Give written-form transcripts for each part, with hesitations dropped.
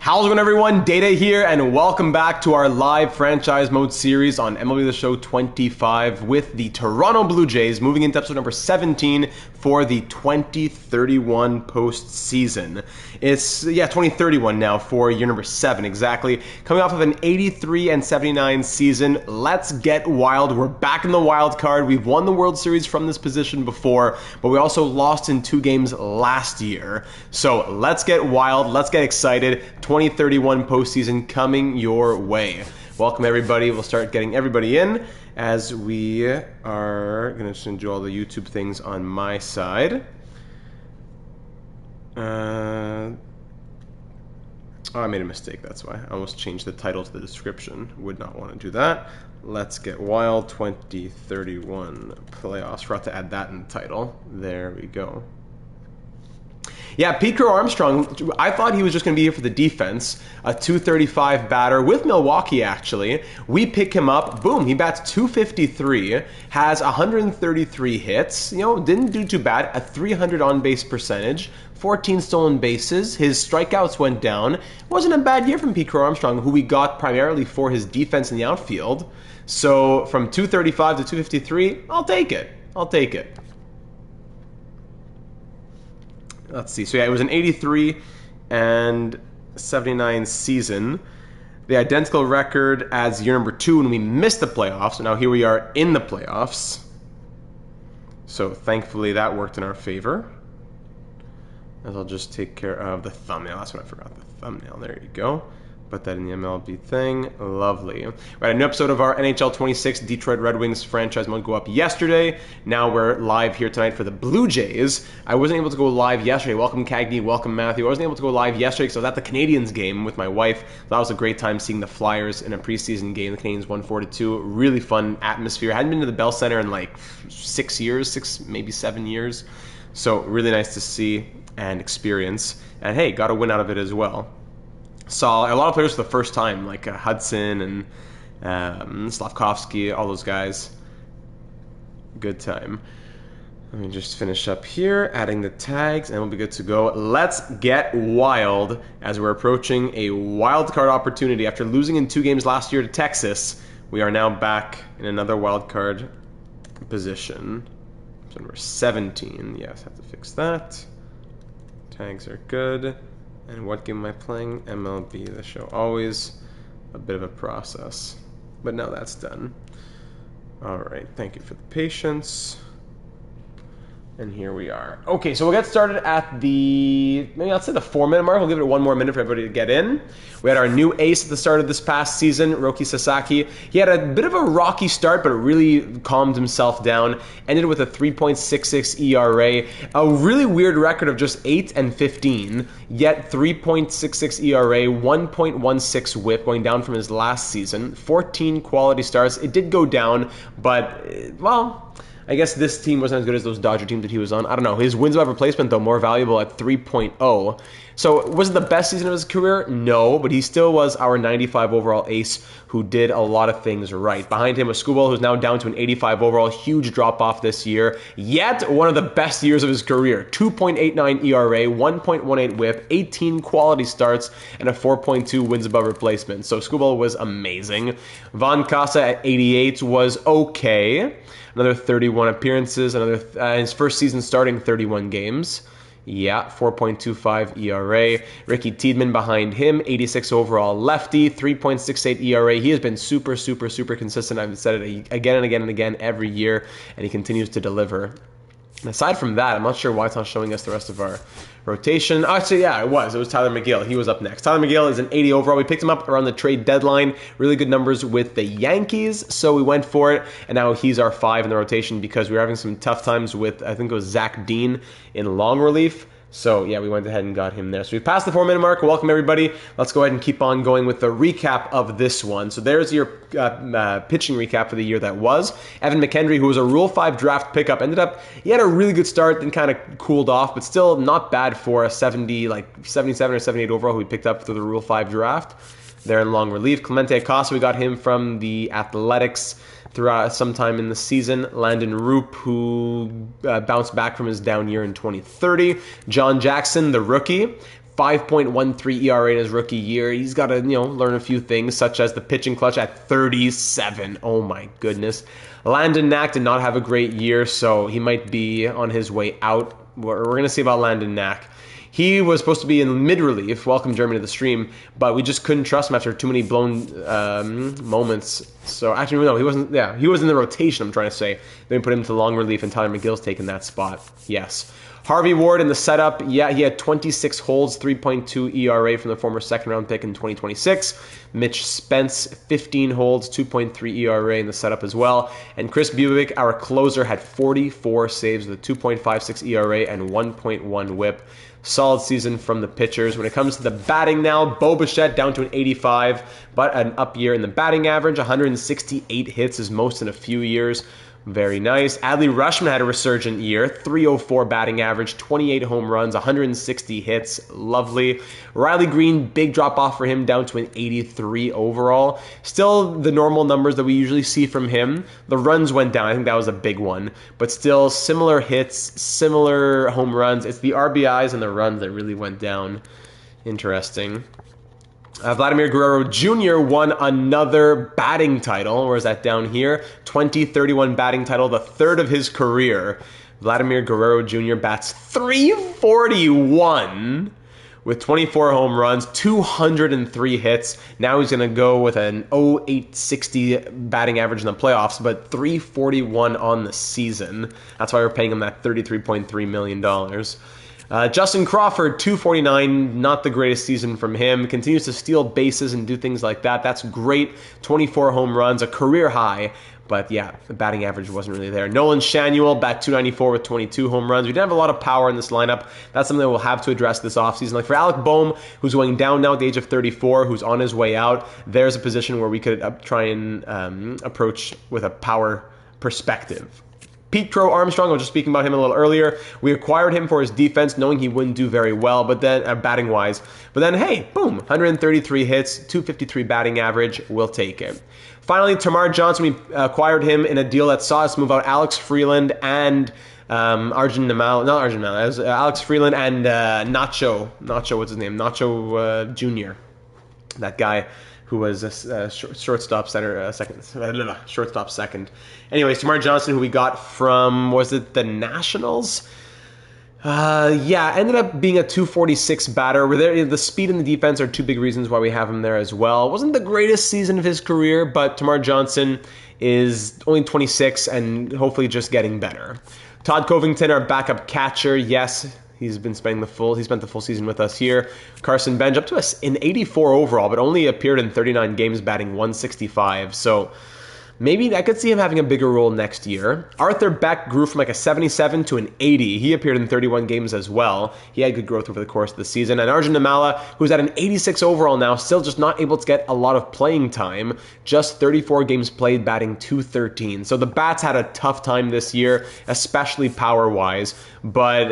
How's it going, everyone? Data here, and welcome back to our live franchise mode series on MLB The Show 25 with the Toronto Blue Jays, moving into episode number 17 for the 2031 postseason. It's 2031 now for year number 7 exactly. Coming off of an 83-79 season, let's get wild. We're back in the wild card. We've won the World Series from this position before, but we also lost in 2 games last year. So let's get wild. Let's get excited. 2031 postseason coming your way. Welcome, everybody. We'll start getting everybody in as we are going to just do all the YouTube things on my side. Oh, I made a mistake. That's why. I almost changed the title to the description. Would not want to do that. Let's get wild. 2031 playoffs. Forgot to add that in the title. There we go. Yeah, Pete Crow Armstrong, I thought he was just going to be here for the defense. A 235 batter with Milwaukee, actually. We pick him up. Boom, he bats 253, has 133 hits. Didn't do too bad. A 300 on-base percentage, 14 stolen bases. His strikeouts went down. Wasn't a bad year from Pete Crow Armstrong, who we got primarily for his defense in the outfield. So from 235 to 253, I'll take it. I'll take it. Let's see. So yeah, it was an 83 and 79 season. The identical record as year number 2 when we missed the playoffs. So now here we are in the playoffs. So thankfully that worked in our favor. As I'll just take care of the thumbnail. That's what I forgot. The thumbnail. There you go. Put that in the MLB thing. Lovely. We had a new episode of our NHL 26 Detroit Red Wings franchise mode go up yesterday. Now we're live here tonight for the Blue Jays. I wasn't able to go live yesterday. Welcome, Cagney. Welcome, Matthew. I wasn't able to go live yesterday because I was at the Canadiens game with my wife. That was a great time seeing the Flyers in a preseason game. The Canadiens won 4-2. Really fun atmosphere. I hadn't been to the Bell Center in like 6 years, maybe 7 years. So really nice to see and experience. And hey, got a win out of it as well. Saw a lot of players for the first time, like Hudson and Slavkovsky, all those guys. Good time. Let me just finish up here, adding the tags, and we'll be good to go. Let's get wild as we're approaching a wild card opportunity. After losing in 2 games last year to Texas, we are now back in another wild card position. So number 17. Yes, have to fix that. Tags are good. And what game am I playing? MLB The Show. Always a bit of a process. But now that's done. Alright, thank you for the patience. And here we are. Okay, so we'll get started at maybe let's say the 4-minute mark. We'll give it 1 more minute for everybody to get in. We had our new ace at the start of this past season, Roki Sasaki. He had a bit of a rocky start, but really calmed himself down. Ended with a 3.66 ERA. A really weird record of just 8 and 15, yet 3.66 ERA, 1.16 whip, going down from his last season. 14 quality starts. It did go down, but, well, I guess this team wasn't as good as those Dodger teams that he was on. I don't know. His wins above replacement, though, more valuable at 3.0. So was it the best season of his career? No, but he still was our 95 overall ace who did a lot of things right. Behind him was Scubal, who's now down to an 85 overall. Huge drop-off this year. Yet one of the best years of his career. 2.89 ERA, 1.18 whip, 18 quality starts, and a 4.2 wins above replacement. So Scubal was amazing. Von Casa at 88 was okay. Another 31 appearances, his first season starting 31 games. Yeah, 4.25 ERA. Ricky Tiedemann behind him, 86 overall lefty, 3.68 ERA. He has been super, super, super consistent. I've said it again and again and again every year, and he continues to deliver. And aside from that, I'm not sure why it's not showing us the rest of our rotation. Actually, yeah, it was Tyler McGill. He was up next. Tyler McGill is an 80 overall. We picked him up around the trade deadline. Really good numbers with the Yankees, so we went for it. And now he's our 5 in the rotation because we were having some tough times with, I think it was Zach Dean in long relief. So, yeah, we went ahead and got him there. So we've passed the 4-minute mark. Welcome, everybody. Let's go ahead and keep on going with the recap of this one. So there's your pitching recap for the year that was. Evan McHenry, who was a Rule 5 draft pickup, he had a really good start, then kind of cooled off, but still not bad for a 77 or 78 overall who we picked up through the Rule 5 draft. There in long relief. Clemente Acosta, we got him from the Athletics throughout sometime in the season. Landon Roop, who bounced back from his down year in 2030. John Jackson, the rookie. 5.13 ERA in his rookie year. He's got to, learn a few things, such as the pitching clutch at 37. Oh my goodness. Landon Knack did not have a great year, so he might be on his way out. We're going to see about Landon Knack. He was supposed to be in mid-relief, welcome Jeremy to the stream, but we just couldn't trust him after too many blown moments. So actually, no, he wasn't. Yeah, he was in the rotation, I'm trying to say. Then we put him to long relief, and Tyler McGill's taken that spot. Yes. Harvey Ward in the setup, yeah, he had 26 holds, 3.2 ERA from the former second-round pick in 2026. Mitch Spence, 15 holds, 2.3 ERA in the setup as well. And Chris Bubick, our closer, had 44 saves with a 2.56 ERA and 1.1 whip. Solid season from the pitchers. When it comes to the batting now, Bo Bichette down to an 85, but an up year in the batting average. 168 hits, is most in a few years. Very nice. Adley Rutschman had a resurgent year. 304 batting average, 28 home runs, 160 hits. Lovely. Riley Green, big drop off for him, down to an 83 overall. Still the normal numbers that we usually see from him. The runs went down. I think that was a big one. But still similar hits, similar home runs. It's the RBIs and the runs that really went down. Interesting. Vladimir Guerrero Jr. won another batting title. Where is that down here? 2031 batting title, the third of his career. Vladimir Guerrero Jr. bats .341 with 24 home runs, 203 hits. Now he's going to go with an .0860 batting average in the playoffs, but .341 on the season. That's why we're paying him that $33.3 million. Justin Crawford, 249, not the greatest season from him. Continues to steal bases and do things like that. That's great. 24 home runs, a career high. But yeah, the batting average wasn't really there. Nolan Shanuel, bat .294 with 22 home runs. We didn't have a lot of power in this lineup. That's something that we'll have to address this offseason. Like for Alec Boehm, who's going down now at the age of 34, who's on his way out, there's a position where we could try and approach with a power perspective. Pete Crow Armstrong, I was just speaking about him a little earlier. We acquired him for his defense, knowing he wouldn't do very well, but then batting-wise. But then, hey, boom, 133 hits, 253 batting average. We'll take it. Finally, Tamar Johnson, we acquired him in a deal that saw us move out Alex Freeland and Alex Freeland and Nacho, what's his name? Nacho Jr., that guy who was a shortstop second. Anyways, Tamar Johnson, who we got from, was it the Nationals? Ended up being a 246 batter. The speed and the defense are two big reasons why we have him there as well. Wasn't the greatest season of his career, but Tamar Johnson is only 26 and hopefully just getting better. Todd Covington, our backup catcher, yes, he spent the full season with us here. Carson Bench up to us in 84 overall, but only appeared in 39 games, batting .165. So maybe I could see him having a bigger role next year. Arthur Beck grew from like a 77 to an 80. He appeared in 31 games as well. He had good growth over the course of the season. And Arjun Namala, who's at an 86 overall now, still just not able to get a lot of playing time. Just 34 games played, batting .213. So the Bats had a tough time this year, especially power-wise. But,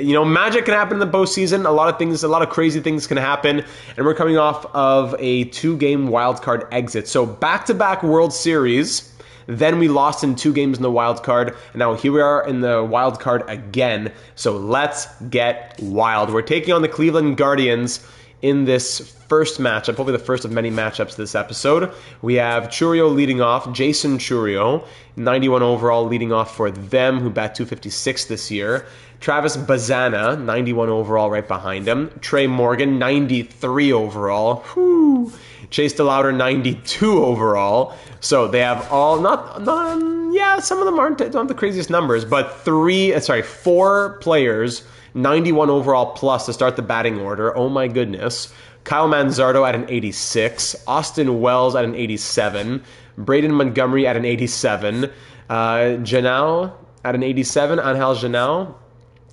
magic can happen in the postseason. A lot of crazy things can happen. And we're coming off of a 2-game wildcard exit. So back-to-back World Series. Then we lost in 2 games in the wild card, and now here we are in the wild card again. So let's get wild. We're taking on the Cleveland Guardians in this first matchup, hopefully the first of many matchups this episode. We have Churio leading off, Jason Churio, 91 overall leading off for them, who bat .256 this year. Travis Bazana, 91 overall right behind him. Trey Morgan, 93 overall. Whew. Chase DeLauder, 92 overall. So they have all, some of them don't have the craziest numbers, but 4 players, 91 overall plus to start the batting order. Oh my goodness. Kyle Manzardo at an 86. Austin Wells at an 87. Braden Montgomery at an 87. Janao at an 87. Angel Janao.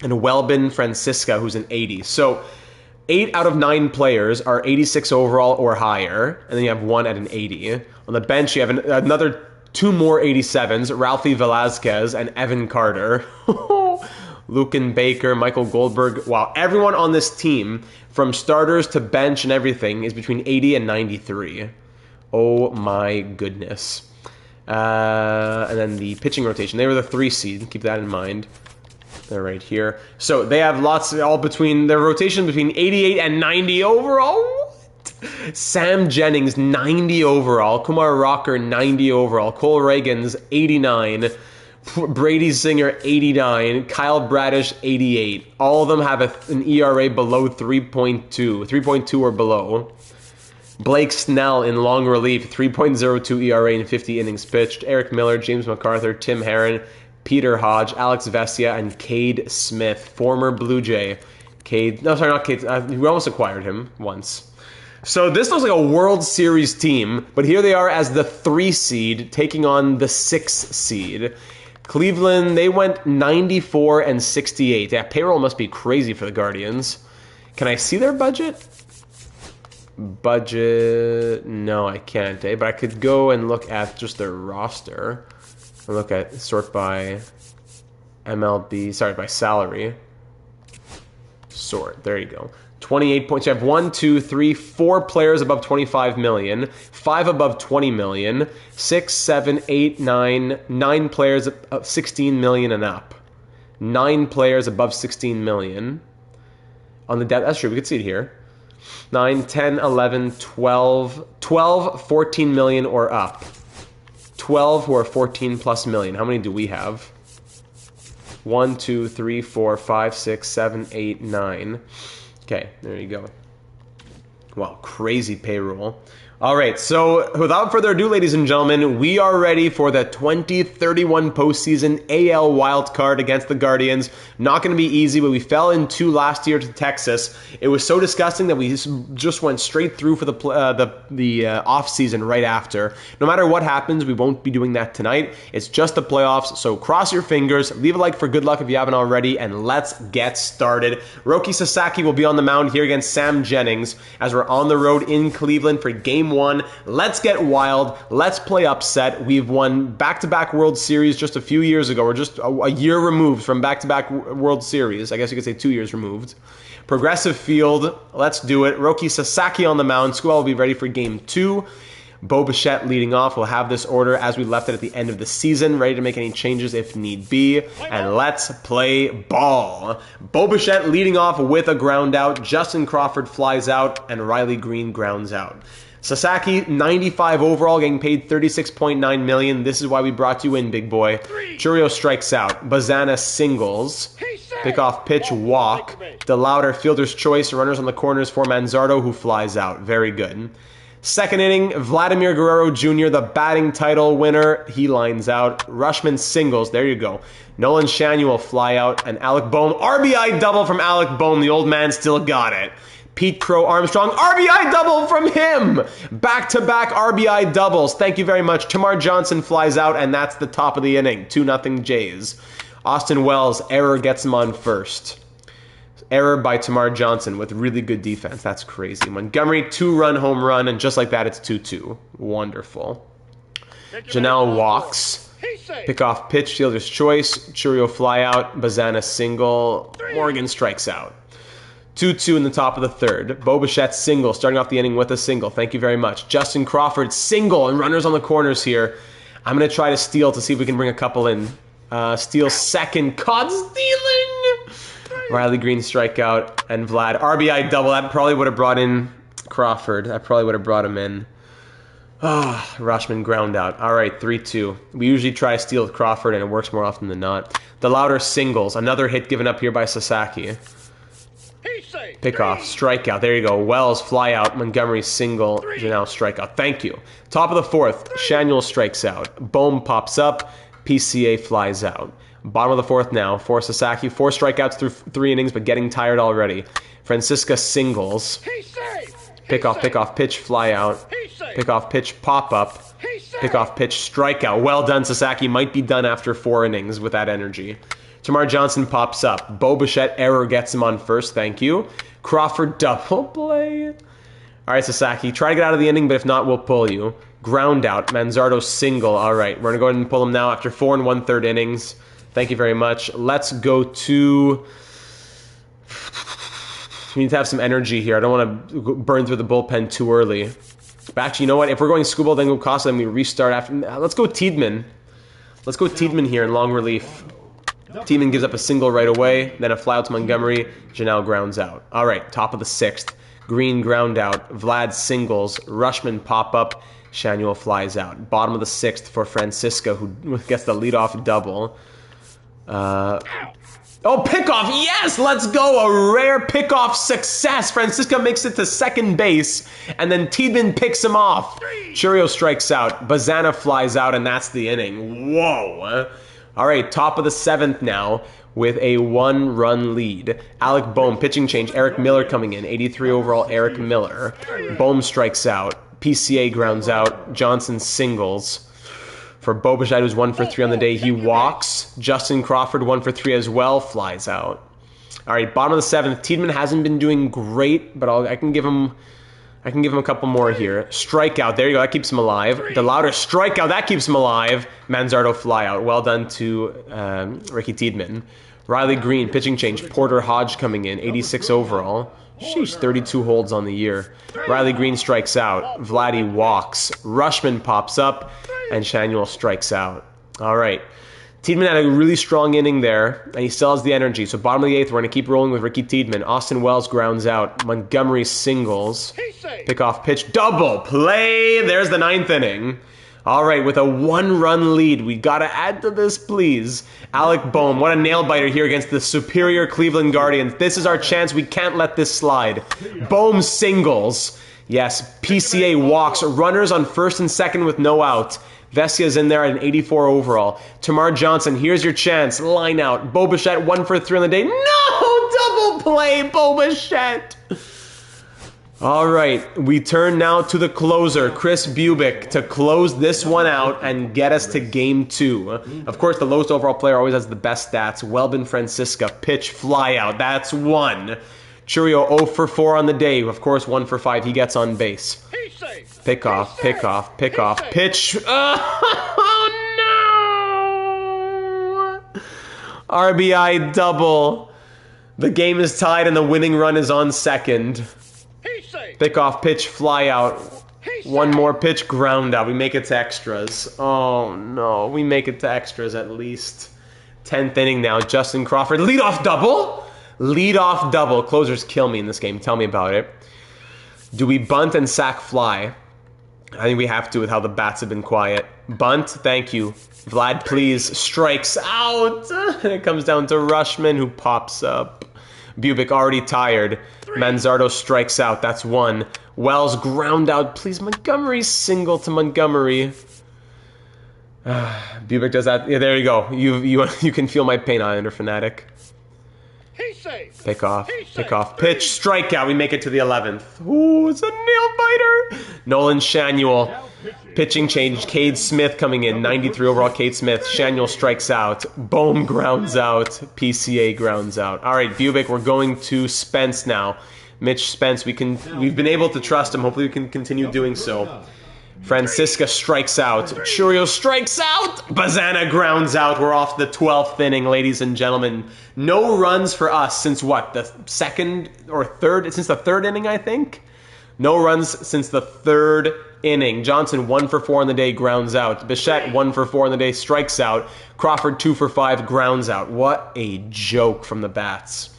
And Welbin Francisca, who's an 80. So 8 out of 9 players are 86 overall or higher, and then you have 1 at an 80. On the bench, you have another 2 more 87s, Ralphie Velazquez and Evan Carter. Lucan Baker, Michael Goldberg. Wow, everyone on this team, from starters to bench and everything, is between 80 and 93. Oh my goodness. And then the pitching rotation, they were the 3 seed, keep that in mind. They're right here. So they have lots, all between, their rotation between 88 and 90 overall. What? Sam Jennings, 90 overall. Kumar Rocker, 90 overall. Cole Reagans, 89. Brady Singer, 89. Kyle Bradish, 88. All of them have an ERA below 3.2. 3.2 or below. Blake Snell in long relief, 3.02 ERA in 50 innings pitched. Eric Miller, James MacArthur, Tim Herron, Peter Hodge, Alex Vesia, and Cade Smith, former Blue Jay. No, sorry, not Cade. We almost acquired him once. So this looks like a World Series team, but here they are as the 3 seed taking on the 6 seed. Cleveland, they went 94 and 68. Yeah, payroll must be crazy for the Guardians. Can I see their budget? Budget, no, I can't, but I could go and look at just their roster. I'll look at sort by MLB, sorry, by salary. Sort, there you go. 28 points. You have 1, 2, 3, 4 players above 25 million, 5 above 20 million, 6, 7, 8, 9 players of 16 million and up. 9 players above 16 million. On the depth, that's true, we can see it here. 9, 10, 11, 12, 14 million or up. 12 who are 14 plus million. How many do we have? 1, 2, 3, 4, 5, 6, 7, 8, 9. Okay, there you go. Wow, crazy payroll. All right, so without further ado, ladies and gentlemen, we are ready for the 2031 postseason AL wildcard against the Guardians. Not going to be easy, but we fell in 2 last year to Texas. It was so disgusting that we just went straight through for the offseason right after. No matter what happens, we won't be doing that tonight. It's just the playoffs, so cross your fingers, leave a like for good luck if you haven't already, and let's get started. Roki Sasaki will be on the mound here against Sam Jennings as we're on the road in Cleveland for Game 1. Let's get wild. Let's play upset. We've won back-to-back World Series just a few years ago. We're just a year removed from back-to-back World Series. I guess you could say 2 years removed. Progressive Field. Let's do it. Roki Sasaki on the mound. Squall will be ready for Game 2. Bo Bichette leading off. We'll have this order as we left it at the end of the season, ready to make any changes if need be. And let's play ball. Bo Bichette leading off with a ground out. Justin Crawford flies out, and Riley Green grounds out. Sasaki, 95 overall, getting paid $36.9 million. This is why we brought you in, big boy. Churio strikes out. Bazana singles. Pick-off pitch, walk. DeLauder, fielder's choice. Runners on the corners for Manzardo, who flies out. Very good. Second inning, Vladimir Guerrero Jr., the batting title winner. He lines out. Rushman singles. There you go. Nolan Shanuel fly out. And Alec Boehm. RBI double from Alec Boehm. The old man still got it. Pete Crow Armstrong, RBI double from him! Back-to-back RBI doubles. Thank you very much. Tamar Johnson flies out, and that's the top of the inning. 2-0 Jays. Austin Wells, error gets him on first. Error by Tamar Johnson with really good defense. That's crazy. Montgomery, 2-run home run, and just like that, it's 2-2. Wonderful. Janelle walks. Pick-off pitch, fielder's choice. Churio fly out. Bazana single. Morgan strikes out. 2-2 in the top of the third. Bo Bichette single, starting off the inning with a single. Thank you very much. Justin Crawford single, and runners on the corners here. I'm going to try to steal to see if we can bring a couple in. Steal second. Caught stealing! Riley Green strikeout, and Vlad. RBI double. That probably would have brought in Crawford. That probably would have brought him in. Rushman ground out. All right, 3-2. We usually try to steal with Crawford, and it works more often than not. DeLauder singles. Another hit given up here by Sasaki. Pickoff, strikeout. There you go. Wells, fly out. Montgomery, single. Janelle, strikeout. Thank you. Top of the fourth, Shanuel strikes out. Boehm pops up. PCA flies out. Bottom of the fourth now for Sasaki. 4 strikeouts through 3 innings, but getting tired already. Francisca singles. Pickoff, pitch, fly out. Pickoff, pitch, pop up. Pickoff, pitch, strikeout. Well done, Sasaki. Might be done after 4 innings with that energy. Tamar Johnson pops up. Bo Bichette error gets him on first. Thank you. Crawford double play. All right, Sasaki. Try to get out of the inning, but if not, we'll pull you. Ground out. Manzardo single. All right, we're going to go ahead and pull him now after 4 1/3 innings. Thank you very much. Let's go to... We need to have some energy here. I don't want to burn through the bullpen too early. But actually, you know what? If we're going Scubal, then go Costa, then we restart after... Let's go Tiedemann. Let's go Tiedemann here in long relief. Tiedemann gives up a single right away, then a fly out to Montgomery. Janelle grounds out. All right, top of the 6th. Green ground out. Vlad singles. Rushman pop up. Shanuel flies out. Bottom of the 6th for Francisco, who gets the leadoff double. Oh, pickoff! Yes, let's go! A rare pickoff success. Francisco makes it to second base, and then Tiedemann picks him off. Churio strikes out. Bazana flies out, and that's the inning. Whoa! All right, top of the 7th now with a 1-run lead. Alec Bohm, pitching change. Eric Miller coming in. 83 overall, Eric Miller. Bohm strikes out. PCA grounds out. Johnson singles. For Bobichette, who's 1 for 3 on the day, he walks. Justin Crawford, 1 for 3 as well, flies out. All right, bottom of the 7th. Tiedemann hasn't been doing great, but I can give him a couple more here. Strikeout, there you go, that keeps him alive. DeLauder, strikeout, that keeps him alive. Manzardo flyout, well done to Ricky Tiedemann. Riley Green, pitching change. Porter Hodge coming in, 86 overall. Sheesh, 32 holds on the year. Riley Green strikes out. Vladdy walks. Rushman pops up, and Shanuel strikes out. All right. Tiedemann had a really strong inning there, and he still has the energy. So bottom of the 8th, we're going to keep rolling with Ricky Tiedemann. Austin Wells grounds out. Montgomery singles. Pickoff pitch. Double play. There's the 9th inning. All right, with a 1-run lead, we got to add to this, please. Alec Bohm, what a nail-biter here against the superior Cleveland Guardians. This is our chance. We can't let this slide. Bohm singles. Yes, PCA walks. Runners on 1st and 2nd with no out. Vesia's in there at an 84 overall. Tamar Johnson, here's your chance. Line out. Bobichette, 1 for 3 on the day. No! Double play, Bobichette! All right, we turn now to the closer, Chris Bubic, to close this one out and get us to game 2. Of course, the lowest overall player always has the best stats. Welbin Francisca, pitch, fly out. That's 1. Churio 0 for 4 on the day. Of course, 1 for 5. He gets on base. Pick off, pitch. Oh, no! RBI double. The game is tied and the winning run is on 2nd. Pick off, pitch, fly out. 1 more pitch, ground out. We make it to extras. Oh, no. We make it to extras at least. 10th inning now. Justin Crawford. Leadoff double? Leadoff double. Closers kill me in this game. Tell me about it. Do we bunt and sack fly? I think we have to with how the bats have been quiet. Bunt, thank you. Vlad, please. Strikes out. And it comes down to Rushman, who pops up. Bubic already tired. Manzardo strikes out. That's 1. Wells ground out. Please, Montgomery single to Montgomery. Bubic does that. Yeah, there you go. You can feel my pain, Islander fanatic. Pick off. Pitch. Strikeout. We make it to the 11th. Ooh, it's a nail-biter. Nolan Shanuel. Pitching change. Cade Smith coming in. 93 overall, Cade Smith. Shanuel strikes out. Bohm grounds out. PCA grounds out. All right, Bubic, we're going to Spence now. Mitch Spence, we've been able to trust him. Hopefully we can continue doing so. Francisca strikes out. Churio strikes out. Bazana grounds out. We're off the 12th inning, ladies and gentlemen. No runs for us since what? The 2nd or 3rd? Since the 3rd inning, I think? No runs since the 3rd inning. Johnson, 1 for 4 on the day, grounds out. Bichette, 1 for 4 on the day, strikes out. Crawford, 2 for 5, grounds out. What a joke from the bats.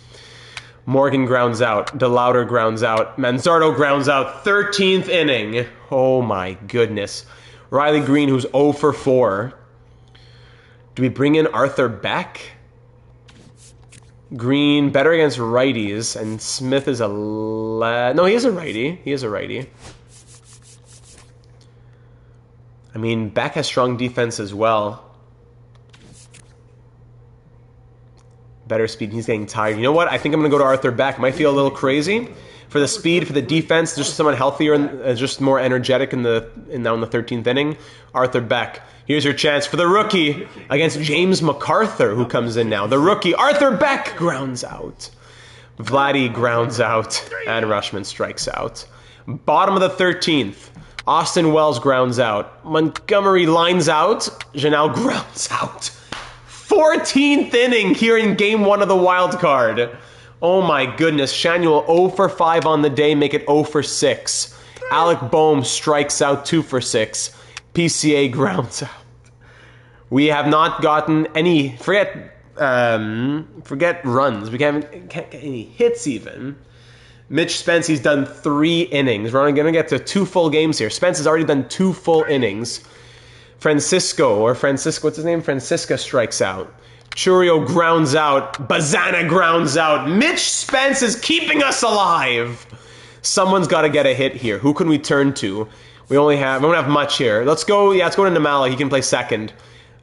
Morgan grounds out. DeLauder grounds out. Manzardo grounds out. 13th inning. Oh my goodness. Riley Green, who's 0 for 4. Do we bring in Arthur Beck? Green, better against righties, and Smith is no, he is a righty. I mean, Beck has strong defense as well. Better speed. He's getting tired. You know what? I think I'm going to go to Arthur Beck. Might feel a little crazy. For the speed, for the defense, just someone healthier and just more energetic now in the 13th inning. Arthur Beck. Here's your chance for the rookie against James MacArthur, who comes in now. The rookie, Arthur Beck, grounds out. Vladdy grounds out. And Rushman strikes out. Bottom of the 13th. Austin Wells grounds out. Montgomery lines out. Janelle grounds out. 14th inning here in game 1 of the wild card. Oh my goodness. Shanuel 0 for 5 on the day, make it 0 for 6. Alec Bohm strikes out 2 for 6. PCA grounds out. We have not gotten any, forget runs. We can't get any hits even. Mitch Spence, he's done 3 innings. We're only going to get to 2 full games here. Spence has already done 2 full innings. Francisco, what's his name? Francisca strikes out. Churio grounds out. Bazana grounds out. Mitch Spence is keeping us alive. Someone's got to get a hit here. Who can we turn to? We don't have much here. Let's go to Namala. He can play second.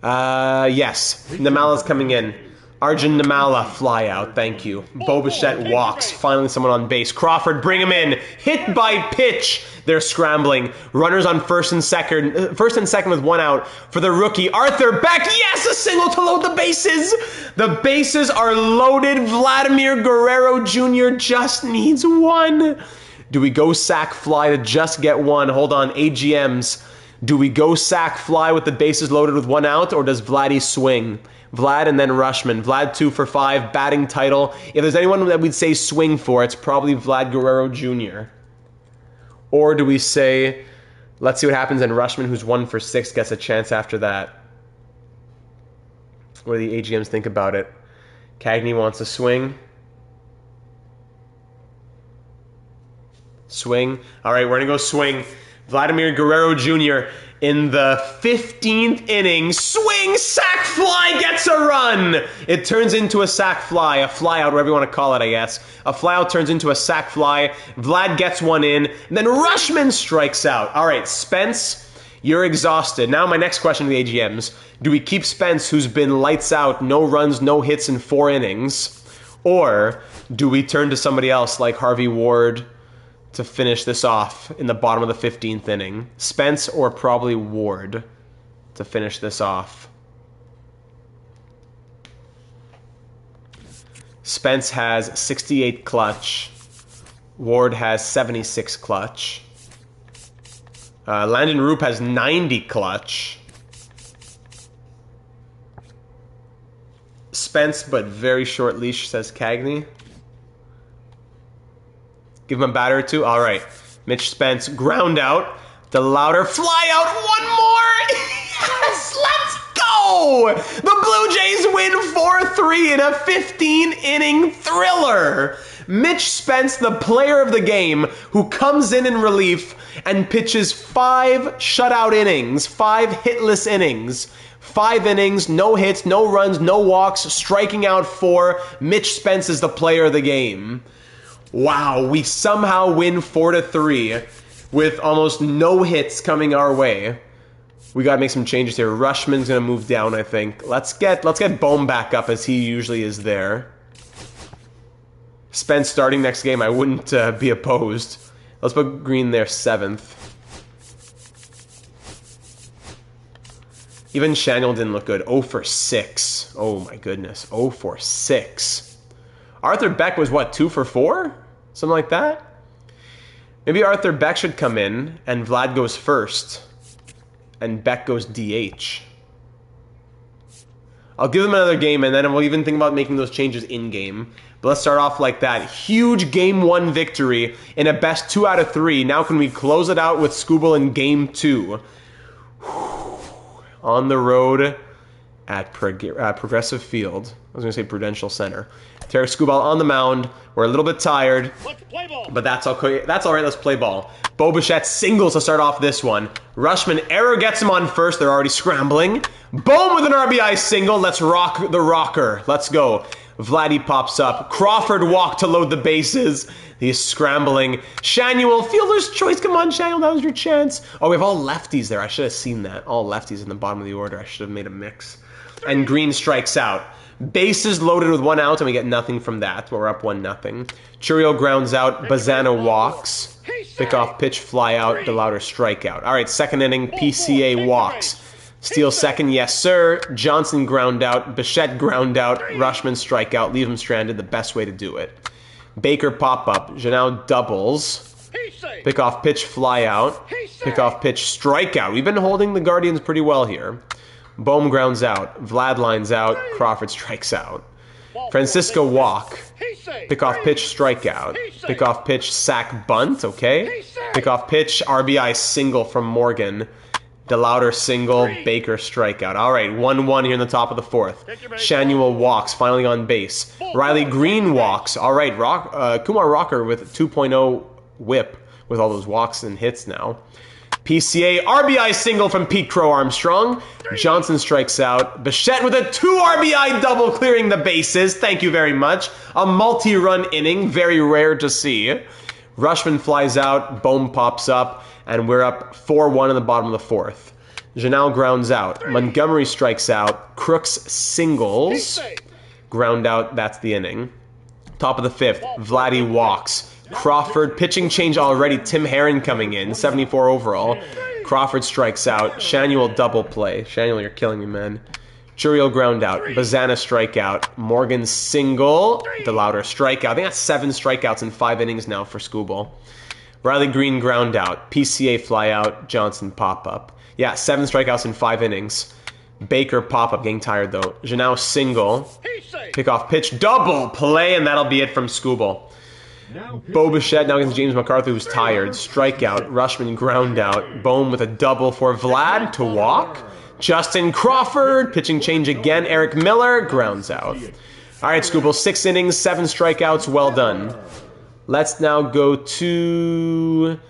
Yes. Namala's coming in. Arjun Namala, fly out, thank you. Bo Bichette walks, finally someone on base. Crawford, bring him in. Hit by pitch. They're scrambling. Runners on first and second with 1 out for the rookie. Arthur Beck, yes, a single to load the bases. The bases are loaded. Vladimir Guerrero Jr. just needs 1. Do we go sack fly to just get 1? Hold on, AGMs. Do we go sack fly with the bases loaded with 1 out, or does Vladdy swing? Vlad and then Rushman. Vlad 2 for 5, batting title. If there's anyone that we'd say swing for, it's probably Vlad Guerrero Jr. Or do we say, let's see what happens, and Rushman, who's 1 for 6, gets a chance after that? What do the AGMs think about it? Cagney wants a swing. Swing. All right, we're going to go swing. Vladimir Guerrero Jr. in the 15th inning. Swing, sack fly, gets a run. It turns into a sack fly, a fly out, whatever you want to call it, I guess. A fly out turns into a sack fly. Vlad gets 1 in. And then Rushman strikes out. All right, Spence, you're exhausted. Now my next question to the AGMs. Do we keep Spence, who's been lights out, no runs, no hits in 4 innings? Or do we turn to somebody else like Harvey Ward to finish this off in the bottom of the 15th inning? Spence or probably Ward to finish this off. Spence has 68 clutch. Ward has 76 clutch. Landon Roop has 90 clutch. Spence, but very short leash, says Cagney. Give him a batter or 2. All right. Mitch Spence, ground out. The louder fly out. 1 more. Yes, let's go. The Blue Jays win 4-3 in a 15-inning thriller. Mitch Spence, the player of the game, who comes in relief and pitches 5 shutout innings, 5 hitless innings. 5 innings, no hits, no runs, no walks, striking out 4. Mitch Spence is the player of the game. Wow, we somehow win 4-3 with almost no hits coming our way. We got to make some changes here. Rushman's going to move down, I think. Let's get Bohm back up as he usually is there. Spence starting next game, I wouldn't be opposed. Let's put Green there 7th. Even Shaniel didn't look good. 0 for 6. Oh my goodness. 0 for 6. Arthur Beck was what, 2 for 4? Something like that? Maybe Arthur Beck should come in and Vlad goes first and Beck goes DH. I'll give him another game and then we'll even think about making those changes in-game. But let's start off like that. Huge Game 1 victory in a best 2 out of 3. Now can we close it out with Skubal in Game 2? On the road at Progressive Field. I was going to say Prudential Center. Tarek Skubal on the mound. We're a little bit tired, but that's okay. That's all right. Let's play ball. Bo Bichette singles to start off this one. Rushman error gets him on first. They're already scrambling. Boom with an RBI single. Let's rock the rocker. Let's go. Vladdy pops up. Crawford walk to load the bases. He's scrambling. Shanuel, fielder's choice. Come on, Shanuel, that was your chance. Oh, we have all lefties there. I should have seen that. All lefties in the bottom of the order. I should have made a mix. And Green strikes out. Bases loaded with 1 out, and we get nothing from that. We're up 1-0. Churio grounds out. Bazana walks. Pick off pitch, fly out. DeLauder strikeout. All right, second inning. PCA walks. Steal second, yes sir. Johnson ground out. Bichette ground out. Rushman strikeout. Leave him stranded. The best way to do it. Baker pop up. Janelle doubles. Pick off pitch, fly out. Pick off pitch, strikeout. We've been holding the Guardians pretty well here. Bohm grounds out. Vlad lines out. Crawford strikes out. Francisco walk. Pick off pitch, strikeout. Pick off pitch, sack bunt, okay. Pick off pitch, RBI single from Morgan. DeLauder single, Baker strikeout. All right, 1-1 here in the top of the fourth. Shanuel walks, finally on base. Riley Green walks. All right, Kumar Rocker with 2.0 whip with all those walks and hits now. PCA, RBI single from Pete Crow Armstrong. Johnson strikes out. Bichette with a 2 RBI double clearing the bases. Thank you very much. A multi-run inning, very rare to see. Rushman flies out, Bohm pops up, and we're up 4-1 in the bottom of the fourth. Janelle grounds out. Montgomery strikes out. Crooks singles. Ground out, that's the inning. Top of the fifth, Vladdy walks. Crawford, pitching change already. Tim Herron coming in, 74 overall. Crawford strikes out. Shanuel double play. Shanuel, you're killing me, man. Churiel ground out. Bazana strikeout. Morgan single. DeLauder strikeout. I think that's 7 strikeouts in 5 innings now for Scooble. Riley Green ground out. PCA fly out. Johnson pop up. Yeah, 7 strikeouts in 5 innings. Baker pop up, getting tired though. Janelle single. Pickoff pitch. Double play, and that'll be it from Scooble. Bo Bichette now against James McCarthy, who's tired. Strikeout. Rushman ground out. Bohm with a double for Vlad to walk. Justin Crawford, pitching change again. Eric Miller grounds out. All right, Scooble, 6 innings, 7 strikeouts. Well done. Let's now go to...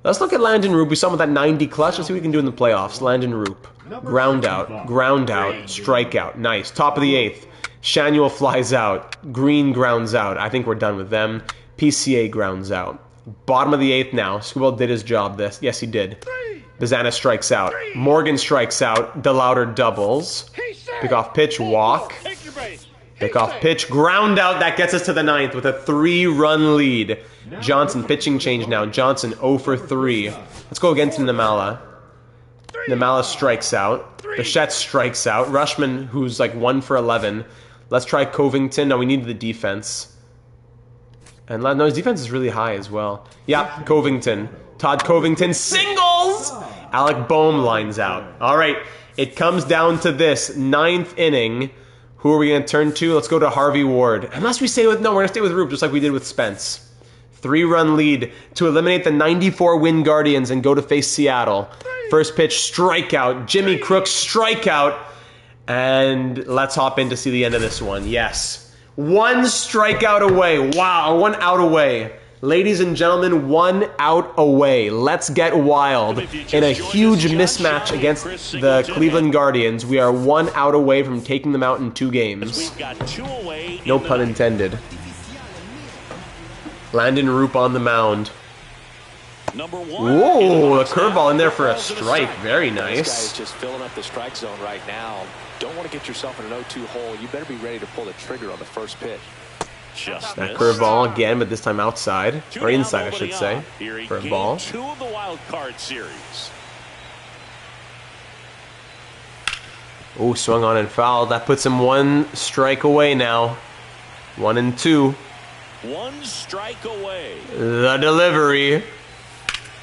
Let's look at Landon Roop. We saw him with that 90 clutch. Let's see what we can do in the playoffs. Landon Roop. Ground out, strikeout. Nice. Top of the 8th. Shanuel flies out. Green grounds out. I think we're done with them. PCA grounds out. Bottom of the 8th now. Scooble did his job this. Yes, he did. Bazana strikes out. Morgan strikes out. DeLauder doubles. Pickoff pitch, walk. Pickoff pitch, ground out. That gets us to the 9th with a 3-run lead. Johnson pitching change now. Johnson 0 for 3. Let's go again to Namala. Namala strikes out. Bichette strikes out. Rushman, who's like 1 for 11. Let's try Covington. No, we need the defense. And no, his defense is really high as well. Yeah, Covington. Todd Covington singles! Alec Bohm lines out. All right, it comes down to this. 9th inning. Who are we going to turn to? Let's go to Harvey Ward. Unless we stay with... No, we're going to stay with Roop, just like we did with Spence. 3-run lead to eliminate the 94-win Guardians and go to face Seattle. First pitch, strikeout. Jimmy Crooks, strikeout. And let's hop in to see the end of this one. Yes. 1 strikeout away. Wow, 1 out away. Ladies and gentlemen, 1 out away. Let's get wild. In a huge mismatch against the Cleveland Guardians, we are 1 out away from taking them out in 2 games. No pun intended. Landon Roop on the mound. Whoa, a curveball in there for a strike. Very nice. This guy is just filling up the strike zone right now. Don't want to get yourself in an 0-2 hole. You better be ready to pull the trigger on the first pitch. Just that curveball again, but this time outside. Or inside, I should say. For a ball. 2 of the wild card series. Oh, swung on and fouled. That puts him 1 strike away now. 1-2. 1 strike away. The delivery.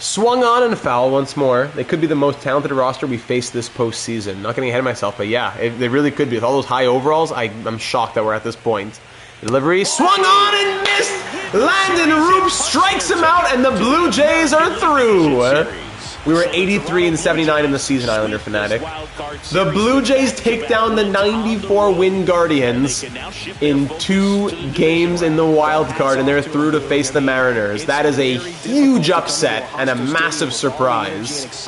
Swung on and foul once more. They could be the most talented roster we faced this postseason. Not getting ahead of myself, but yeah, they really could be. With all those high overalls, I'm shocked that we're at this point. Delivery, swung on and missed! Landon Roop strikes him out, and the Blue Jays are through. We were 83-79 in the season, Islander Fanatic. The Blue Jays take down the 94-win Guardians in 2 games in the wild card, and they're through to face the Mariners. That is a huge upset and a massive surprise.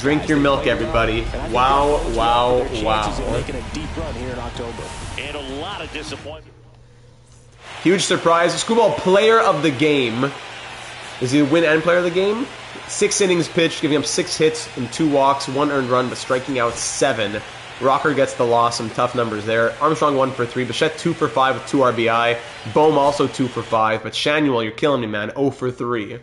Drink your milk, everybody. Wow, wow, wow. And a lot of disappointment. Huge surprise. Screwball player of the game. Is he a win and player of the game? 6 innings pitched, giving up 6 hits and 2 walks, 1 earned run, but striking out 7. Rocker gets the loss, some tough numbers there. Armstrong 1 for 3, Bichette 2 for 5 with 2 RBI. Bohm also 2 for 5, but Shanuel, you're killing me, man, 0 for 3.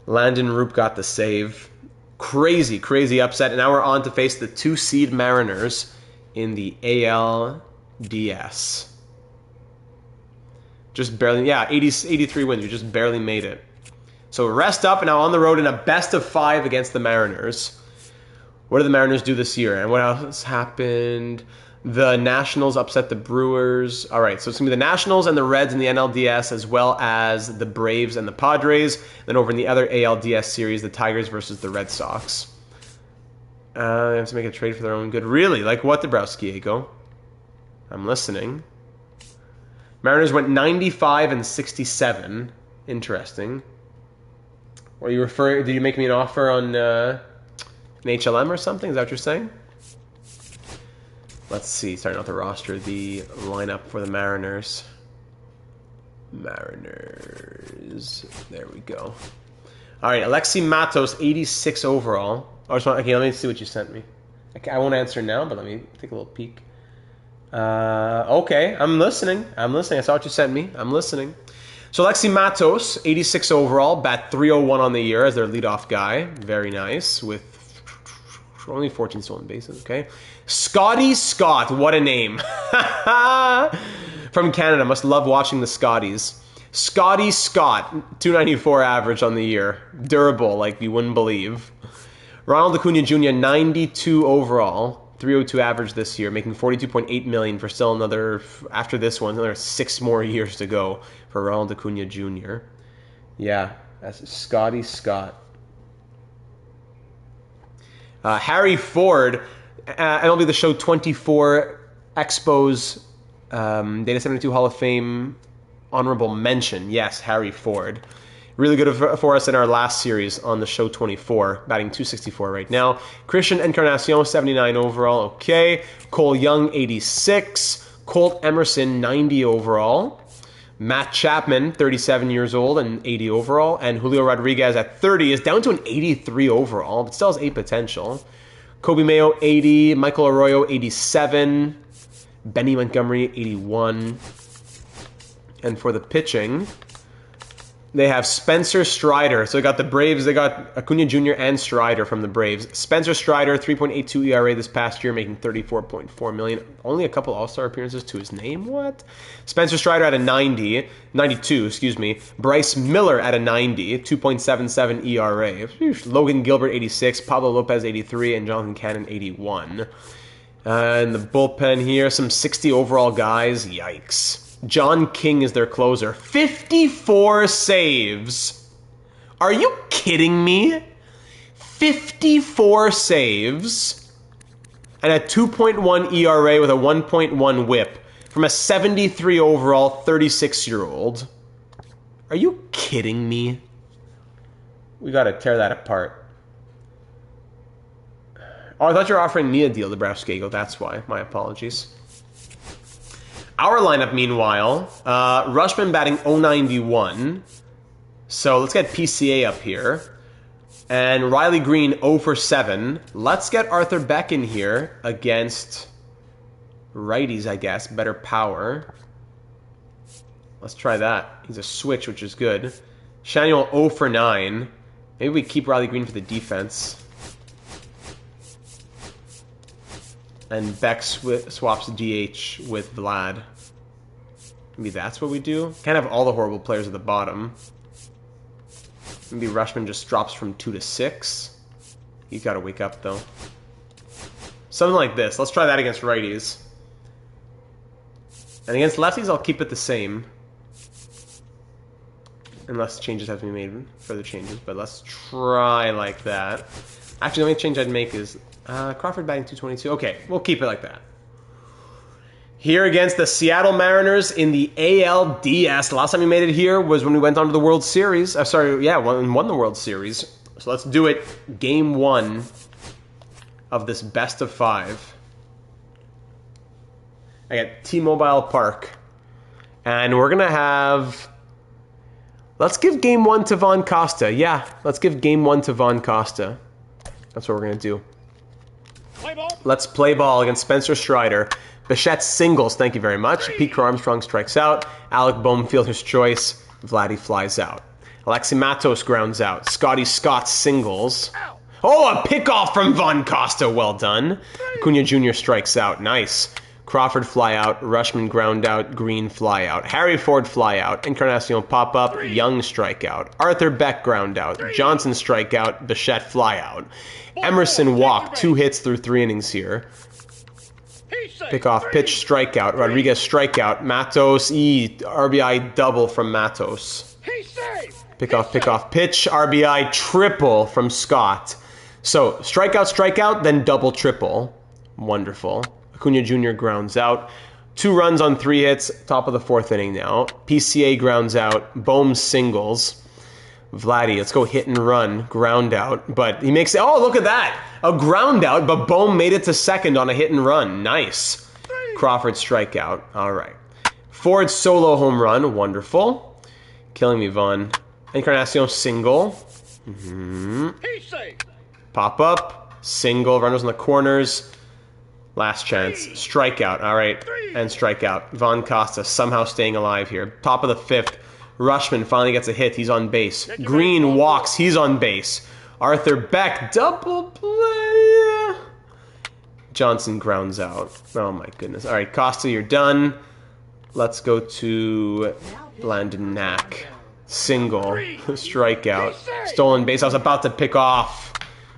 Landon Roop got the save. Crazy, crazy upset, and now we're on to face the 2-seed Mariners in the ALDS. Just barely, yeah, 83 wins, we just barely made it. So rest up, and now on the road in a best-of-5 against the Mariners. What did the Mariners do this year? And what else happened? The Nationals upset the Brewers. All right, so it's going to be the Nationals and the Reds in the NLDS, as well as the Braves and the Padres. Then over in the other ALDS series, the Tigers versus the Red Sox. They have to make a trade for their own good. Really? Like what, Dabrowski-Ego? I'm listening. Mariners went 95 and 67. Interesting. Are you referring? Did you make me an offer on an HLM or something? Is that what you're saying? Let's see. Starting out the roster, the lineup for the Mariners. Mariners. There we go. All right, Alexi Matos, 86 overall. Oh, okay, let me see what you sent me. I won't answer now, but let me take a little peek. Okay, I'm listening. I saw what you sent me. I'm listening. So Alexi Matos, 86 overall, bat 301 on the year as their leadoff guy. Very nice, with only 14 stolen bases, okay. Scotty Scott, what a name. From Canada, must love watching the Scotties. Scotty Scott, 294 average on the year. Durable, like you wouldn't believe. Ronald Acuna Jr., 92 overall. 302 average this year, making $42.8 million for still another, after this one, another 6 more years to go for Ronald Acuna Jr. Yeah, that's Scotty Scott. Harry Ford, MLB The Show 24 Expos Data 72 Hall of Fame honorable mention. Yes, Harry Ford. Really good for us in our last series on the show 24, batting 264 right now. Christian Encarnacion, 79 overall, okay. Cole Young, 86. Colt Emerson, 90 overall. Matt Chapman, 37 years old and 80 overall. And Julio Rodriguez at 30 is down to an 83 overall, but still has 8 potential. Kobe Mayo, 80. Michael Arroyo, 87. Benny Montgomery, 81. And for the pitching, they have Spencer Strider. So they got the Braves. They got Acuna Jr. and Strider from the Braves. Spencer Strider, 3.82 ERA this past year, making $34.4 million. Only a couple All-Star appearances to his name. What? Spencer Strider at a 92, excuse me. Bryce Miller at a 90, 2.77 ERA. Logan Gilbert, 86. Pablo Lopez, 83. And Jonathan Cannon, 81. And the bullpen here, some 60 overall guys. Yikes. John King is their closer. 54 saves. Are you kidding me? 54 saves and a 2.1 ERA with a 1.1 whip from a 73 overall 36-year-old. Are you kidding me? We got to tear that apart. Oh, I thought you were offering me a deal, Dabrowski. That's why. My apologies. Our lineup, meanwhile, Rushman batting 091. So let's get PCA up here. And Riley Green 0 for 7. Let's get Arthur Beck in here against righties, I guess. Better power. Let's try that. He's a switch, which is good. Shanuel 0 for 9. Maybe we keep Riley Green for the defense. And Beck swaps DH with Vlad. Maybe that's what we do. Can't have all the horrible players at the bottom. Maybe Rushman just drops from 2 to 6. He's got to wake up, though. Something like this. Let's try that against righties. And against lefties, I'll keep it the same. Unless changes have to be made, further changes. But let's try like that. Actually, the only change I'd make is Crawford batting 222. Okay, we'll keep it like that. Here against the Seattle Mariners in the ALDS. The last time we made it here was when we went on to the World Series. Won the World Series. So let's do it. Game 1 of this best of 5. I got T-Mobile Park. And we're going to have... Let's give Game 1 to Von Costa. Yeah, let's give Game 1 to Von Costa. That's what we're going to do. Let's play ball against Spencer Strider. Bichette singles, thank you very much. Pete Armstrong strikes out. Alec Bohm fielder's choice. Vladdy flies out. Alexi Matos grounds out. Scotty Scott singles. Oh, a pickoff from Von Costa. Well done. Acuna Jr. strikes out. Nice. Crawford fly out. Rushman ground out. Green fly out. Harry Ford fly out. Encarnacion pop up. Young strike out. Arthur Beck ground out. Johnson strike out. Bichette fly out. Emerson walk. 2 hits through 3 innings here. Pick off pitch, strikeout. Rodriguez strikeout. Matos, RBI double from Matos. Pick off pitch, RBI triple from Scott. So strikeout, then double triple. Wonderful. Acuna Jr. grounds out. 2 runs on 3 hits, top of the 4th inning now. PCA grounds out. Bohm singles. Vladdy, let's go hit and run, ground out. But he makes it, oh, look at that. A ground out, but Bohm made it to second on a hit and run. Nice. Crawford strikeout. All right. Ford solo home run. Wonderful. Killing me, Vaughn. Encarnacion single. Pop up. Single. Runners in the corners. Last chance. Strikeout. All right. And strikeout. Von Costa somehow staying alive here. Top of the 5th. Rushman finally gets a hit. He's on base. Green walks. He's on base. Arthur Beck. Double play. Johnson grounds out. Oh, my goodness. All right. Costa, you're done. Let's go to Landon Knack. Single. Strikeout. Stolen base. I was about to pick off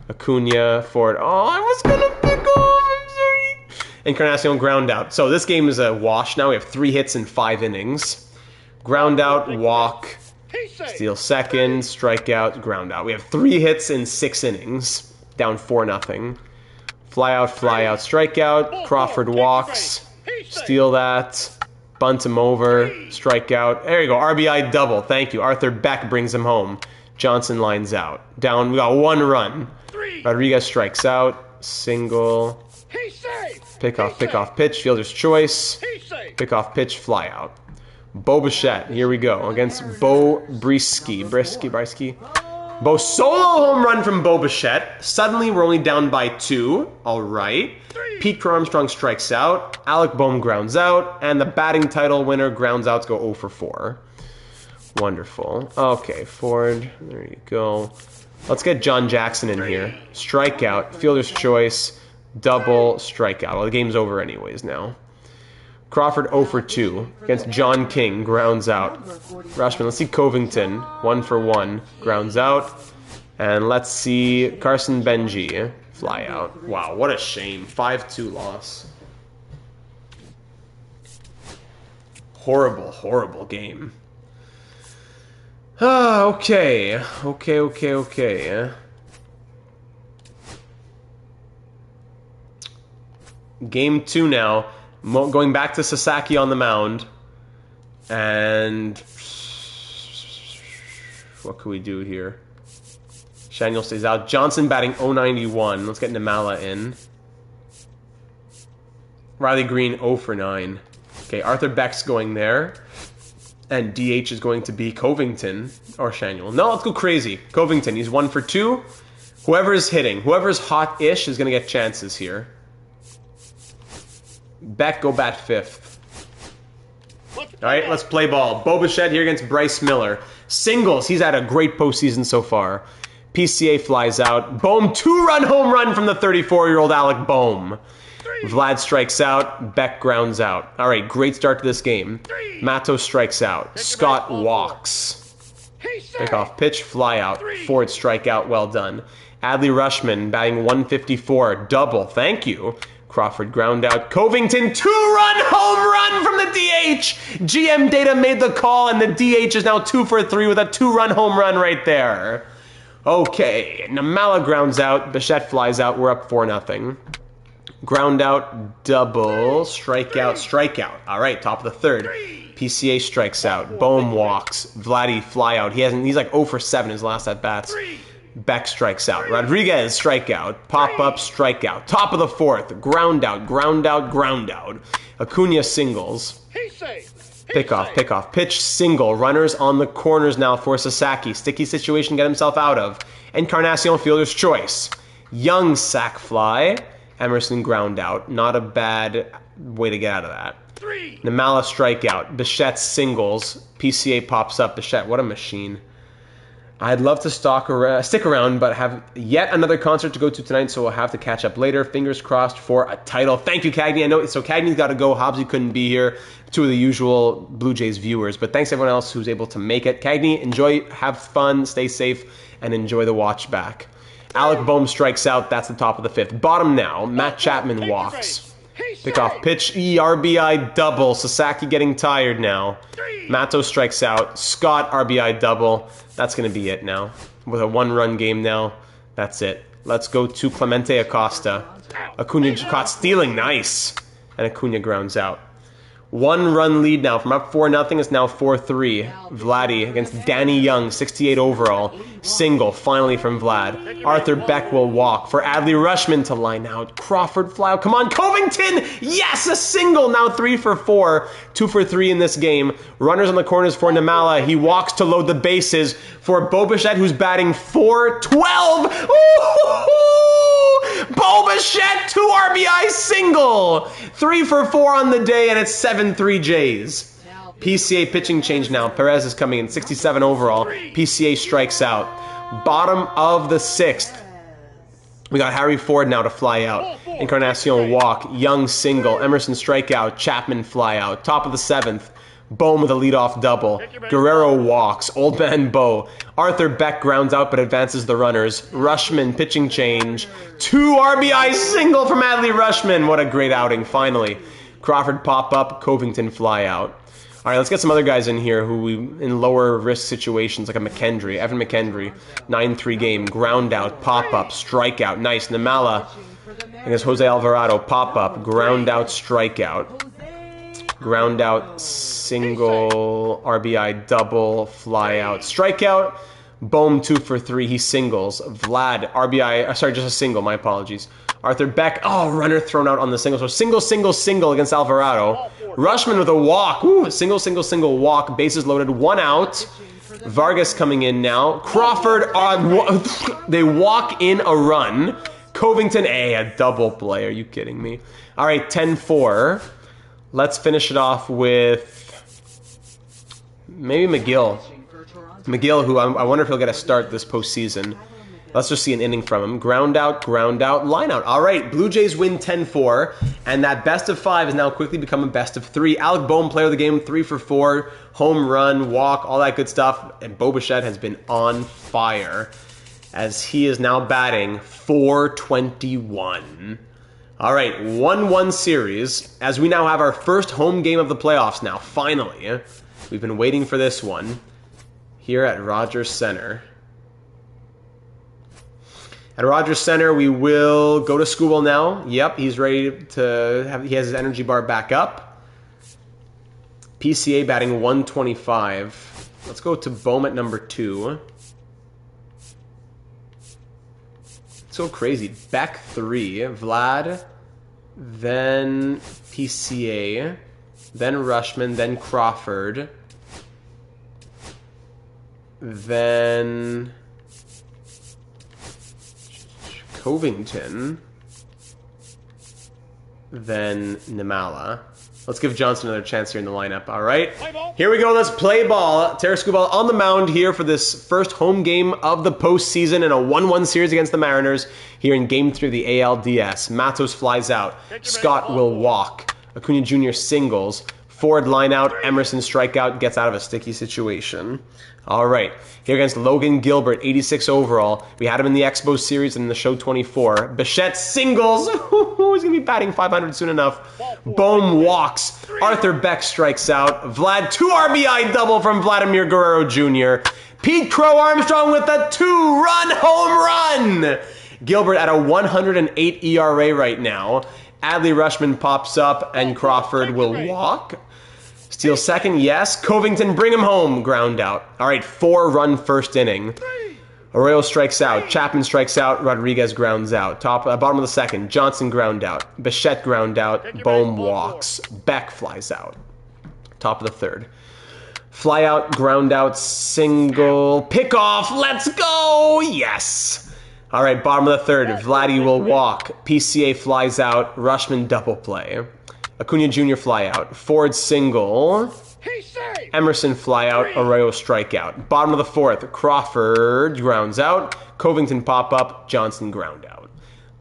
Acuna. Ford. Oh, I was going to pick off. I'm sorry. Encarnacion ground out. So this game is a wash now. We have 3 hits in 5 innings. Ground out, walk, steal second, strikeout, ground out. We have 3 hits in 6 innings. Down 4-0. Fly out, strikeout. Crawford walks. Steal that. Bunt him over. Strikeout. There you go. RBI double. Thank you. Arthur Beck brings him home. Johnson lines out. Down. We got 1 run. Rodriguez strikes out. Single. Pick off pitch. Fielder's choice. Pick off pitch. Fly out. Bo Bichette, here we go, against Bo Brisky. Bo solo home run from Bo Bichette. Suddenly we're only down by 2. All right. Pete Armstrong strikes out. Alec Bohm grounds out. And the batting title winner grounds out to go 0 for 4. Wonderful. Okay, Ford. There you go. Let's get John Jackson in here. Strikeout. Fielder's choice. Double. Strikeout. Well, the game's over anyways now. Crawford 0 for 2 against John King, grounds out. Rushman, let's see Covington, 1 for 1, grounds out. And let's see Carson Benji, fly out. Wow, what a shame. 5-2 loss. Horrible, horrible game. Okay. Game 2 now. Going back to Sasaki on the mound. And what can we do here? Shaniel stays out. Johnson batting 091. Let's get Namala in. Riley Green 0 for 9. Okay, Arthur Beck's going there. And DH is going to be Covington or Shaniel. No, let's go crazy. Covington, he's 1 for 2. Whoever is hitting, whoever's hot-ish is going to get chances here. Beck, go bat 5th. All right, let's play ball. Bo Bichette here against Bryce Miller. Singles. He's had a great postseason so far. PCA flies out. Bohm, 2-run home run from the 34-year-old Alec Bohm. Vlad strikes out. Beck grounds out. All right, great start to this game. Matos strikes out. Scott walks. Pick off pitch, fly out. Ford strikeout, well done. Adley Rushman batting 154. Double, thank you. Crawford ground out. Covington, 2-run home run from the DH. GM Data made the call, and the DH is now 2 for 3 with a 2-run home run right there. Okay, Namala grounds out. Bichette flies out. We're up 4-0. Ground out, double, strikeout. All right, top of the 3rd. PCA strikes out. Bohm walks. Vladdy fly out. He's like 0 for 7 his last at bats. Beck strikes out. Rodriguez strikeout. Pop-up strikeout. Top of the 4th. Ground out. Acuna singles. Pick off. Pitch single. Runners on the corners now for Sasaki. Sticky situation to get himself out of. Encarnacion fielder's choice. Young sac fly. Emerson ground out. Not a bad way to get out of that. Namala strikeout. Bichette singles. PCA pops up. Bichette, what a machine. I'd love to stick around, but have yet another concert to go to tonight, so we'll have to catch up later. Fingers crossed for a title. Thank you, Cagney. I know, so Cagney's got to go. Hobbsy couldn't be here. 2 of the usual Blue Jays viewers, but thanks everyone else who's able to make it. Cagney, enjoy, have fun, stay safe, and enjoy the watch back. Alec Bohm strikes out. That's the top of the 5th. Bottom now. Matt Chapman walks. Pickoff pitch, RBI double. Sasaki getting tired now. Mato strikes out. Scott RBI double. That's going to be it now. With a 1-run game now, that's it. Let's go to Clemente Acosta. Acuna caught stealing, nice. And Acuna grounds out. 1-run lead now. From up 4-0, it's now 4-3. Vladdy against Danny Young, 68 overall. Single, finally from Vlad. Arthur Beck will walk for Adley Rutschman to line out. Crawford fly out. Come on, Covington! Yes, a single! Now 3 for 4. 2 for 3 in this game. Runners on the corners for Namala. He walks to load the bases for Bo Bichette, who's batting .412. Bo Bichette, 2 RBI single! 3 for 4 on the day, and it's 7-3 Jays. PCA pitching change now. Perez is coming in, 67 overall. PCA strikes out. Bottom of the 6th. We got Harry Ford now to fly out. Encarnacion walk. Young single. Emerson strikeout. Chapman fly out. Top of the 7th. Bohm with a leadoff double. Guerrero walks. Old man Bo. Arthur Beck grounds out but advances the runners. Rutschman pitching change. 2 RBI single from Adley Rutschman. What a great outing, finally. Crawford pop up. Covington fly out. All right, let's get some other guys in here who we in lower risk situations, like a McKendry, Evan McKendry, 9-3 game, ground out, pop up, strikeout, nice. Namala against Jose Alvarado, pop up, ground out, strikeout, ground out, single, RBI double, fly out, strikeout. Bohm 2 for 3, he singles. Vlad RBI, sorry, just a single. My apologies. Arthur Beck, oh, runner thrown out on the single. So single against Alvarado. Rutschman with a walk. Ooh, single walk. Bases loaded. 1 out. Vargas coming in now. Crawford, they walk in a run. Covington, a double play. Are you kidding me? All right, 10-4. Let's finish it off with maybe McGill. McGill, who I wonder if he'll get a start this postseason. Let's just see an inning from him. Ground out, line out. All right, Blue Jays win 10-4, and that best of 5 has now quickly become a best of 3. Alec Bohm, player of the game, 3 for 4, home run, walk, all that good stuff. And Bo Bichette has been on fire as he is now batting .421. All right, 1-1 series as we now have our first home game of the playoffs now, finally. We've been waiting for this one here at Rogers Center. At Rogers Center, we will go to Skubal now. Yep, he's ready to have. He has his energy bar back up. PCA batting 125. Let's go to Bohm at number 2. So crazy. Beck 3, Vlad, then PCA, then Rutschman, then Crawford, then Covington, then Namala. Let's give Johnson another chance here in the lineup. All right, here we go. Let's play ball. Terry Skubal on the mound here for this first home game of the postseason in a 1-1 series against the Mariners here in Game 3 of the ALDS. Matos flies out. Scott will walk. Acuna Jr. singles. Ford line out. Emerson strikeout. Gets out of a sticky situation. All right, here against Logan Gilbert, 86 overall. We had him in the Expo Series and in the Show 24. Bichette singles. He's going to be batting 500 soon enough. Bohm walks. Arthur Beck strikes out. Vlad, 2 RBI double from Vladimir Guerrero Jr. Pete Crow Armstrong with a 2-run home run. Gilbert at a 108 ERA right now. Adley Rutschman pops up and Crawford will walk. Steal second, yes. Covington, bring him home. Ground out. All right, 4-run first inning. Arroyo strikes out. Chapman strikes out. Rodriguez grounds out. Bottom of the second. Johnson ground out. Bichette ground out. Bohm walks. Beck flies out. Top of the third. Fly out, ground out, single, pick off. Let's go. Yes. All right, bottom of the third. Vladdy will walk. PCA flies out. Rutschman double play. Acuna Jr. fly out. Ford single. Emerson fly out. Arroyo strikeout. Bottom of the fourth. Crawford grounds out. Covington pop up. Johnson ground out.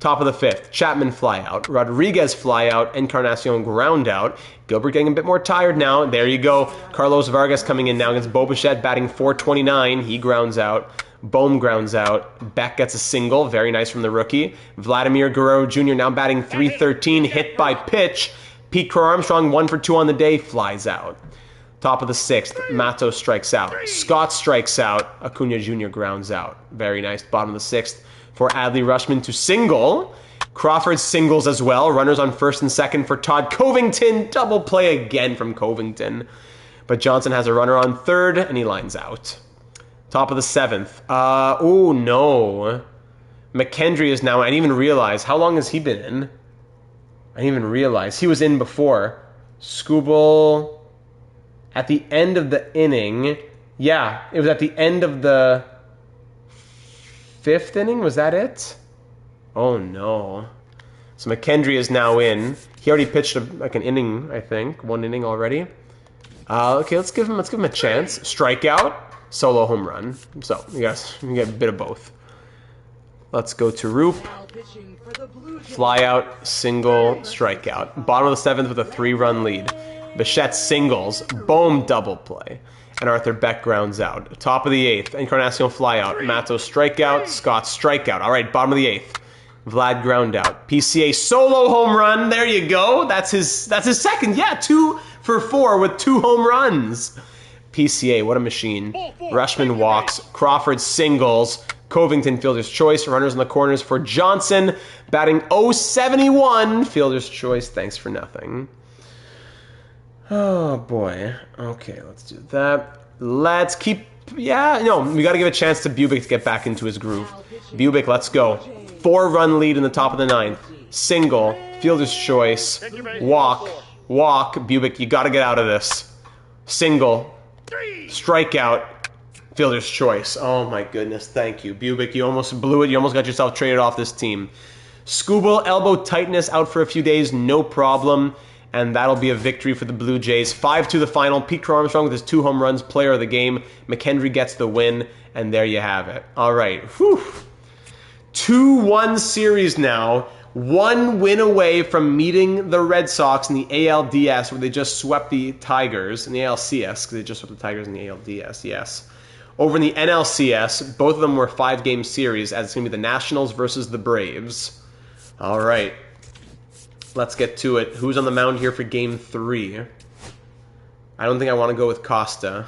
Top of the 5th, Chapman fly out, Rodriguez fly out, Encarnacion ground out. Gilbert getting a bit more tired now. There you go. Carlos Vargas coming in now against Bo Bichette, batting .429. He grounds out. Bohm grounds out. Beck gets a single. Very nice from the rookie. Vladimir Guerrero Jr. now batting .313, hit by pitch. Pete Crow Armstrong, 1 for 2 on the day, flies out. Top of the 6th, Matos strikes out. Scott strikes out. Acuna Jr. grounds out. Very nice. Bottom of the 6th for Adley Rutschman to single. Crawford singles as well. Runners on first and second for Todd Covington. Double play again from Covington. But Johnson has a runner on third, and he lines out. Top of the 7th. Oh, no. McKendry is now... I didn't even realize. How long has he been in? I didn't even realize. He was in before. Skubal... At the end of the inning... Yeah, it was at the end of the 5th inning. Was that it? Oh, no. So McKendry is now in. He already pitched like an inning, I think. 1 inning already. Okay, let's give him a chance. Strikeout. Solo home run. So, you guys, you get a bit of both. Let's go to Roop. Fly out, single, strikeout. Bottom of the 7th with a 3-run lead. Bichette singles. Bohm double play. And Arthur Beck grounds out. Top of the 8th. Encarnacion fly out. Matos strikeout. Scott strikeout. All right, bottom of the 8th. Vlad ground out. PCA solo home run. There you go. That's his second. Yeah, 2 for 4 with 2 home runs. PCA, what a machine. Rutschman walks. Crawford singles. Covington fielder's choice. Runners in the corners for Johnson. Batting .071. Fielder's choice. Thanks for nothing. Oh, boy. Okay, let's do that. Let's keep... Yeah, no, we got to give a chance to Bubic to get back into his groove. Bubic, let's go. 4-run lead in the top of the 9th. Single. Fielder's choice. Walk. Bubic, you got to get out of this. Single. Strikeout. Fielder's choice. Oh my goodness, thank you. Bubic, you almost blew it. You almost got yourself traded off this team. Skubal, elbow tightness, out for a few days, no problem. And that'll be a victory for the Blue Jays. 5-2 the final. Pete Crow Armstrong with his 2 home runs, player of the game. McKendry gets the win, and there you have it. All right. Whew. 2-1 series now. 1 win away from meeting the Red Sox in the ALDS, where they just swept the Tigers, in the ALCS, because they just swept the Tigers in the ALDS, yes. Over in the NLCS, both of them were 5-game series, as it's going to be the Nationals versus the Braves. All right. Let's get to it. Who's on the mound here for Game 3? I don't think I want to go with Costa.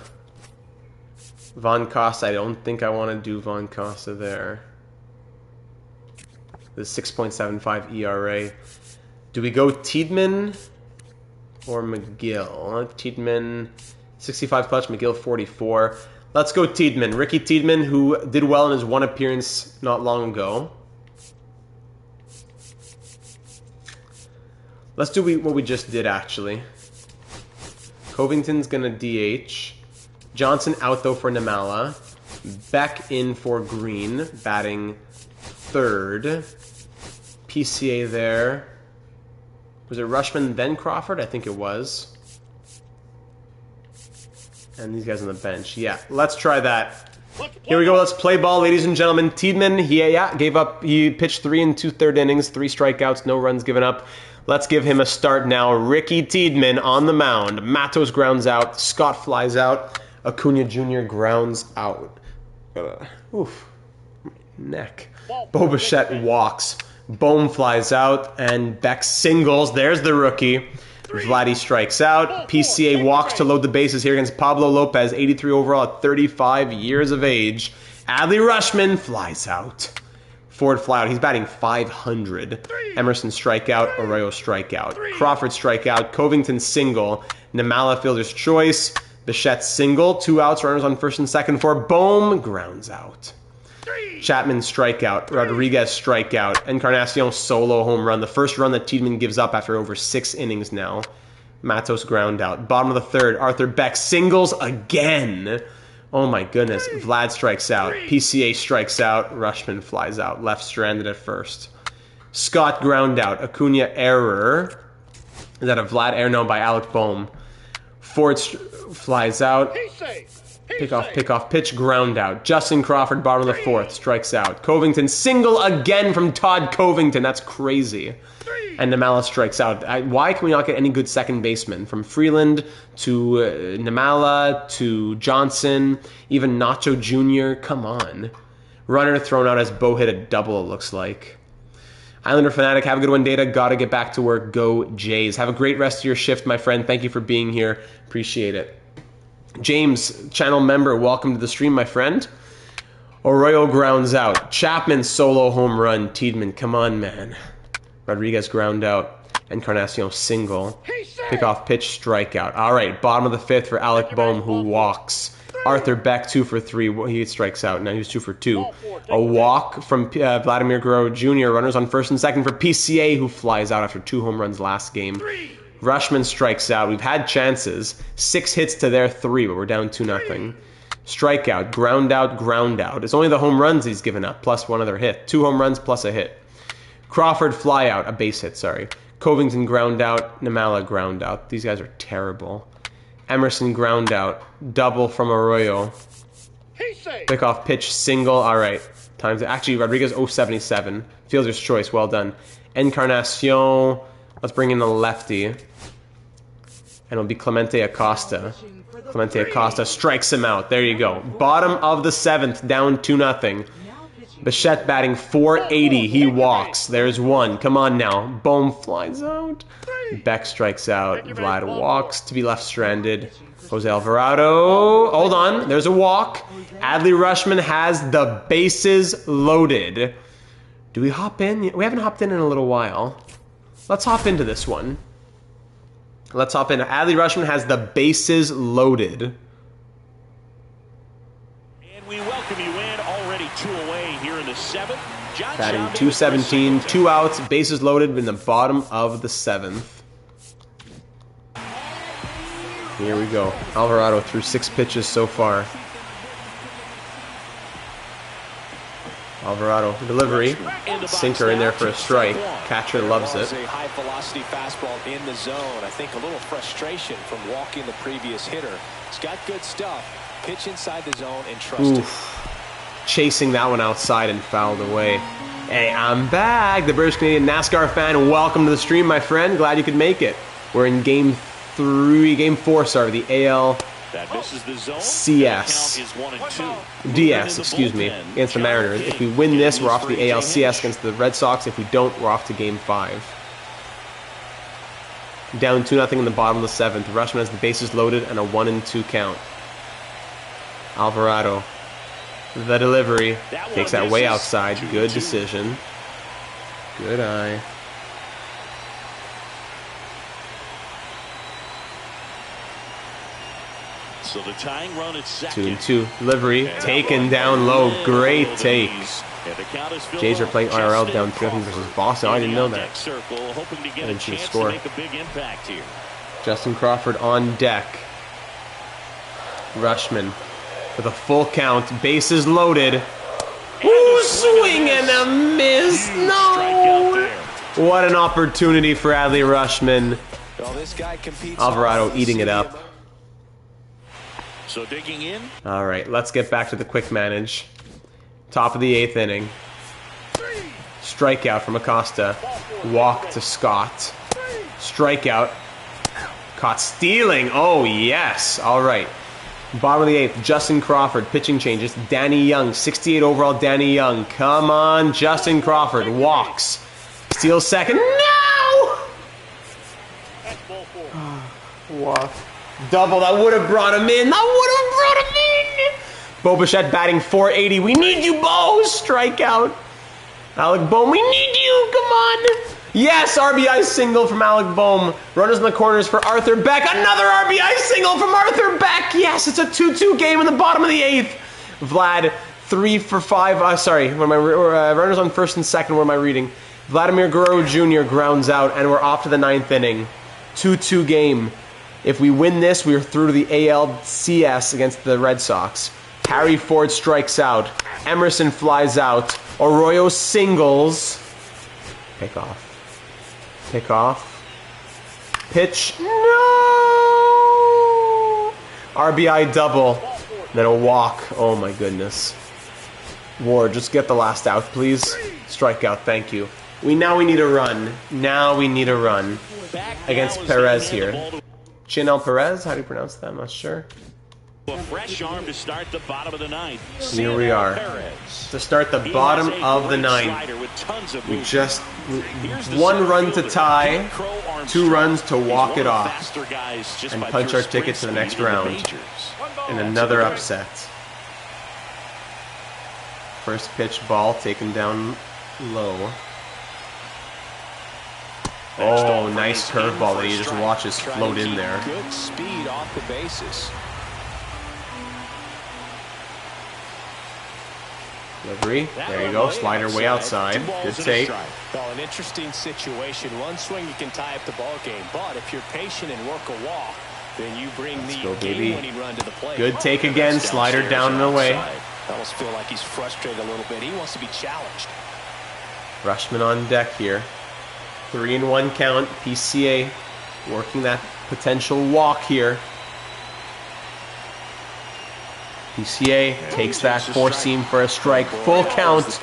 Von Costa, I don't think I want to do Von Costa there. The 6.75 ERA. Do we go Tiedemann or McGill? Tiedemann, 65 clutch, McGill 44. Let's go Tiedemann. Ricky Tiedemann, who did well in his 1 appearance not long ago. Let's do what we just did, actually. Covington's going to DH. Johnson out, though, for Namala. Beck in for Green, batting 3rd. PCA there. Was it Rutschman, then Crawford? I think it was. And these guys on the bench. Yeah, let's try that. Here we go. Let's play ball, ladies and gentlemen. Tiedemann, gave up. He pitched 3 2/3 innings, 3 strikeouts, no runs given up. Let's give him a start now. Ricky Tiedemann on the mound. Matos grounds out. Scott flies out. Acuna Jr. grounds out. Oof. Neck. Bo Bichette walks. Bohm flies out. And Beck singles. There's the rookie. Vladdy strikes out. PCA walks to load the bases here against Pablo Lopez. 83 overall at 35 years of age. Adley Rutschman flies out. Ford fly out. He's batting .500. Emerson strikeout. Arroyo strikeout. Crawford strikeout. Covington single. Namala fielder's choice. Bichette single. 2 outs. Runners on first and second for Bohm. Grounds out. Chapman strikeout. Rodriguez strikeout. Encarnacion solo home run. The first run that Tiedemann gives up after over 6 innings now. Matos ground out. Bottom of the 3rd. Arthur Beck singles again. Oh my goodness. Vlad strikes out. PCA strikes out. Rutschman flies out. Left stranded at first. Scott ground out. Acuna error. Is that a Vlad error? No, by Alec Bohm. Ford flies out. Pick off, pitch, ground out. Justin Crawford, bottom of the 4th, strikes out. Covington, single again from Todd Covington. That's crazy. And Nimala strikes out. Why can we not get any good second basemen? From Freeland to Nimala to Johnson, even Nacho Jr. Come on. Runner thrown out as Bo hit a double, it looks like. Islander Fanatic, have a good one, Data. Gotta get back to work. Go Jays. Have a great rest of your shift, my friend. Thank you for being here. Appreciate it. James, channel member, welcome to the stream, my friend. Arroyo grounds out. Chapman, solo home run. Tiedemann, come on, man. Rodriguez ground out. Encarnacion, single. Pickoff pitch, strikeout. All right, bottom of the 5th for Alec Boehm, who walks. Arthur Beck, 2 for 3. He strikes out. Now he's 2 for 2. A walk from Vladimir Guerrero Jr. Runners on 1st and 2nd for PCA, who flies out after 2 home runs last game. Rushman strikes out. We've had chances. 6 hits to their 3, but we're down 2-0. Strikeout, ground out. It's only the home runs he's given up, plus 1 other hit. 2 home runs plus a hit. Crawford fly out, a base hit, sorry. Covington ground out, Nimala ground out. These guys are terrible. Emerson ground out, double from Arroyo. Pickoff pitch, single, all right. Actually, Rodriguez 077. Fielder's choice, well done. Encarnacion, let's bring in a lefty. And it'll be Clemente Acosta. Clemente Acosta strikes him out. There you go. Bottom of the 7th, down 2-0. Bichette batting 480. He walks. There's 1. Come on now. Boehm flies out. Beck strikes out. Vlad walks to be left stranded. Jose Alvarado. Hold on. There's a walk. Adley Rushman has the bases loaded. Do we hop in? We haven't hopped in a little while. Let's hop into this one. Let's hop in. Adley Rushman has the bases loaded. And we welcome you in. Already 2 away here in the 7th. Batting 217, 2 outs, bases loaded in the bottom of the 7th. Here we go. Alvarado threw 6 pitches so far. Alvarado, delivery, sinker in there for a strike. Catcher loves it. A high velocity fastball in the zone. I think a little frustration from walking the previous hitter. He's got good stuff. Pitch inside the zone and trust it. Chasing that one outside and fouled away. Hey, I'm back. The British Canadian NASCAR fan. Welcome to the stream, my friend. Glad you could make it. We're in game 4, sorry, the AL CS. DS, excuse me, against the Mariners. If we win this, we're off the ALCS against the Red Sox. If we don't, we're off to game 5. Down 2-0 in the bottom of the 7th. Rushman has the bases loaded and a 1-2 count. Alvarado. The delivery. Takes that way outside. Good decision. Good eye. So the tying run at 2-2. 2-2. Delivery. Taken down low. Great take. Jays are playing IRL down 3-0 versus Boston. I didn't know that. I didn't see the score. Justin Crawford on deck. Rushman with a full count. Bases loaded. Ooh, swing and a miss. No. What an opportunity for Adley Rushman. Alvarado eating it up. So digging in. All right, let's get back to the quick manage. Top of the 8th inning. Strikeout from Acosta. Walk to Scott. Strikeout. Caught stealing. Oh, yes. All right. Bottom of the 8th, Justin Crawford. Pitching changes. Danny Young. 68 overall, Danny Young. Come on, Justin Crawford. Walks. Steals second. No! Walk. Double. That would have brought him in. Bo Bichette batting 480. We need you, Bo. Strikeout. Alec Boehm, we need you. Come on. Yes, RBI single from Alec Boehm. Runners in the corners for Arthur Beck. Another RBI single from Arthur Beck. Yes, it's a 2-2 game in the bottom of the 8th. Vlad, 3 for 5. Sorry, what am I, runners on 1st and 2nd. What am I reading? Vladimir Guerrero Jr. grounds out, and we're off to the 9th inning. 2-2 game. If we win this, we are through to the ALCS against the Red Sox. Harry Ford strikes out. Emerson flies out. Arroyo singles. Pick off. Pick off. Pitch. No! RBI double. Then a walk. Oh my goodness. Ward, just get the last out, please. Strikeout, thank you. Now we need a run. Now we need a run against Perez here. Chinel Perez? How do you pronounce that? I'm not sure. A fresh arm to start the bottom of the ninth. Here we are. To start the bottom of the ninth. We just... one run to tie, 2 runs to walk it off, and punch our ticket to the next round. And another upset. First pitch ball taken down low. Oh, nice curveball that he just watches float in there. Good speed off the bases. Delivery. There you go. Slider way outside. Good take. Well, an interesting situation. One swing you can tie up the ball game, but if you're patient and work a walk, then you bring the game-winning run to the plate. Good take again. Slider down and away. I almost feel like he's frustrated a little bit. He wants to be challenged. Rutschman on deck here. 3-1 count. PCA working that potential walk here. PCA takes that 4-seam for a strike. Full count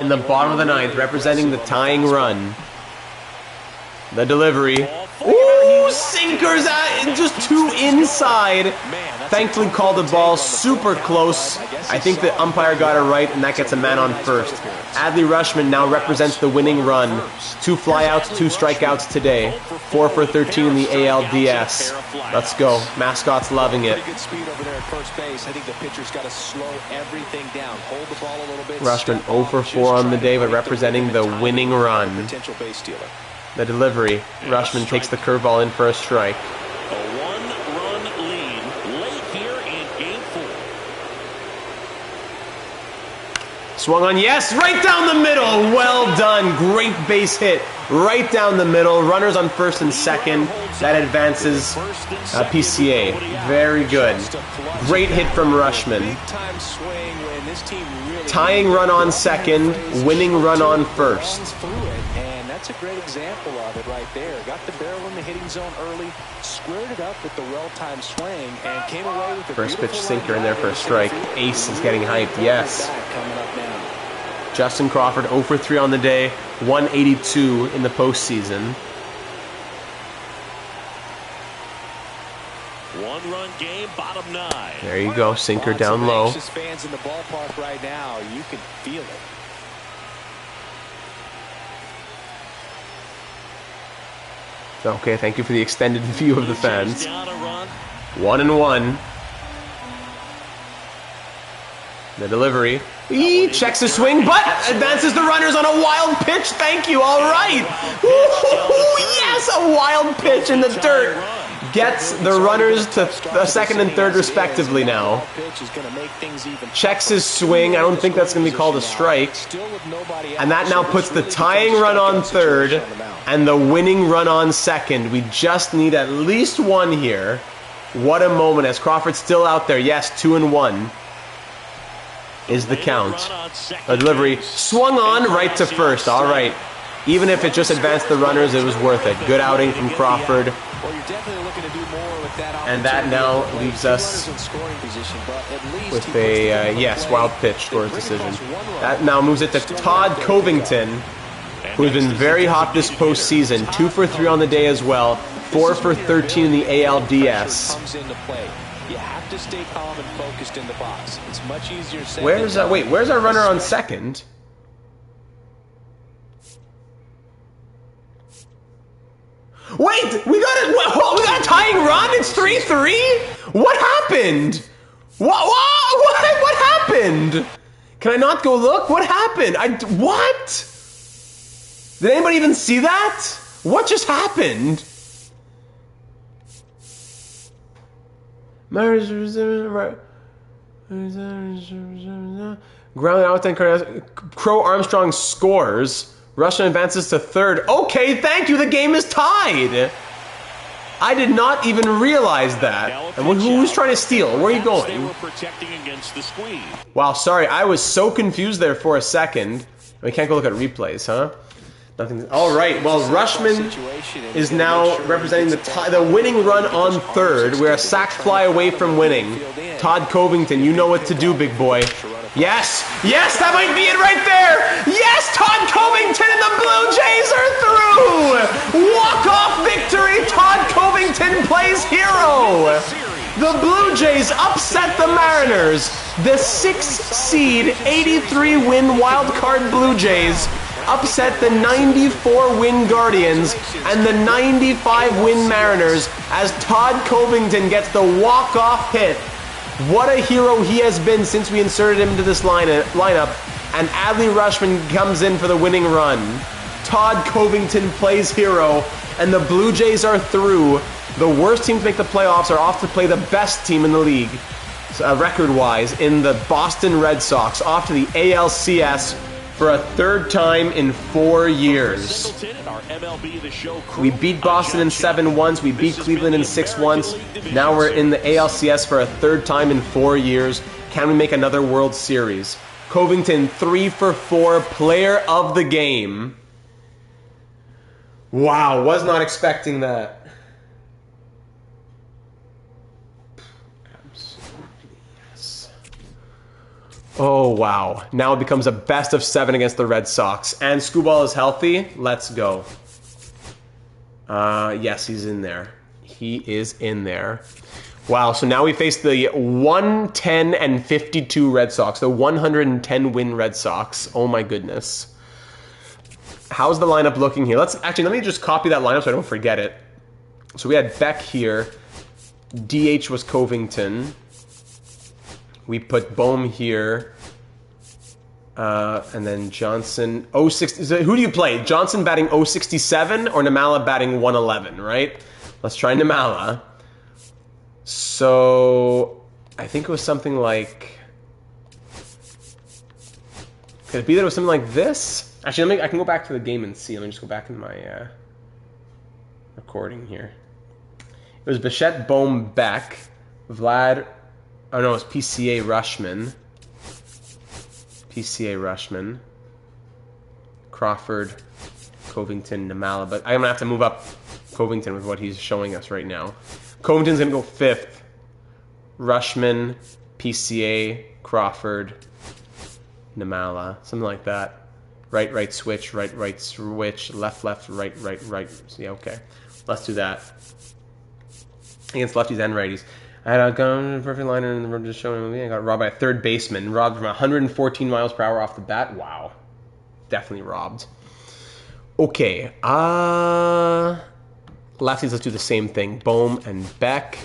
in the bottom of the ninth, representing the tying run. The delivery. Ooh, sinkers at just 2 inside. Thankfully called the ball super close. I think the umpire got it right, and that gets a man on first. Adley Rutschman now represents the winning run. 2 flyouts, 2 strikeouts today. 4 for 13 in the ALDS. Let's go. Mascot's loving it. Pretty good speed over there at first base. I think the pitcher's got to slow everything down. Hold the ball a little bit. Rutschman 0 for 4 on the day, but representing the winning run. Potential base stealer. The delivery. Rutschman takes the curveball in for a strike. A 1-run lead late here in Game 4. Swung on, yes, right down the middle. Well done. Great base hit. Right down the middle. Runners on first and second. That advances PCA. Very good. Great hit from Rutschman. Tying run on second. Winning run on first. That's a great example of it right there. Got the barrel in the hitting zone early, squared it up with the well-timed swing, and came away with the first pitch sinker in there for a strike. Ace is getting hyped, yes. Justin Crawford 0 for 3 on the day, 182 in the postseason. 1-run game, bottom 9. There you go, sinker down low. Fans in the ballpark right now, you can feel it. Okay, thank you for the extended view of the fans. 1-1. The delivery. He checks the swing, but advances the runners on a wild pitch. Thank you. All right. Ooh, yes, a wild pitch in the dirt. Gets the runners to second and third respectively now. Checks his swing. I don't think that's going to be called a strike. And that now puts the tying run on third and the winning run on second. We just need at least 1 here. What a moment as Crawford's still out there. Yes, 2-1 is the count. A delivery swung on right to first. All right. Even if it just advanced the runners, it was worth it. Good outing from Crawford. And that now leaves us with a, yes, wild pitch scores decision. That now moves it to Todd Covington, who has been very hot this postseason. 2 for 3 on the day as well. 4 for 13 in the ALDS. You have to stay calm and focused in the box. It's much easier said Where's that? Wait, where's our runner on second? Wait, we got a tying run. It's 3-3. What happened? What happened? Can I not go look? What happened? What? Did anybody even see that? What just happened? Ground out, then Crow Armstrong scores. Rutschman advances to third. Okay, thank you. The game is tied. I did not even realize that. And who's trying to steal? Where are you going? Wow, sorry. I was so confused there for a second. We can't go look at replays, huh? Nothing. All right. Well, Rushman is now representing the winning run on third. We're a sac fly away from winning. Todd Covington, you know what to do, big boy. Yes! Yes, that might be it right there! Yes, Todd Covington and the Blue Jays are through! Walk-off victory! Todd Covington plays hero! The Blue Jays upset the Mariners. The 6th seed, 83-win wildcard Blue Jays upset the 94-win Guardians and the 95-win Mariners as Todd Covington gets the walk-off hit. What a hero he has been since we inserted him into this lineup, and Adley Rutschman comes in for the winning run. Todd Covington plays hero, and the Blue Jays are through. The worst team to make the playoffs are off to play the best team in the league, record-wise, in the Boston Red Sox, off to the ALCS for a third time in 4 years. We beat Boston in 7 once, we beat Cleveland in 6 once. Now we're in the ALCS for a third time in 4 years. Can we make another World Series? Covington, 3 for 4, player of the game. Wow, was not expecting that. Oh, wow. Now it becomes a best of 7 against the Red Sox. And Screwball is healthy. Let's go. Yes, he's in there. He is in there. Wow, so now we face the 110 and 52 Red Sox. The 110 win Red Sox. Oh my goodness. How's the lineup looking here? Let me just copy that lineup so I don't forget it. So we had Beck here. DH was Covington. We put Bohm here, and then Johnson, 060, who do you play? Johnson batting 067 or Namala batting 111, right? Let's try Namala. So, I think it was something like, could it be that it was something like this? Actually, I can go back to the game and see. Let me just go back in my recording here. It was Bichette, Bohm, Beck, Vlad. Oh no, it's PCA Rushman. Crawford, Covington, Namala. But I'm going to have to move up Covington with what he's showing us right now. Covington's going to go 5th. Rushman, PCA, Crawford, Namala. Something like that. Right, switch, right, switch, left, right. Yeah, okay. Let's do that. Against lefties and righties. I had a gun, perfect liner in the room just showing me. I got robbed by a third baseman. Robbed from 114 miles per hour off the bat. Wow. Definitely robbed. Okay. Lefties, let's do the same thing. Bohm and Beck.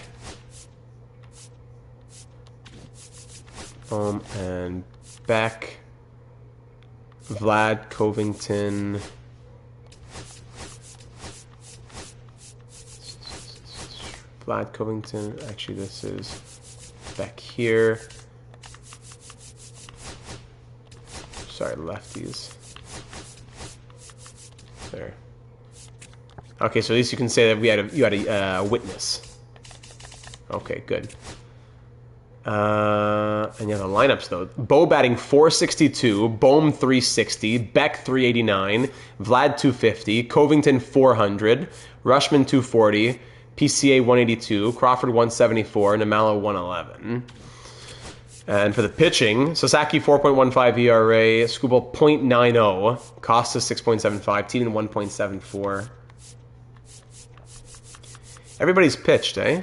Vlad, Covington. Vlad, Covington. Actually, this is Beck here. Sorry, lefties. There. Okay, so at least you can say that you had a witness. Okay, good. And yeah, the lineups though. Bo batting 462, Bohm 360, Beck 389, Vlad 250, Covington 400, Rushman 240, PCA 182, Crawford 174, Namala 111. And for the pitching, Sasaki 4.15 ERA, Screwball 0.90, Costas 6.75, Tiedemann 1.74. Everybody's pitched, eh?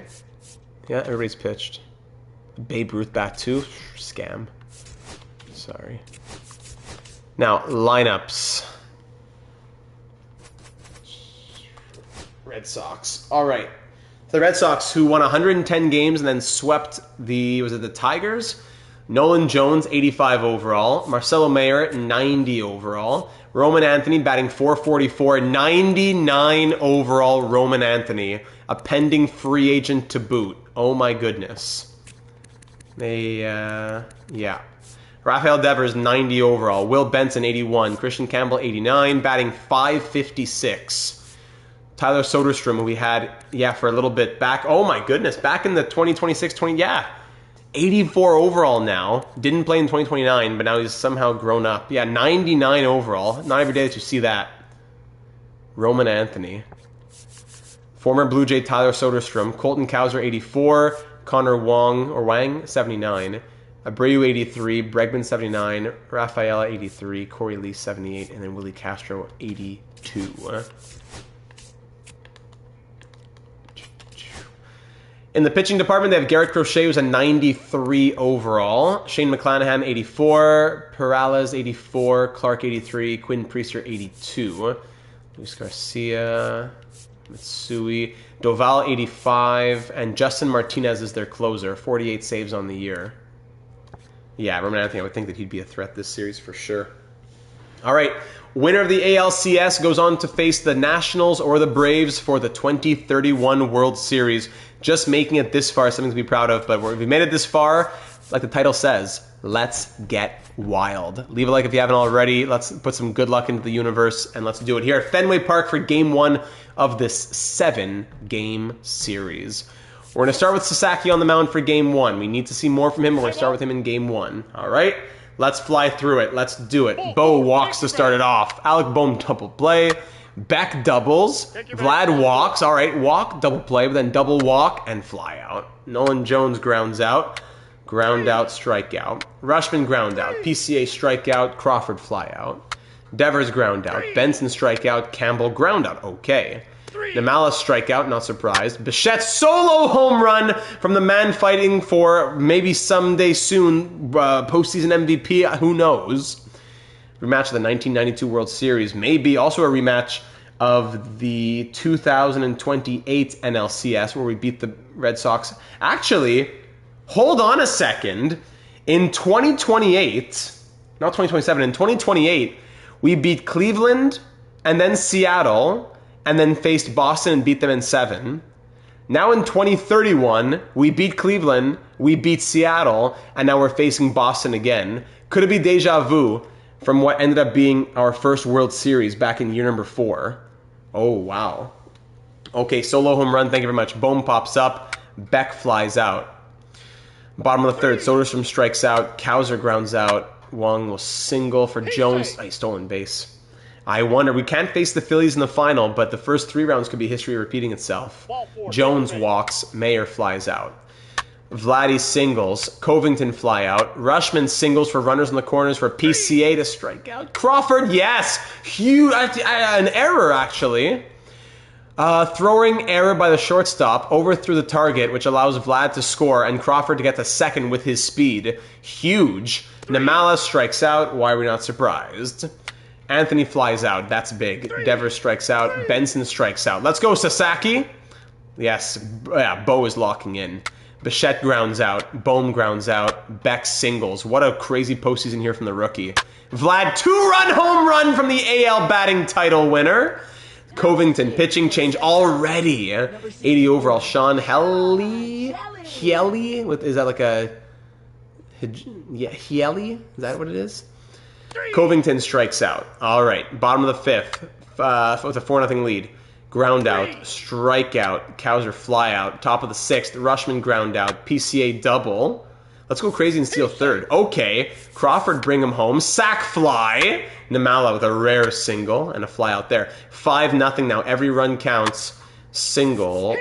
Yeah, everybody's pitched. Babe Ruth bat 2, scam. Sorry. Now, lineups. Red Sox. All right. The Red Sox, who won 110 games and then swept the Tigers? Nolan Jones, 85 overall. Marcelo Mayer, 90 overall. Roman Anthony batting 444, 99 overall Roman Anthony. A pending free agent to boot. Oh my goodness. Yeah. Rafael Devers, 90 overall. Will Benson, 81. Christian Campbell, 89. Batting 556. Tyler Soderstrom, who we had, for a little bit back. Oh my goodness, back in the 2026-20, 84 overall now. Didn't play in 2029, but now he's somehow grown up. 99 overall. Not every day that you see that. Roman Anthony. Former Blue Jay Tyler Soderstrom. Colton Cowser, 84. Connor Wang, 79. Abreu, 83. Bregman, 79. Rafaela, 83. Corey Lee, 78. And then Willie Castro, 82. In the pitching department, they have Garrett Crochet, who's a 93 overall. Shane McClanahan, 84. Perales, 84. Clark, 83. Quinn Priester, 82. Luis Garcia, Mitsui. Doval, 85. And Justin Martinez is their closer. 48 saves on the year. Yeah, Roman Anthony, I would think that he'd be a threat this series for sure. All right, winner of the ALCS goes on to face the Nationals or the Braves for the 2031 World Series. Just making it this far is something to be proud of, but if we made it this far, like the title says, let's get wild. Leave a like if you haven't already. Let's put some good luck into the universe, and let's do it here at Fenway Park for Game 1 of this 7-game series. We're going to start with Sasaki on the mound for Game 1. We need to see more from him. We're going to start with him in Game 1. All right? Let's fly through it. Let's do it. Bo walks to start it off. Alec Bohm double play. Beck doubles. Vlad walks. All right, walk, double play, but then double walk and fly out. Nolan Jones grounds out. Ground out, strikeout. Rushman ground out. PCA strikeout. Crawford fly out. Devers ground out. Benson strikeout. Campbell ground out. Okay. Namala strikeout, not surprised. Bichette solo home run from the man fighting for maybe someday soon postseason MVP. Who knows? Rematch of the 1992 World Series. Maybe also a rematch of the 2028 NLCS where we beat the Red Sox. Actually, hold on a second. In 2028, not 2027, in 2028, we beat Cleveland and then Seattle and then faced Boston and beat them in 7. Now in 2031, we beat Cleveland, we beat Seattle, and now we're facing Boston again. Could it be deja vu from what ended up being our first World Series back in year number 4? Oh, wow. Okay, solo home run, thank you very much. Bohm pops up, Beck flies out. Bottom of the third, Soderstrom strikes out, Cowser grounds out, Wong will single for Jones. Oh, stolen base. I wonder, we can't face the Phillies in the final, but the first 3 rounds could be history repeating itself. Jones walks, Mayer flies out. Vladdy singles, Covington fly out. Rushman singles for runners in the corners for PCA to strike out. Crawford, yes! Huge, an error actually. Throwing error by the shortstop, overthrew the target, which allows Vlad to score and Crawford to get to second with his speed. Huge. Namala strikes out, why are we not surprised? Anthony flies out. That's big. Devers strikes out. Benson strikes out. Let's go, Sasaki. Yes, yeah, Bo is locking in. Bichette grounds out. Bohm grounds out. Beck singles. What a crazy postseason here from the rookie. Vlad, 2-run home run from the AL batting title winner. Covington pitching change already. 80 overall. Sean Helly? Is that like a... Yeah, Helly? Is that what it is? Covington strikes out. All right, bottom of the 5th with a 4-0 lead. Ground out, strikeout, Cowser fly out. Top of the 6th, Rushman ground out. PCA double. Let's go crazy and steal 3rd. Okay, Crawford bring him home. Sack fly. Namala with a rare single and a fly out there. 5-0 now. Every run counts. Single.